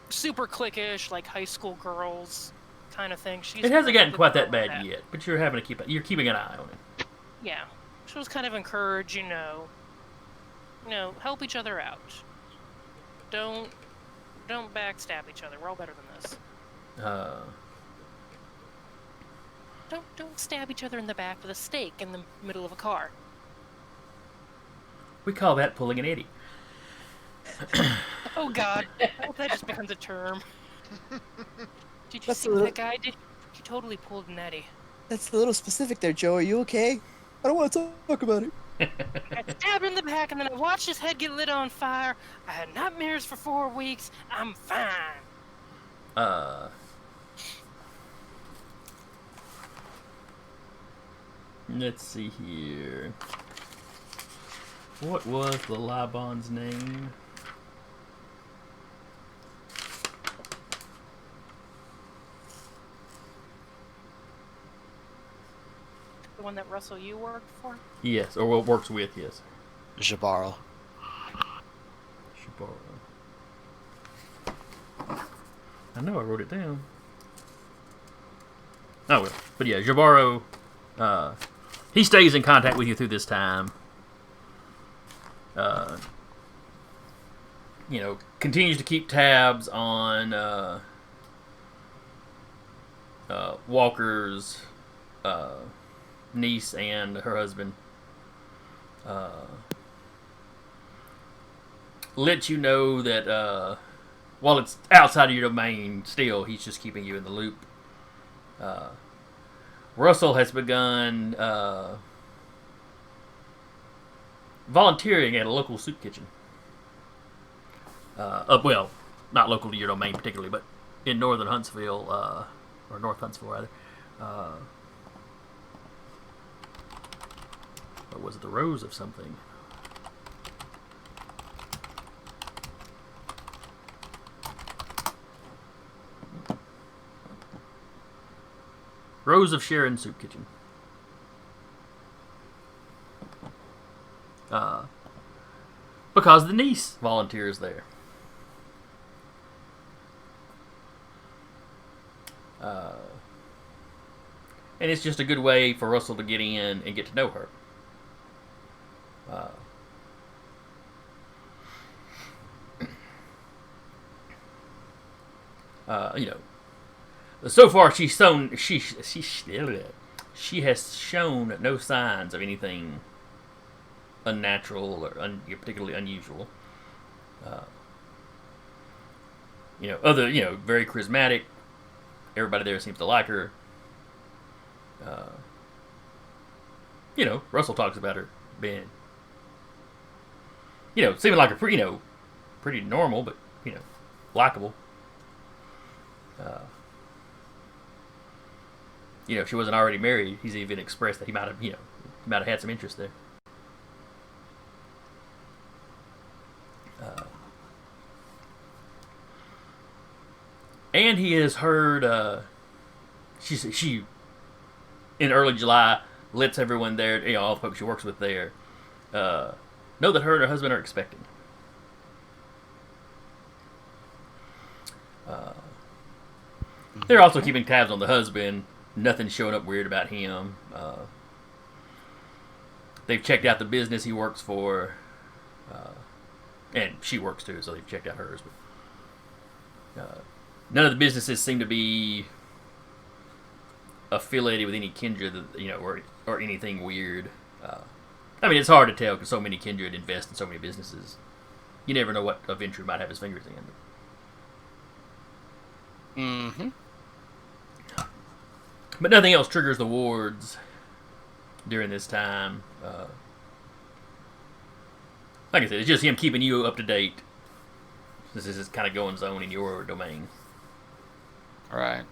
super cliquish, like high school girls kind of thing. It hasn't gotten quite that perfectly bad fine with yet, but you're keeping an eye on it. that. Yeah, she'll just kind of encourage, help each other out. Don't backstab each other. We're all better than this. Don't stab each other in the back with a stake in the middle of a car. We call that pulling an Eddie. Oh God! I hope that just becomes a term. Did you That's see a what little- that guy did? He totally pulled an Eddie. That's a little specific there, Joe. Are you okay? I don't want to talk about it. I stabbed him in the back, and then I watched his head get lit on fire. I had nightmares for 4 weeks. I'm fine. Let's see here. What was the Libon's name? The one that Russell you worked for? Yes, or what works with, yes. Jabaro. Shibaro. I know I wrote it down. Oh, well. But yeah, Jabaro, he stays in contact with you through this time. Continues to keep tabs on Walker's niece and her husband. Let you know that while it's outside of your domain, still he's just keeping you in the loop. Russell has begun volunteering at a local soup kitchen. Well, not local to your domain particularly, but in northern Huntsville, or North Huntsville rather. Or was it the Rose of something? Rose of Sharon Soup Kitchen. Because the niece volunteers there. And it's just a good way for Russell to get in and get to know her. So far she has shown no signs of anything unnatural or particularly unusual. Very charismatic. Everybody there seems to like her. Russell talks about her being, seeming like a pretty normal, but likable. If she wasn't already married, he's even expressed that he might have had some interest there. And he has heard, she in early July lets everyone there, all the folks she works with there, know that her and her husband are expecting. They're also keeping tabs on the husband. Nothing's showing up weird about him. They've checked out the business he works for. And she works too, so they've checked out hers. But none of the businesses seem to be affiliated with any kindred, or anything weird. It's hard to tell because so many kindred invest in so many businesses. You never know what venture might have his fingers in. Mm-hmm. But nothing else triggers the wards during this time. Like I said, it's just him keeping you up to date. This is kind of going zone in your domain. All right.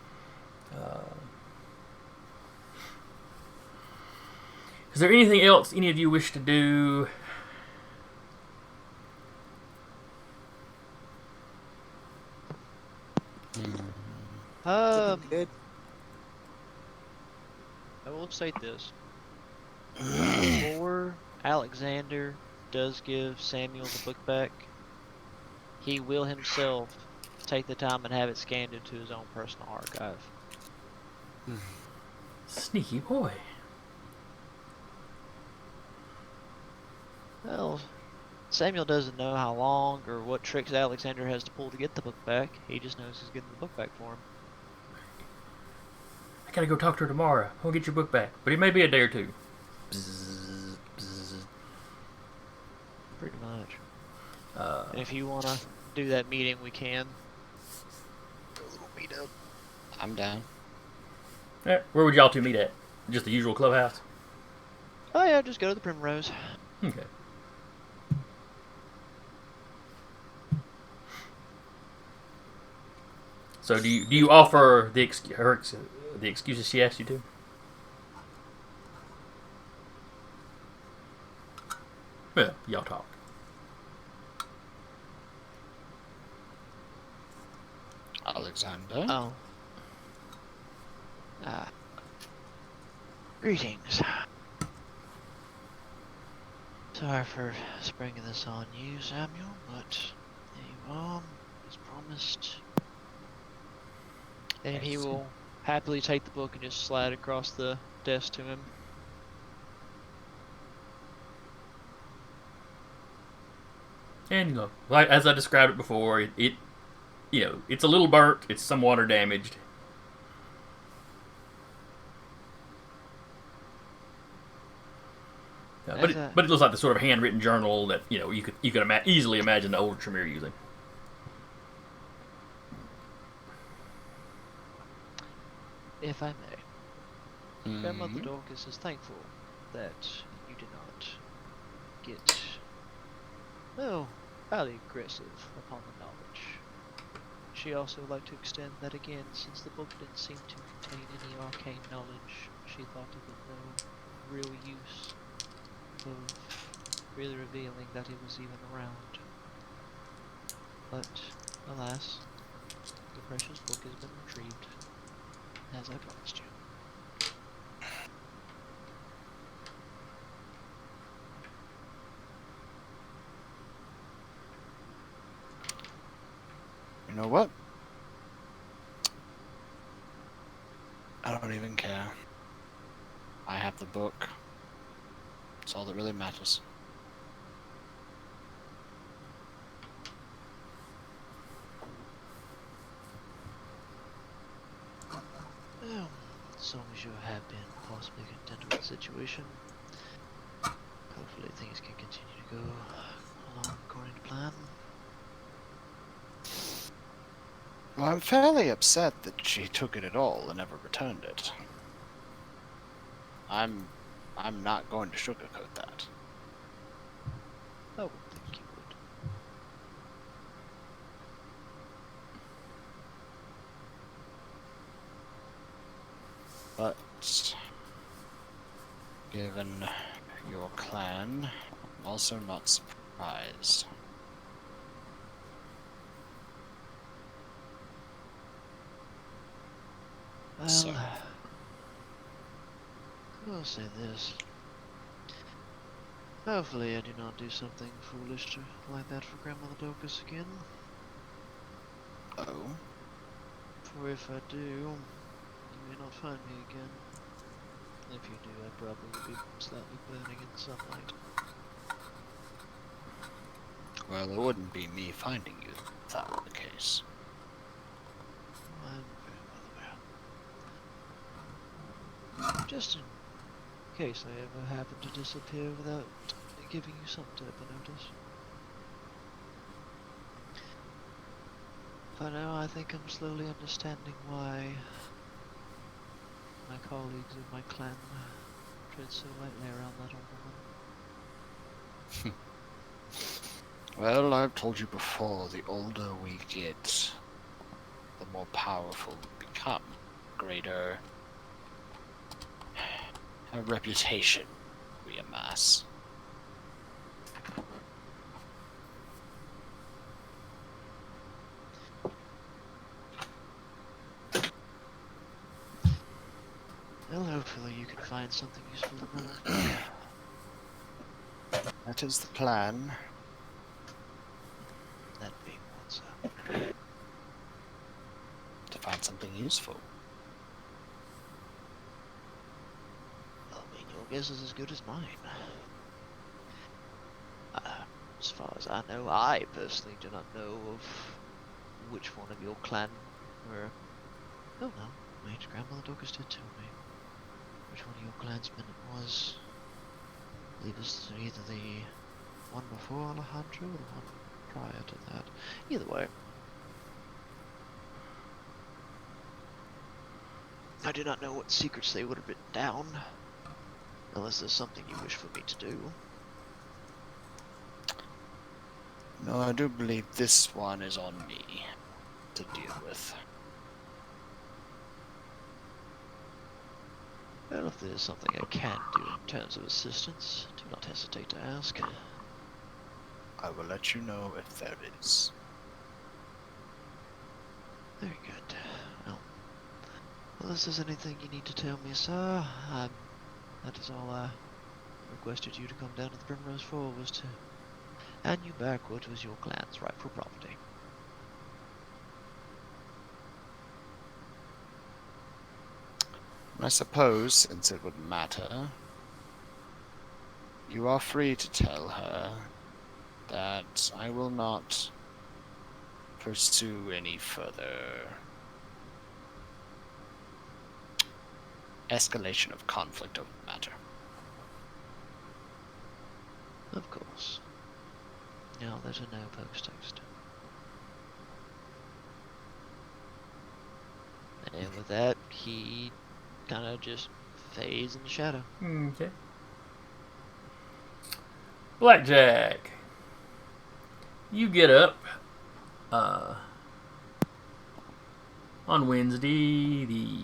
Is there anything else any of you wish to do? Good. I will state this. Before Alexander does give Samuel the book back, he will himself take the time and have it scanned into his own personal archive. Sneaky boy. Well, Samuel doesn't know how long or what tricks Alexander has to pull to get the book back. He just knows he's getting the book back for him. I gotta go talk to her tomorrow. I'll get your book back. But it may be a day or two. Bzzz, bzzz. Pretty much. Uh, And if you want to do that meeting, we can. A little meet up. I'm down. where would y'all two meet at? Just the usual clubhouse? Oh yeah, just go to the Primrose. Okay. So do you offer the the excuses she asked you to? Well, y'all talk. Alexander? Oh. Greetings. Sorry for springing this on you, Samuel, but there you are, as promised. And he will happily take the book and just slide across the desk to him. And you know, like as I described it before, it it's a little burnt. It's some water damaged. But it looks like the sort of handwritten journal that you could easily imagine the older Tremere using. If I may, Grandmother Dorcus is thankful that you did not get, highly aggressive upon the knowledge. She also would like to extend that again, since the book didn't seem to contain any arcane knowledge. She thought it was no real use of really revealing that it was even around. But, alas, the precious book has been retrieved, as I promised you. You know what? I don't even care. I have the book. It's all that really matters. Well, as long as you have been possibly content with the situation, hopefully things can continue to go along according to plan. Well, I'm fairly upset that she took it at all and never returned it. I'm not going to sugarcoat that. I would think you would. But given your clan, I'm also not surprised. Well, So- I'll say this. Hopefully I do not do something foolish like that for Grandmother Dorcus again. Oh? For if I do, you may not find me again. If you do, I probably will be slightly burning in sunlight. Well, it wouldn't be me finding you if that were the case. I'm very well aware. Just in case I ever happen to disappear without giving you some type of notice. For now, I think I'm slowly understanding why my colleagues in my clan tread so lightly around that old woman. Well, I've told you before, the older we get, the more powerful we become. Greater a reputation we amass. Well, hopefully you can find something useful to know. That is the plan. That being what, sir? To find something useful. I mean, your guess is as good as mine. As far as I know, I personally do not know of which one of your clan were... Oh no, wait, Grandmother Dorcus did tell me which one of your clansmen it was. I believe it was either the one before Alejandro or the one prior to that. Either way. I do not know what secrets they would have written down. Unless there's something you wish for me to do. No, I do believe this one is on me to deal with. Well, if there's something I can do in terms of assistance, do not hesitate to ask. I will let you know if there is. Very good. Well, unless there's anything you need to tell me, sir, that is all I requested you to come down to the Primrose for, was to hand you back what was your clan's rightful property. I suppose, since it would matter, you are free to tell her that I will not pursue any further escalation of conflict over the matter. Of course. I'll let her know post-text. And with that, he kind of just fades in the shadow. Okay. Blackjack. You get up on Wednesday, the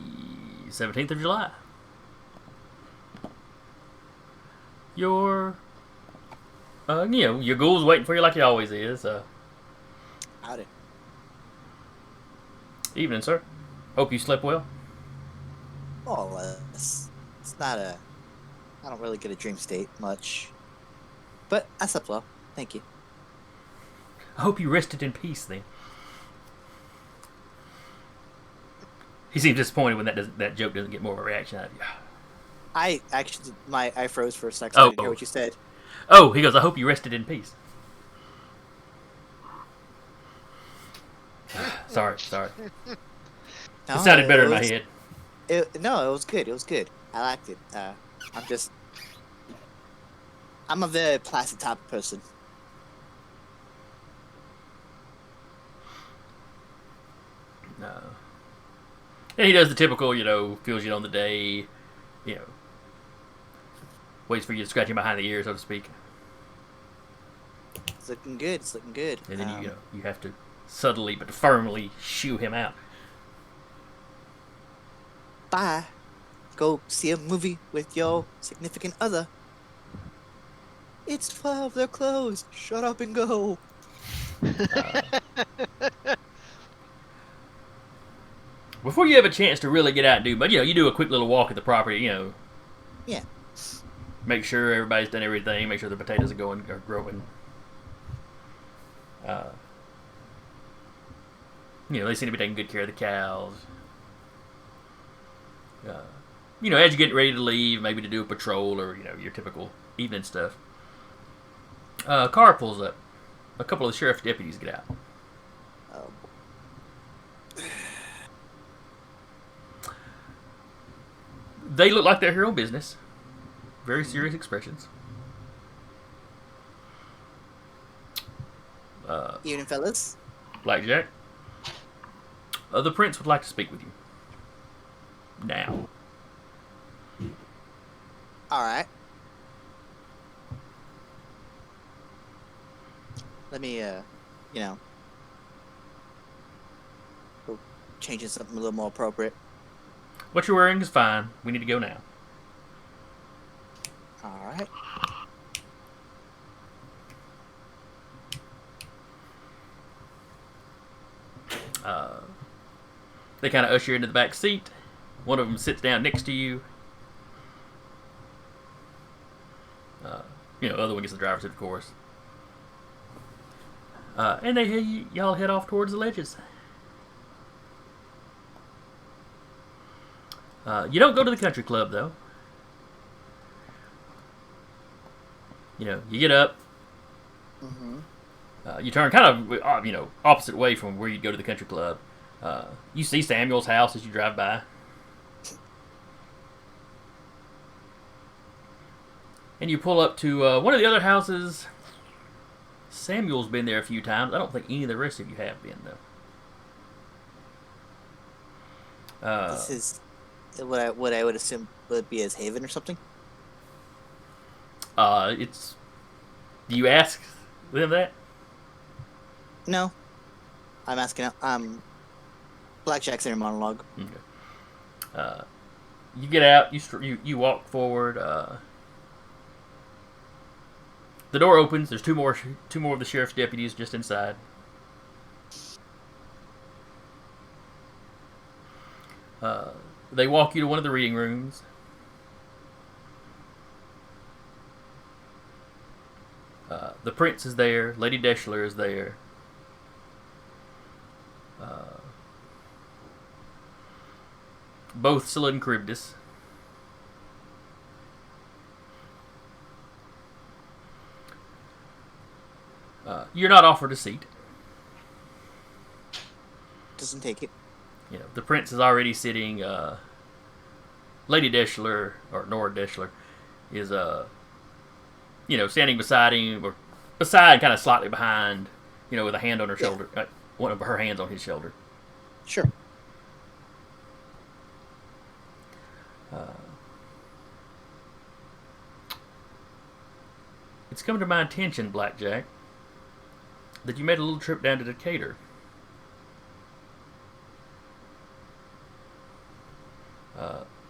17th of July. Your your ghoul's waiting for you like he always is. Howdy. Evening, sir. Hope you slept well. Oh, it's not a... I don't really get a dream state much. But I slept well. Thank you. I hope you rested in peace then. He seems disappointed when that joke doesn't get more of a reaction out of you. I actually... I froze for a second. So I didn't hear what you said. Oh, he goes, I hope you rested in peace. Sorry. No, It sounded better in my head. No, it was good. It was good. I liked it. I'm a very placid type of person. No. And he does the typical, fills you on the day, waits for you to scratch him behind the ear, so to speak. It's looking good. It's looking good. And then you have to subtly but firmly shoo him out. Bye. Go see a movie with your significant other. It's 12. They're closed. Shut up and go. Before you have a chance to really get out and do, but you do a quick little walk at the property, Yeah. Make sure everybody's done everything. Make sure the potatoes are growing. They seem to be taking good care of the cows. As you get ready to leave, maybe to do a patrol or your typical evening stuff. A car pulls up. A couple of the sheriff's deputies get out. They look like they're here on business. Very serious expressions. Evening, fellas. Blackjack. The prince would like to speak with you. Now. All right. Let me, go change into something a little more appropriate. What you're wearing is fine. We need to go now. All right. They kind of usher you into the back seat. One of them sits down next to you. other one gets the driver's seat, of course. And y'all head off towards the ledges. You don't go to the country club, though. You get up. Mm-hmm. You turn kind of, opposite way from where you'd go to the country club. You see Samuel's house as you drive by. And you pull up to one of the other houses. Samuel's been there a few times. I don't think any of the rest of you have been, though. This is what I would assume would be his haven or something. It's. Do you ask them that? No, I'm asking. Blackjack's inner monologue. Okay. You get out. You walk forward. The door opens. There's two more of the sheriff's deputies just inside. They walk you to one of the reading rooms. The prince is there. Lady Deschler is there. Both Scylla and Charybdis. You're not offered a seat. Doesn't take it. The prince is already sitting. Lady Deschler, or Nora Deschler, is standing beside him, or beside, kind of slightly behind, with a hand on her shoulder, one of her hands on his shoulder. Sure. It's come to my attention, Blackjack, that you made a little trip down to Decatur.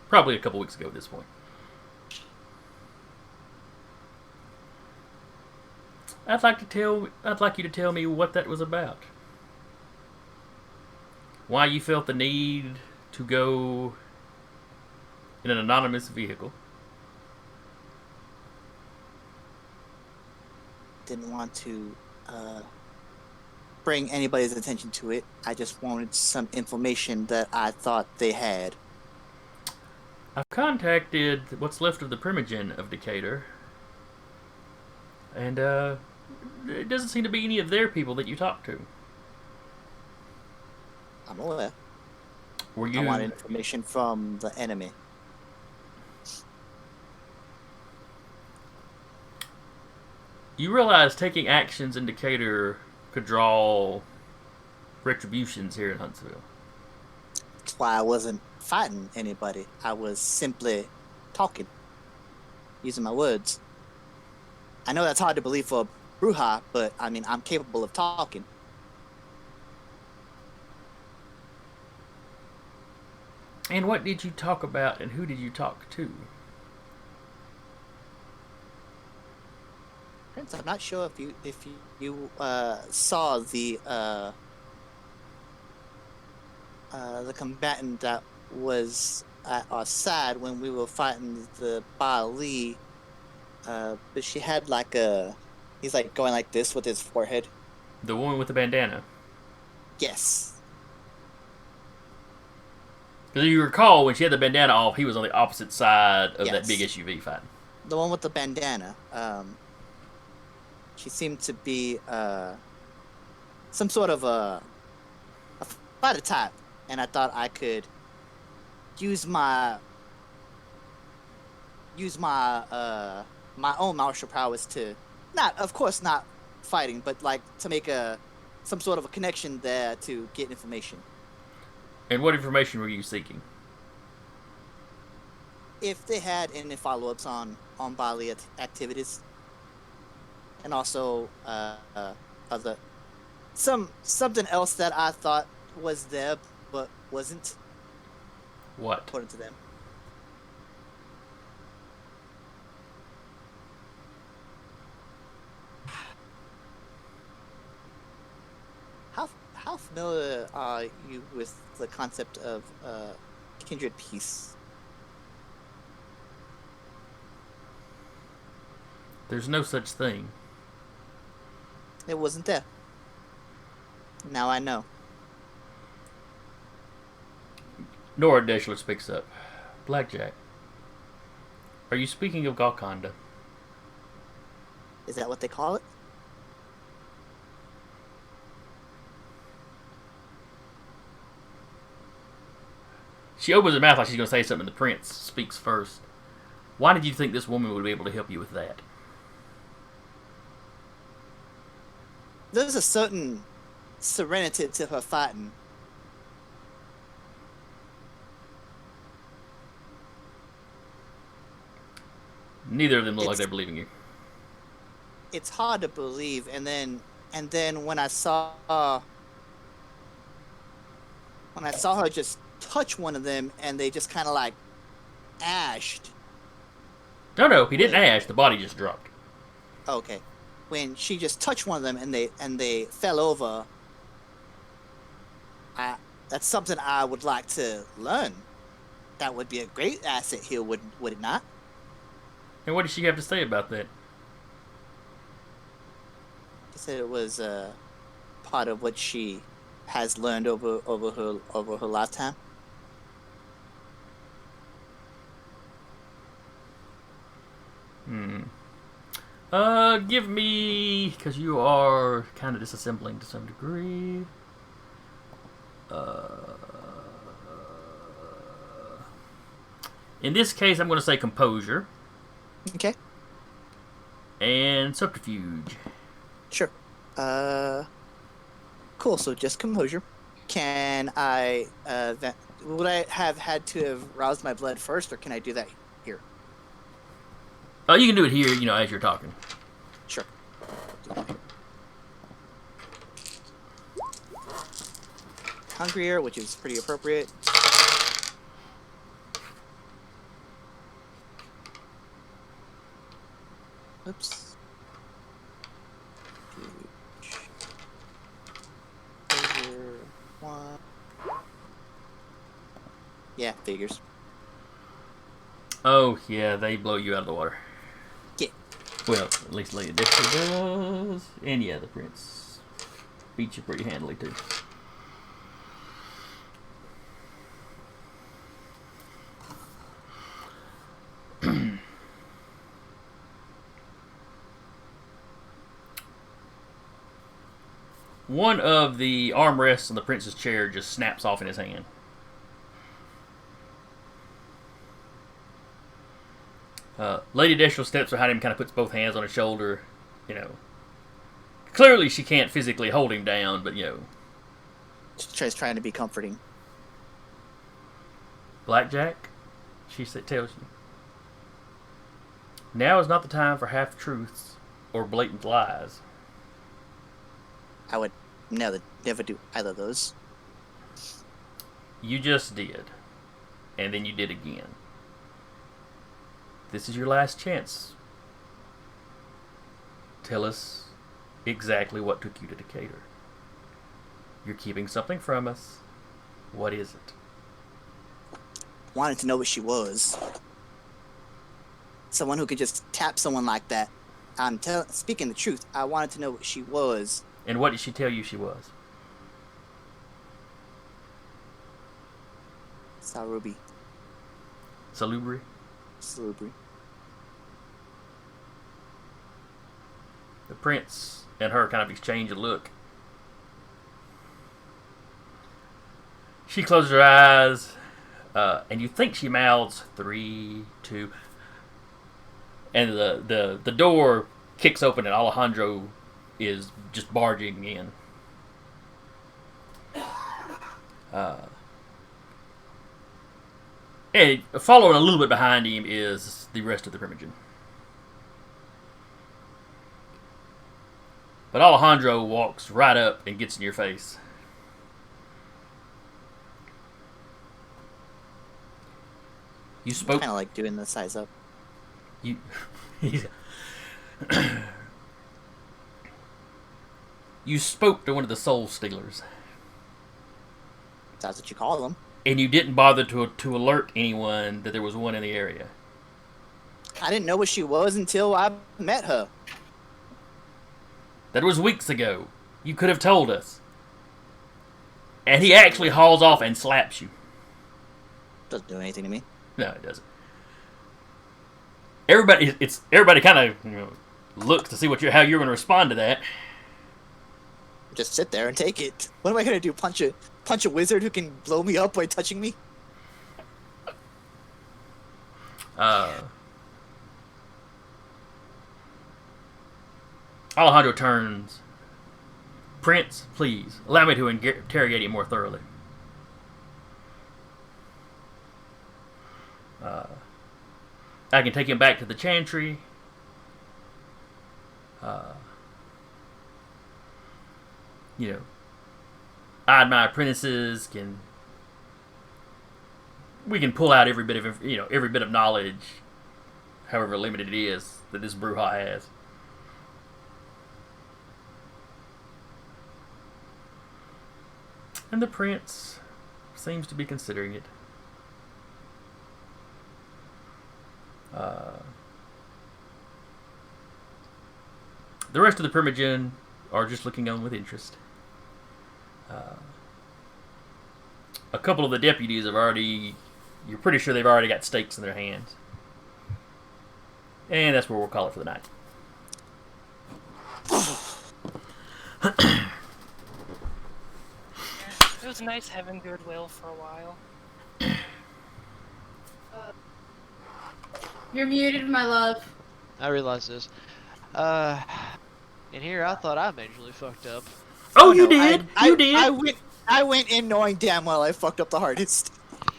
Probably a couple weeks ago at this point. I'd like you to tell me what that was about. Why you felt the need to go in an anonymous vehicle. Didn't want to bring anybody's attention to it. I just wanted some information that I thought they had. I've contacted what's left of the Primogen of Decatur, and it doesn't seem to be any of their people that you talk to. I'm aware. Were you? I want information from the enemy. You realize taking actions in Decatur could draw retributions here in Huntsville. That's why I wasn't fighting anybody. I was simply talking, using my words. I know that's hard to believe for a Bruja, but I mean, I'm capable of talking. And what did you talk about, and who did you talk to? Prince, I'm not sure if you saw the combatant that was at our side when we were fighting the Bali, but she had like he's like going like this with his forehead. The woman with the bandana. Yes. Because you recall, when she had the bandana off, he was on the opposite side of that Yes. big SUV fighting. The one with the bandana. She seemed to be some sort of a fighter type, and I thought I could use my my own martial prowess to of course not fighting, but like to make some sort of a connection there to get information. And what information were you seeking? If they had any follow-ups on Bali activities, and also other something else that I thought was there but wasn't. What? According to them. How familiar are you with the concept of kindred peace? There's no such thing. It wasn't there. Now I know. Nora Deschler speaks up. Blackjack, are you speaking of Golconda? Is that what they call it? She opens her mouth like she's going to say something, and the prince speaks first. Why did you think this woman would be able to help you with that? There's a certain serenity to her fighting. Neither of them look like they're believing you. It's hard to believe, and then when I saw her just touch one of them, and they just kind of like ashed. No, he didn't ash. The body just dropped. Okay, when she just touched one of them and they fell over. That's something I would like to learn. That would be a great asset here, would it not? And what did she have to say about that? She said it was part of what she has learned over her lifetime. Give me, because you are kind of disassembling to some degree. In this case, I'm going to say composure. Okay. And subterfuge. Sure. Cool. So just composure. Can I? Would I have had to have roused my blood first, or can I do that here? Oh, you can do it here, as you're talking. Sure. Hungrier, which is pretty appropriate. Oops. One. Yeah, figures. Oh, yeah, they blow you out of the water. Yeah. Well, at least Lady Dexter does. And yeah, the prince beats you pretty handily, too. One of the armrests on the prince's chair just snaps off in his hand. Lady Deschel steps behind him and kind of puts both hands on his shoulder. Clearly she can't physically hold him down, but She's trying to be comforting. Blackjack, she tells you, now is not the time for half-truths or blatant lies. I would never do either of those. You just did. And then you did again. This is your last chance. Tell us exactly what took you to Decatur. You're keeping something from us. What is it? Wanted to know what she was. Someone who could just tap someone like that. I'm speaking the truth. I wanted to know what she was. And what did she tell you she was? Salubri. Salubri? Salubri. The prince and her kind of exchange a look. She closes her eyes, and you think she mouths 3, 2, and the door kicks open and Alejandro is just barging in. And following a little bit behind him is the rest of the Primogen. But Alejandro walks right up and gets in your face. You spoke. Kind of like doing the size up. You. You spoke to one of the soul stealers. That's what you call them. And you didn't bother to alert anyone that there was one in the area. I didn't know what she was until I met her. That was weeks ago. You could have told us. And he actually hauls off and slaps you. Doesn't do anything to me. No, it doesn't. Everybody kind of looks to see how you're going to respond to that. Just sit there and take it. What am I gonna do? Punch a wizard who can blow me up by touching me? Alejandro turns. Prince, please allow me to interrogate him more thoroughly. I can take him back to the chantry. I and my apprentices we can pull out every bit of knowledge, however limited it is, that this Bruja has. And the prince seems to be considering it. The rest of the Primogen are just looking on with interest. A couple of the deputies you're pretty sure they've already got stakes in their hands. And that's where we'll call it for the night. It was nice having goodwill for a while. You're muted, my love. I realize this. In here, I thought I majorly fucked up. Oh, you did! You did! I went in knowing damn well I fucked up the hardest.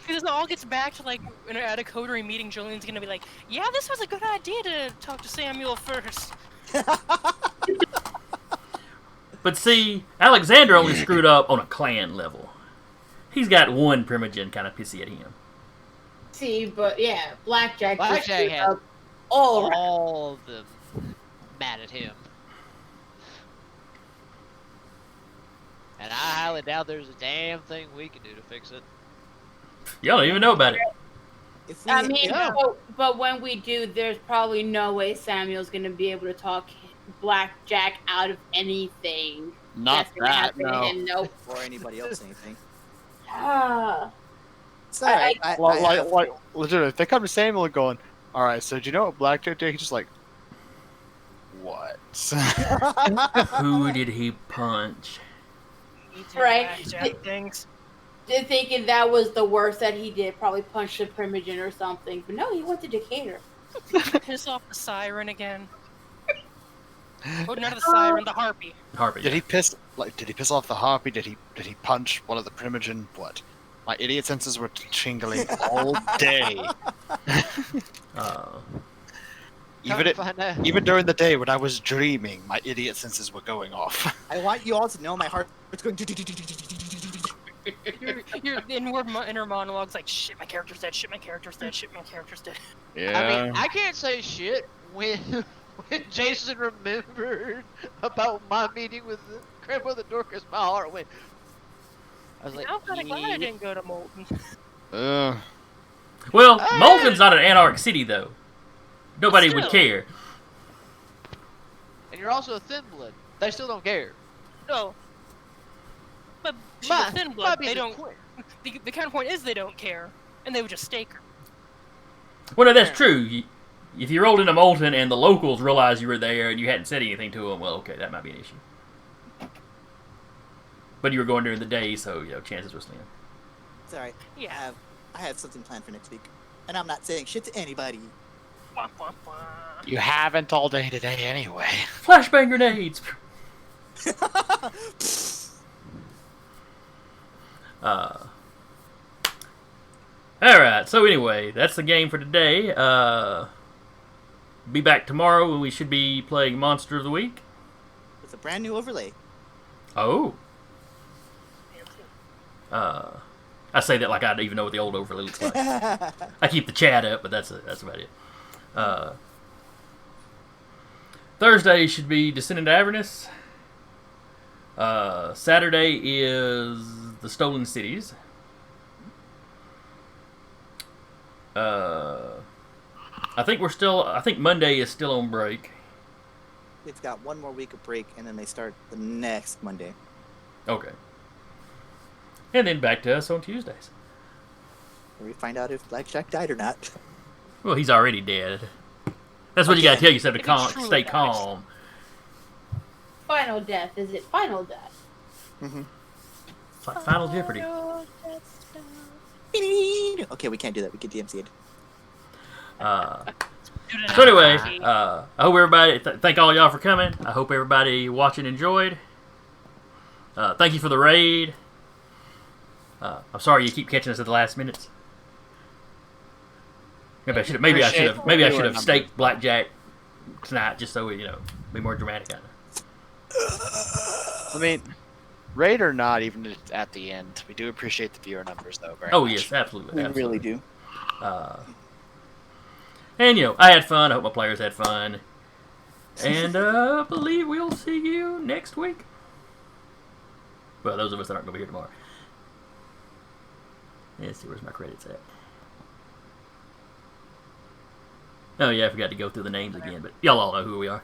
Because it all gets back to, like, at a coterie meeting, Jolene's gonna be like, yeah, this was a good idea to talk to Samuel first. But see, Alexander only screwed up on a clan level. He's got one Primogen kind of pissy at him. See, but yeah, Blackjack Blackjack had up all around. all of them mad at him. And I highly doubt there's a damn thing we can do to fix it. Y'all don't even know about it. I mean, but when we do, there's probably no way Samuel's going to be able to talk Blackjack out of anything. Not That's gonna that, happen to no. him, nope. Or anybody else anything. Ah. Sorry. Like, legit, if they come to Samuel and going, alright, so do you know what Blackjack did? He's just like, what? Who did he punch? Right. Blackjack things. They're thinking that was the worst that he did, probably punched a Primogen or something. But no, he went to Decatur. Piss off the siren again. Oh, not the siren, the harpy. Harpy. Did he piss off the harpy? Did he punch one of the Primogen? What? My idiot senses were tingling all day. Even during the day when I was dreaming, my idiot senses were going off. I want you all to know my heart is going. Your inner monologue's like, shit, my character's dead, shit, my character's dead, shit, my character's dead. Yeah. I mean, I can't say shit when Jason remembered about my meeting with Grandmother Dorcus. My heart went. I was like, I'm kind of glad I didn't go to Moulton. Well, Moulton's not an Anarch city, though. Nobody would care. And you're also a thin blood. They still don't care. No. But she's My- a thin my blood. They business don't. quick. The counterpoint is they don't care, and they would just stake her. Well, no, that's true. If you rolled into Moulton and the locals realized you were there and you hadn't said anything to them, well, okay, that might be an issue. But you were going during the day, so chances were slim. It's alright. Yeah. I have something planned for next week, and I'm not saying shit to anybody. Wah, wah, wah. You haven't all day today anyway. Flashbang grenades! Alright, so anyway, that's the game for today. Be back tomorrow when we should be playing Monster of the Week. With a brand new overlay. Oh. I say that like I don't even know what the old overlay looks like. I keep the chat up, but that's about it. Thursday should be Descent into Avernus. Saturday is the Stolen Cities. I think Monday is still on break. They've got one more week of break, and then they start the next Monday. Okay. And then back to us on Tuesdays. Where we find out if Blackjack died or not. Well, he's already dead. That's what you gotta tell yourself to If he truly stay dies. calm. Final death. Is it final death? Mm-hmm. It's like Final Jeopardy. Okay, we can't do that. We get DMCA'd. So anyway, I hope everybody, thank all y'all for coming. I hope everybody watching enjoyed. Thank you for the raid. I'm sorry you keep catching us at the last minutes. Maybe I should have staked Blackjack tonight just so we, be more dramatic. I mean, raid or not, even at the end, we do appreciate the viewer numbers, though. Very Oh much. yes, absolutely. We absolutely. really do. And I had fun. I hope my players had fun. And I believe we'll see you next week. Well, those of us that aren't going to be here tomorrow. Let's see, where's my credits at? Oh yeah, I forgot to go through the names again, but y'all all know who we are.